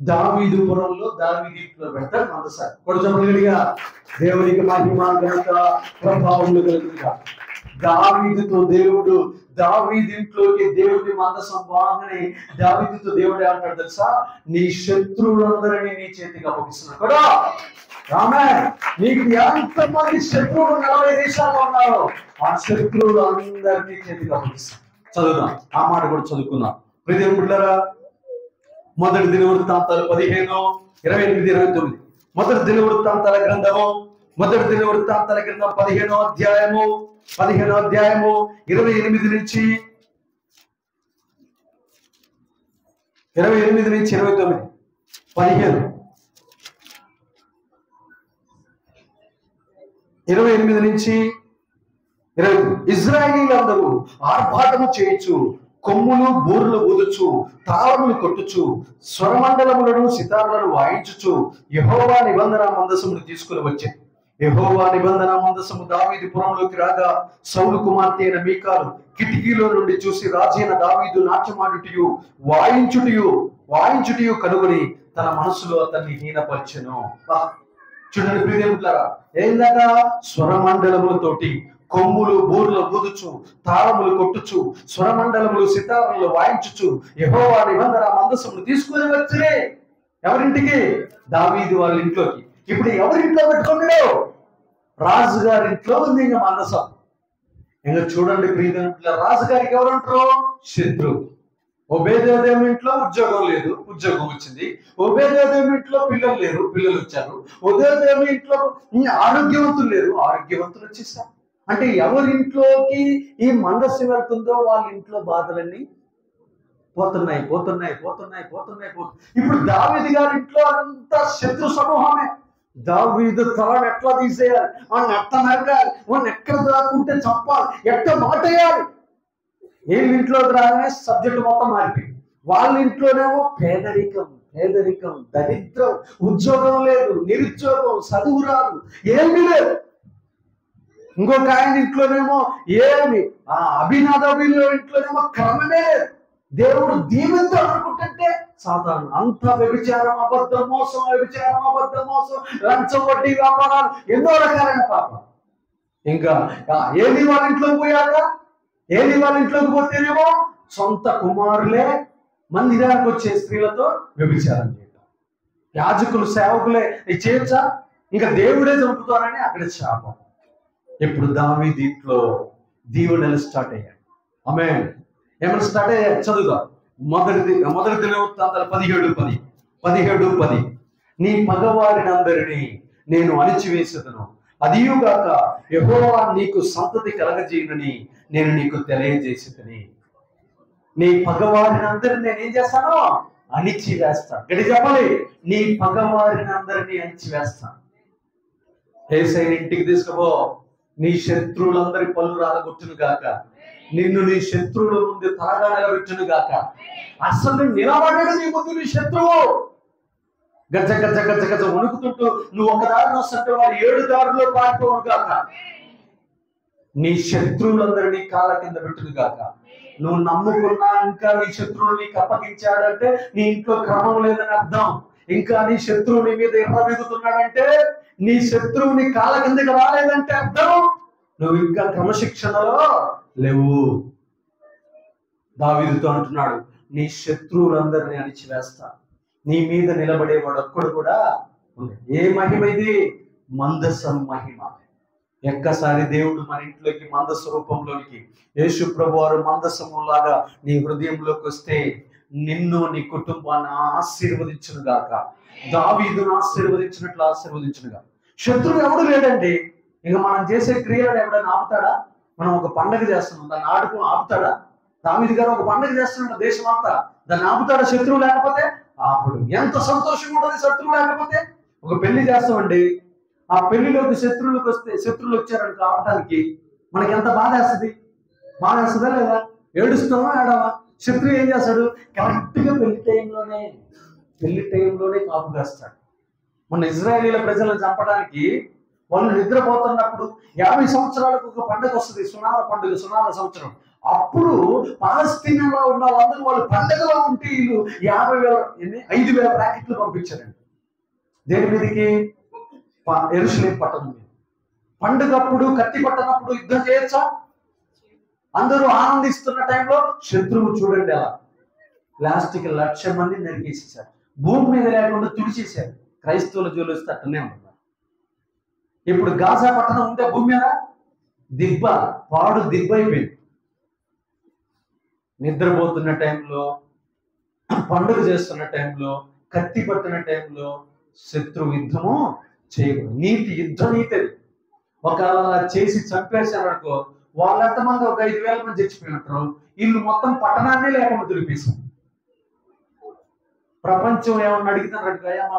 Speaker 1: దావీదుపురంలో దావీదులో పెడతాడు మందసారి. కొడుచబడిగా దేవునికి మహిమ ఘనత ప్రభావములు కలుగుగా. దావీదుతో దేవుడు, దావీదింట్లోకి దేవుడి మందసం బాగానే దావీదుతో దేవుడే అంటాడు తెలుసా? నీ శత్రువులందరినీ నీ చేతికి అప్పగిస్తున్నాడు కూడా. ఆమేన్. నీకు ఎంతమంది శత్రువులు 40 దేశాల్లో ఉన్నారో ఆ శత్రువులు అందరినీ చేతికి అప్పగిస్తాడు. చదువుదాం, ఆ మాట కూడా చదువుకుందాం. ప్రియమైన బిడ్డలారా, మొదటి దినవృత్తాంతాలు 15:28-29. మొదటి దినవృత్తాంతాల గ్రంథము 15వ అధ్యాయము 28 నుంచి 29. 15 28 నుంచి 20. ఇశ్రాయేలీయులందరూ ఆర్భాటము చేయొచ్చు, కొమ్ములు బూర్లు ఊదుచు, తాళములు కొట్టుచు, స్వరమండలములను సితారులను వాయించుచు యెహోవా నిబంధన మందసమును తీసుకుని వచ్చారు. యెహోవా నిబంధన మందసము దావీదు పురంలోకి రాగా సౌలు కుమార్తె అయిన మీకాలు కిటికీలో నుండి చూసి రాజైన దావీదు నాట్యమాడుటయు వాయించుటయు కనుగొని తన మనసులో అతన్ని హీనపరచెను. చూడండి ప్రియదేవులారా, ఏందట? స్వరమండలములతోటి కొమ్ములు బూర్లు ఊదుచు, తాళములు కొట్టుచు, స్వరమండలములు సితారములు వాయించుచు యెహోవా నిబంధన మందసమును తీసుకుని వచ్చే ఎవరింటికి? దావీదు వాళ్ళ ఇంట్లోకి. ఇప్పుడు ఎవరింట్లో పెట్టుకున్నాడు? రాజుగారింట్లో ఉంది ఇంకా మందసం. ఇంకా చూడండి ప్రియదేవులారా, రాజుగారికి ఎవరంటారు? శత్రువు. ఒబేదేదోము ఇంట్లో ఉద్యోగం లేదు, ఉద్యోగం వచ్చింది. ఒబేదేదోము ఇంట్లో పిల్లలు లేరు, పిల్లలు వచ్చారు. ఒబేదేదోము ఇంట్లో ఆరోగ్యవంతులు లేరు, ఆరోగ్యవంతులు వచ్చేసారు. అంటే ఎవరింట్లోకి ఈ మందస్సు వెళ్తుందో వాళ్ళ ఇంట్లో బాధలన్నీ పోతున్నాయి. ఇప్పుడు దావీదు గారి ఇంట్లో అంతా శత్రు సమూహమే. దావీదు తలను ఎట్లా తీసేయాలి, వాడిని ఎట్లా నరకాలి, వాడిని ఎక్కడ దాక్కుంటే చంపాలి, ఎట్లా మాటేయాలి. వీళ్ళ ఇంట్లోకి రాగానే సబ్జెక్టు మొత్తం మారిపోయింది. వాళ్ళ ఇంట్లోనేమో పేదరికం, దరిద్రం, ఉద్యోగం లేదు, నిరుద్యోగం, చదువు రాదు, ఏమీ లేదు. ఇంకొక ఆయన ఇంట్లోనేమో ఏమి అభినాదబిలో ఇంట్లోనేమో క్రమమే లేదు. దేవుడు దీవెంతో అనుకుంటుంటే సాధారణ అంత వ్యభిచారం, అబద్ధం, మోసం, లంచం, వడ్డీ వ్యాపారాలు, ఎన్నో రకాలైన పాపం. ఇంకా ఏది వాళ్ళ ఇంట్లోకి పోయాక, ఏది వాళ్ళ ఇంట్లోకి పోతేనేమో సొంత కుమారులే మందిరానికి వచ్చే స్త్రీలతో వ్యభిచారం చేయటం. యాజకులు సేవకులే చేయొచ్చా? ఇంకా దేవుడే చంపుతారని అక్కడ శాపం. ఇప్పుడు దావీదు ఇంట్లో దీవెనలు స్టార్ట్ అయ్యాయి. ఆమేన్. ఏమైనా స్టార్ట్ అయ్యాయి? చదువుగా మొదటి దినవృత్తాంతాలు 17:10. నీ పగవారినందరినీ నేను అణిచివేసేదను, అదియుగాక యెహోవా నీకు సంతతి కలగజేయునని నేను నీకు తెలియజేసేదని. నీ పగవారినందరినీ నేనేం చేస్తాను? అణిచివేస్తాను. గట్టి చెప్పాలి, నీ పగవారినందరినీ అణిచివేస్తాను. యేసయ్య ఇంటికి తీసుకుపో, నీ శత్రువులందరి పళ్ళు రాలగొట్టును గాక, నిన్ను నీ శత్రువుల ముందు తలగా నిలబెట్టును గాక. అసలు నిలబడ్డాడు నీ ముందు నీ శత్రువు. గజ్జ వణుకుతుంటూ నువ్వు ఒక దారిని వస్తుంటే వాడు 7 దారుల్లో పారిపోను గాక. నీ శత్రువులందరినీ కాళ్ళ కింద పెట్టును గాక. నువ్వు నమ్ముకున్నా ఇంకా నీ శత్రువులు నీకు అప్పగించాడంటే నీ ఇంట్లో క్రమం లేదని అర్థం. ఇంకా నీ శత్రువు నీ మీద ఎర్రబెగుతున్నాడంటే, నీ శత్రువు నీ కాళ్ళ కిందకి రాలేదంటే అర్థం నువ్వు ఇంకా క్రమశిక్షణలో లేవు. దావీదుతో అంటున్నాడు, నీ శత్రువులందరినీ అణిచివేస్తా, నీ మీద నిలబడేవాడు ఒక్కడు కూడా. ఏ మహిమ ఇది? మందసం మహిమ. ఒక్కసారి దేవుడు మన ఇంట్లోకి మందస రూపంలోనికి యేసు ప్రభువారు మందసము లాగా నీ హృదయంలోకి వస్తే నిన్ను నీ కుటుంబాన్ని ఆశీర్వదించును గాక. దావీదును ఆశీర్వదించినట్లు ఆశీర్వదించునుగా. శత్రువు ఎవడు లేడండి. ఇక మనం చేసే క్రియలను ఎవడైనా ఆపుతాడా? మనం ఒక పండగ చేస్తున్నాం, దాన్ని ఆపుతాడా? దావీదు గారు ఒక పండగ చేస్తున్నాడు దేశం అంతా, దాన్ని ఆపుతాడా? శత్రువు లేకపోతే ఆపుడు. ఎంత సంతోషంగా ఉంటుంది శత్రువు లేకపోతే. ఒక పెళ్లి చేస్తామండి, ఆ పెళ్లిలోకి శత్రువులు వచ్చారని ఆపటానికి మనకి ఎంత బాధ వేస్తుందా లేదా? ఏడుస్తామా, ఏడవా? శత్రువు ఏం చేస్తాడు? కరెక్ట్ గా పెళ్లి టైంలోనే కాపు వేస్తాడు. మన ఇజ్రాయేలీల ప్రజలను చంపడానికి వాళ్ళు నిద్రపోతున్నప్పుడు 50 సంవత్సరాలకు ఒక పండుగ వస్తుంది, సునాద సంవత్సరం. అప్పుడు పాలస్తీనాలో ఉన్న వాళ్ళందరూ వాళ్ళు పండుగలో ఉంటే వీళ్ళు 5,000 రాకెట్లు పంపించారండి. దేని మీదకి? యెరూషలేము పట్టణం మీద. పండుగప్పుడు కత్తి పట్టనప్పుడు యుద్ధం చేయొచ్చా? అందరూ ఆనందిస్తున్న టైంలో శత్రువు చూడండి అలా లాస్ట్కి 1,00,000 మంది నరికేసేసారు. భూమి మీద లేకుండా తుడిచేశారు. క్రైస్తవుల జోలు వస్తే అట్టనే ఉంటున్నారు. ఇప్పుడు గాజా పట్టణం ఉంటే భూమి మీద పాడు దిబ్బ అయిపోయింది. నిద్రపోతున్న టైంలో, పండుగ చేస్తున్న టైంలో, కత్తి పట్టిన టైంలో శత్రువు యుద్ధము చేయకూడదు. యుద్ధ నీతి. ఒకవేళ చేసి చంపేశారనుకో, వాళ్ళు ఎంతమంది? ఒక 5,000 మంది చచ్చిపోయినట్టు. వీళ్ళు మొత్తం పట్టణాన్ని లేకుండా దులిపేశారు. ప్రపంచం ఏమన్నా అడిగితే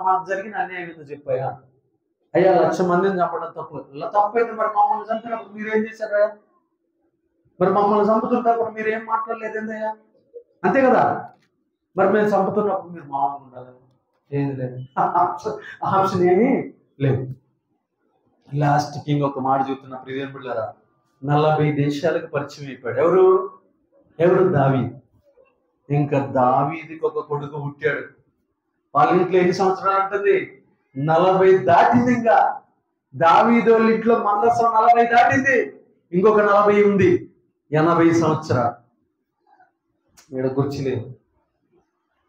Speaker 1: మాకు జరిగిన అన్యాయం ఏందో చెప్పాయా? అయ్యా 1,00,000 మందిని చంపడం తప్పు. ఇలా తప్పైతే మరి మమ్మల్ని చంపినప్పుడు మీరేం చేశారా? మరి మమ్మల్ని చంపుతున్నప్పుడు మీరు ఏం మాట్లాడలేదు ఏందయ్యా? అంతే కదా. మరి మేము చంపుతున్నప్పుడు మీరు మామూలుగా ఉండాలి, ఏది లేదు, ఆప్షన్ ఏమీ లేదు. లాస్ట్కి ఇంకొక మాట చెబుతున్న ప్రియమైన బిడ్డలారా, 40 దేశాలకు పరిచయం అయిపోయాడు. ఎవరు? దావీదు. ఇంకా దావీదుకి ఒక కొడుకు పుట్టాడు. వాళ్ళ ఇంట్లో ఎన్ని సంవత్సరాలు ఉంటుంది? 40 దాటింది. ఇంకా దావీదు వాళ్ళ ఇంట్లో మందసం 40 దాటింది, ఇంకొక 40 ఉంది, 80 సంవత్సరాలు. ఈడ కూర్చోలేదు.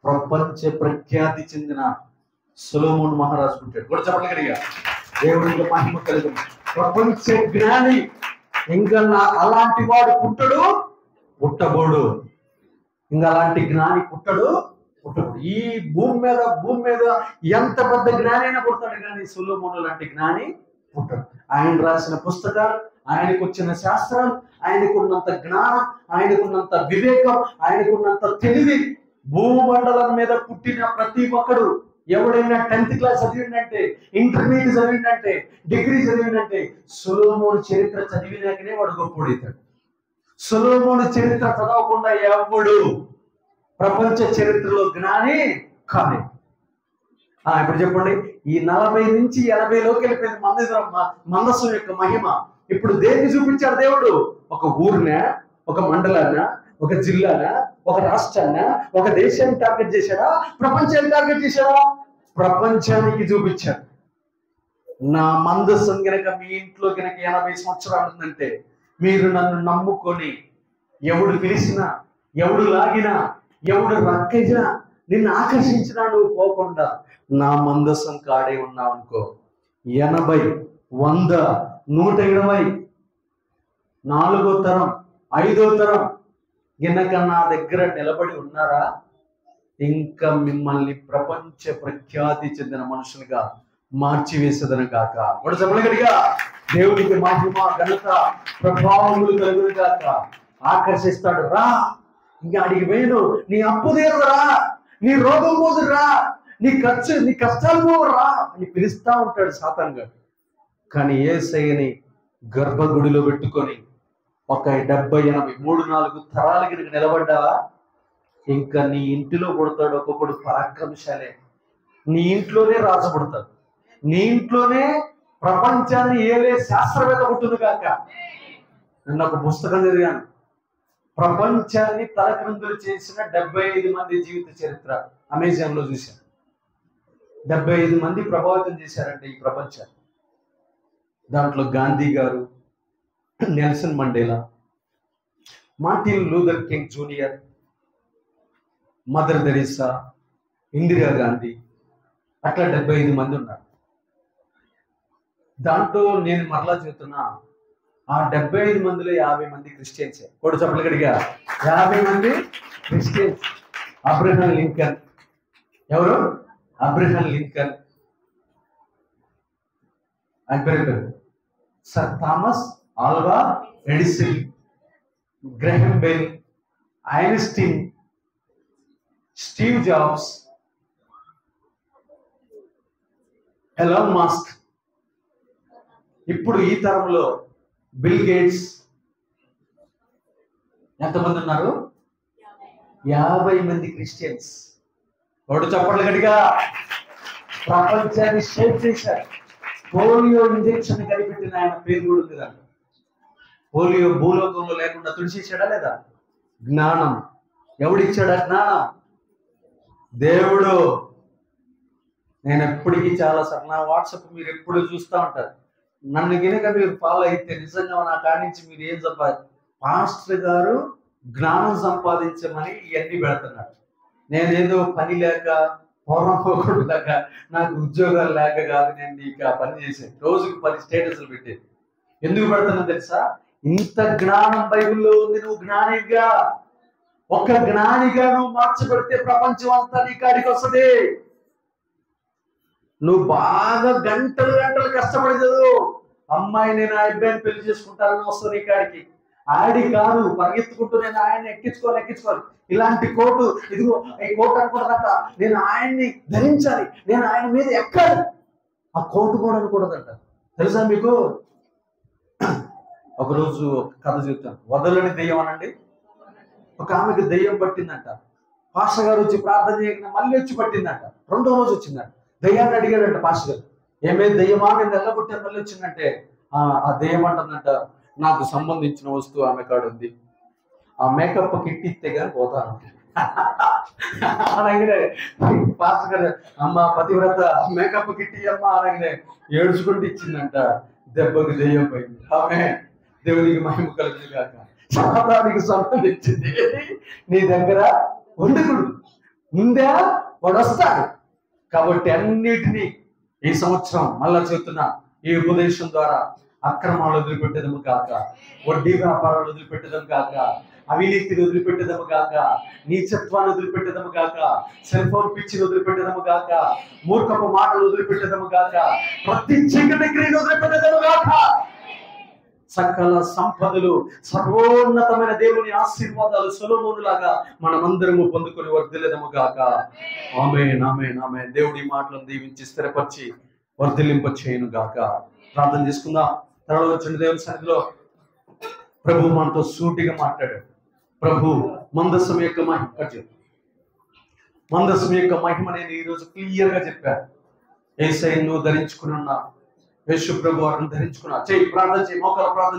Speaker 1: ప్రపంచ ప్రఖ్యాతి చెందిన సొలొమోను మహారాజు పుట్టాడు. కూడా చెప్పగలిగా దేవుడికి మహిమ కలుగు. ప్రపంచ జ్ఞాని. ఇంకా అలాంటి వాడు పుట్టబోడు. ఇంకా అలాంటి జ్ఞాని పుట్టడు. ఈ భూమి మీద ఎంత పెద్ద జ్ఞాని అయినా పుడతాడు, కానీ సొలొమోను లాంటి జ్ఞాని పుట్టడు. ఆయన రాసిన పుస్తకాలు, ఆయనకు వచ్చిన శాస్త్రాలు, ఆయనకున్నంత జ్ఞానం, ఆయనకున్నంత వివేకం, ఆయనకున్నంత తెలివి, భూమండలం మీద పుట్టిన ప్రతి ఒక్కడు ఎవడైనా 10th క్లాస్ చదివిందంటే, ఇంటర్మీడియట్ చదివిందంటే, డిగ్రీ చదివిందంటే సొలొమోను చరిత్ర చదివినాకనే వాడు గొప్పడవుతాడు. సొలొమోను చరిత్ర చదవకుండా ఎవడు ప్రపంచ చరిత్రలో జ్ఞాని కాదు. ఇప్పుడు చెప్పండి, ఈ 40 నుంచి 80లోకి వెళ్ళిపోయింది మందసం యొక్క మహిమ. ఇప్పుడు దేన్ని చూపించాడు దేవుడు? ఒక ఊరినా, ఒక మండలాన్నా, ఒక జిల్లానా, ఒక రాష్ట్రాన్నా, ఒక దేశాన్ని టార్గెట్ చేశాడా? ప్రపంచాన్ని టార్గెట్ చేశాడా? ప్రపంచానికి చూపించాడు. నా మందసం గనక మీ ఇంట్లో గనక 80 సంవత్సరాలు ఉందంటే, మీరు నన్ను నమ్ముకొని ఎవడు పిలిచినా, ఎవడు లాగినా, ఎవడు రక్కినా, నిన్ను ఆకర్షించినా నువ్వు పోకుండా నా మందసం కాడే ఉన్నావు అనుకో, 80, 100, 120, 4వ తరం, 5వ తరం గనక నా దగ్గర నిలబడి ఉన్నారా, ఇంకా మిమ్మల్ని ప్రపంచ ప్రఖ్యాతి చెందిన మనుషులుగా మార్చివేసేదను గాక. కూడా చెప్పగలిగా దేవుడికి మహిమ, ఘనత, ప్రభావములు కలుగును గాక. ఆకర్షిస్తాడు. రా, ఇంకా అడిగి వేయను, నీ అప్పు తీరదురా, నీ రోగం పోదురా, నీ కష్టాలు పోవరా అని పిలుస్తా ఉంటాడు సాతాను గారు. కానీ యేసయ్యని గర్భగుడిలో పెట్టుకొని ఒక 70, 80, 3, 4 తరాల కింద నిలబడ్డావా, ఇంకా నీ ఇంటిలో పుడతాడు ఒక్కొక్కడు పరాక్రమశాలే. నీ ఇంట్లోనే రాజు పుడతాడు, నీ ఇంట్లోనే ప్రపంచాన్ని ఏలే శాస్త్రవేత్త పుట్టును కాక. నిన్న ఒక పుస్తకం చదివాను, ప్రపంచాన్ని తలక్రిందులు చేసిన 75 మంది జీవిత చరిత్ర అమెజాన్ లో చూశాను. 75 మంది ప్రభావితం చేశారంటే ఈ ప్రపంచాన్ని. దాంట్లో గాంధీ గారు, Nelson Mandela, Martin Luther king junior, mother Teresa, Indira Gandhi, అట్లా 75 మంది ఉన్నారు. దాంట్లో నేను మరలా చెబుతున్నా, ఆ 75 మందిలో 50 మంది క్రిస్టియన్సే. కూడా చెప్పగలిగా 50 మంది క్రిస్టియన్స్. Abraham Lincoln. ఎవరు? Abraham Lincoln. ఆయన పేరు sir Thomas Alva Edison, Graham Bell, Einstein, Steve Jobs, Elon Musk. ఇప్పుడు ఈ తరంలో బిల్ గేట్స్. ఎంతమంది ఉన్నారు? 50 మంది క్రిస్టియన్స్. ఒకటి చప్పట్లు గట్టిగా. ప్రపంచాన్ని షేప్ చేశారు. పోలియో ఇంజెక్షన్ కనిపెట్టిన ఆయన పేరు కూడా ఉంది దాంట్లో. పోలియో భూలోకంలో లేకుండా తుడిచేసాడా లేదా? జ్ఞానం. ఎవడిచ్చాడా జ్ఞానం? దేవుడు. నేను ఎప్పటికీ చాలా సార్ నా వాట్సాప్ మీరు ఎప్పుడు చూస్తూ ఉంటారు. నన్ను గినక మీరు ఫాలో అయితే నిజంగా నా కాడి నుంచి మీరు ఏం పాస్టర్ గారు జ్ఞానం సంపాదించమని ఇవన్నీ పెడుతున్నారు. నేనేదో పని లేక, పూర్వపోకుడు లేక, నాకు ఉద్యోగాలు లేక కాదు నేను నీకు ఆ పని చేసేది. రోజుకి 10 స్టేటస్లు పెట్టేది. ఎందుకు పెడుతున్నా తెలుసా? ఇంత జ్ఞానం బైబిల్లో ఉంది. నువ్వు జ్ఞానిగా, ఒక జ్ఞానిగా నువ్వు మార్చబడితే ప్రపంచం అంతా నీ కాడికి వస్తుంది. నువ్వు బాగా గంటలు కష్టపడి చదువు. అమ్మాయి నేను ఆ అబ్బాయిని పెళ్లి చేసుకుంటానని వస్తుంది నీ కాడికి. ఆడి కాదు పరిగెత్తుకుంటూ నేను ఆయన్ని ఎక్కించుకోవాలి. ఇలాంటి కోటు, ఇదిగో ఈ కోటు అనుకుంటారట, నేను ఆయన్ని ధరించాలి, నేను ఆయన మీద ఎక్కాలి. ఆ కోటు కూడా అనకూడదంట. తెలుసా మీకు? ఒకరోజు ఒక కథ చెప్తాను. వదలని దెయ్యం అనండి. ఒక ఆమెకు దెయ్యం పట్టిందంట. పాస్టర్ గారు వచ్చి ప్రార్థన చేయకుండా మళ్ళీ వచ్చి పట్టిందంట. రెండో రోజు వచ్చిందంట. దెయ్యాన్ని అడిగాడంట పాస్టర్ గారు, ఏమే దెయ్యమా నేను వెళ్ళగొట్టాను మళ్ళీ వచ్చిందంటే, ఆ దెయ్యం అంటుందంట, నాకు సంబంధించిన వస్తువు ఆమె కాడ ఉంది, ఆ మేకప్ కిట్ ఇస్తే కానీ పోతాను. అలాగే పాస్టర్ గారు, అమ్మ పతివ్రత మేకప్ కిట్ అమ్మ అలాగే ఏడ్చుకుంటూ ఇచ్చిందంట. దెబ్బకి దెయ్యం పోయింది. ఆమె దేవునికి మహిమ కలుగుతుంది కాక. శాతానికి సంబంధించింది నీ దగ్గర ఉండకూడదు. ఉందా వాడు వస్తాడు. కాబట్టి అన్నిటినీ ఈ సంవత్సరం మళ్ళా చెప్తున్నా, ఈ ఉపదేశం ద్వారా అక్రమాలు వదిలిపెట్టేదము కాక, వడ్డీ వ్యాపారాలు వదిలిపెట్టేదము కాక, అవినీతిని వదిలిపెట్టేదము కాక, నీచత్వాన్ని వదిలిపెట్టేదము కాక, సెల్ ఫోన్ పిచ్చిని వదిలిపెట్టేదము కాక, మూర్ఖపు మాటలు వదిలిపెట్టేదము కాక, ప్రతి చీకటి క్రియను వదిలిపెట్టేదము కాక, సకల సంపదలు సర్వోన్నతమైన దేవుని ఆశీర్వాదాలు సొలొమోనులాగా మనమందరము పొందుకొని వర్ధిల్లెదము గాక. ఆమేన్ ఆమేన్ ఆమేన్. దేవుడి మాటలను దీవించి స్థిరపరిచి వర్ధిల్లింప చేయను గాక. ప్రార్థన చేసుకుందాం. తర్వాత వచ్చిన దేవుని సన్నిధిలో ప్రభు మనతో సూటిగా మాట్లాడాడు. ప్రభు మందసం యొక్క మహిమ, మందసం యొక్క మహిమ నేను ఈరోజు క్లియర్ గా చెప్పాను. యేసయ్యను ధరించుకుని ఉన్నా, యేసు ప్రభు వారిని ధరించుకున్నా. చేయి ప్రార్థన చేయి, మోకాల ప్రార్థన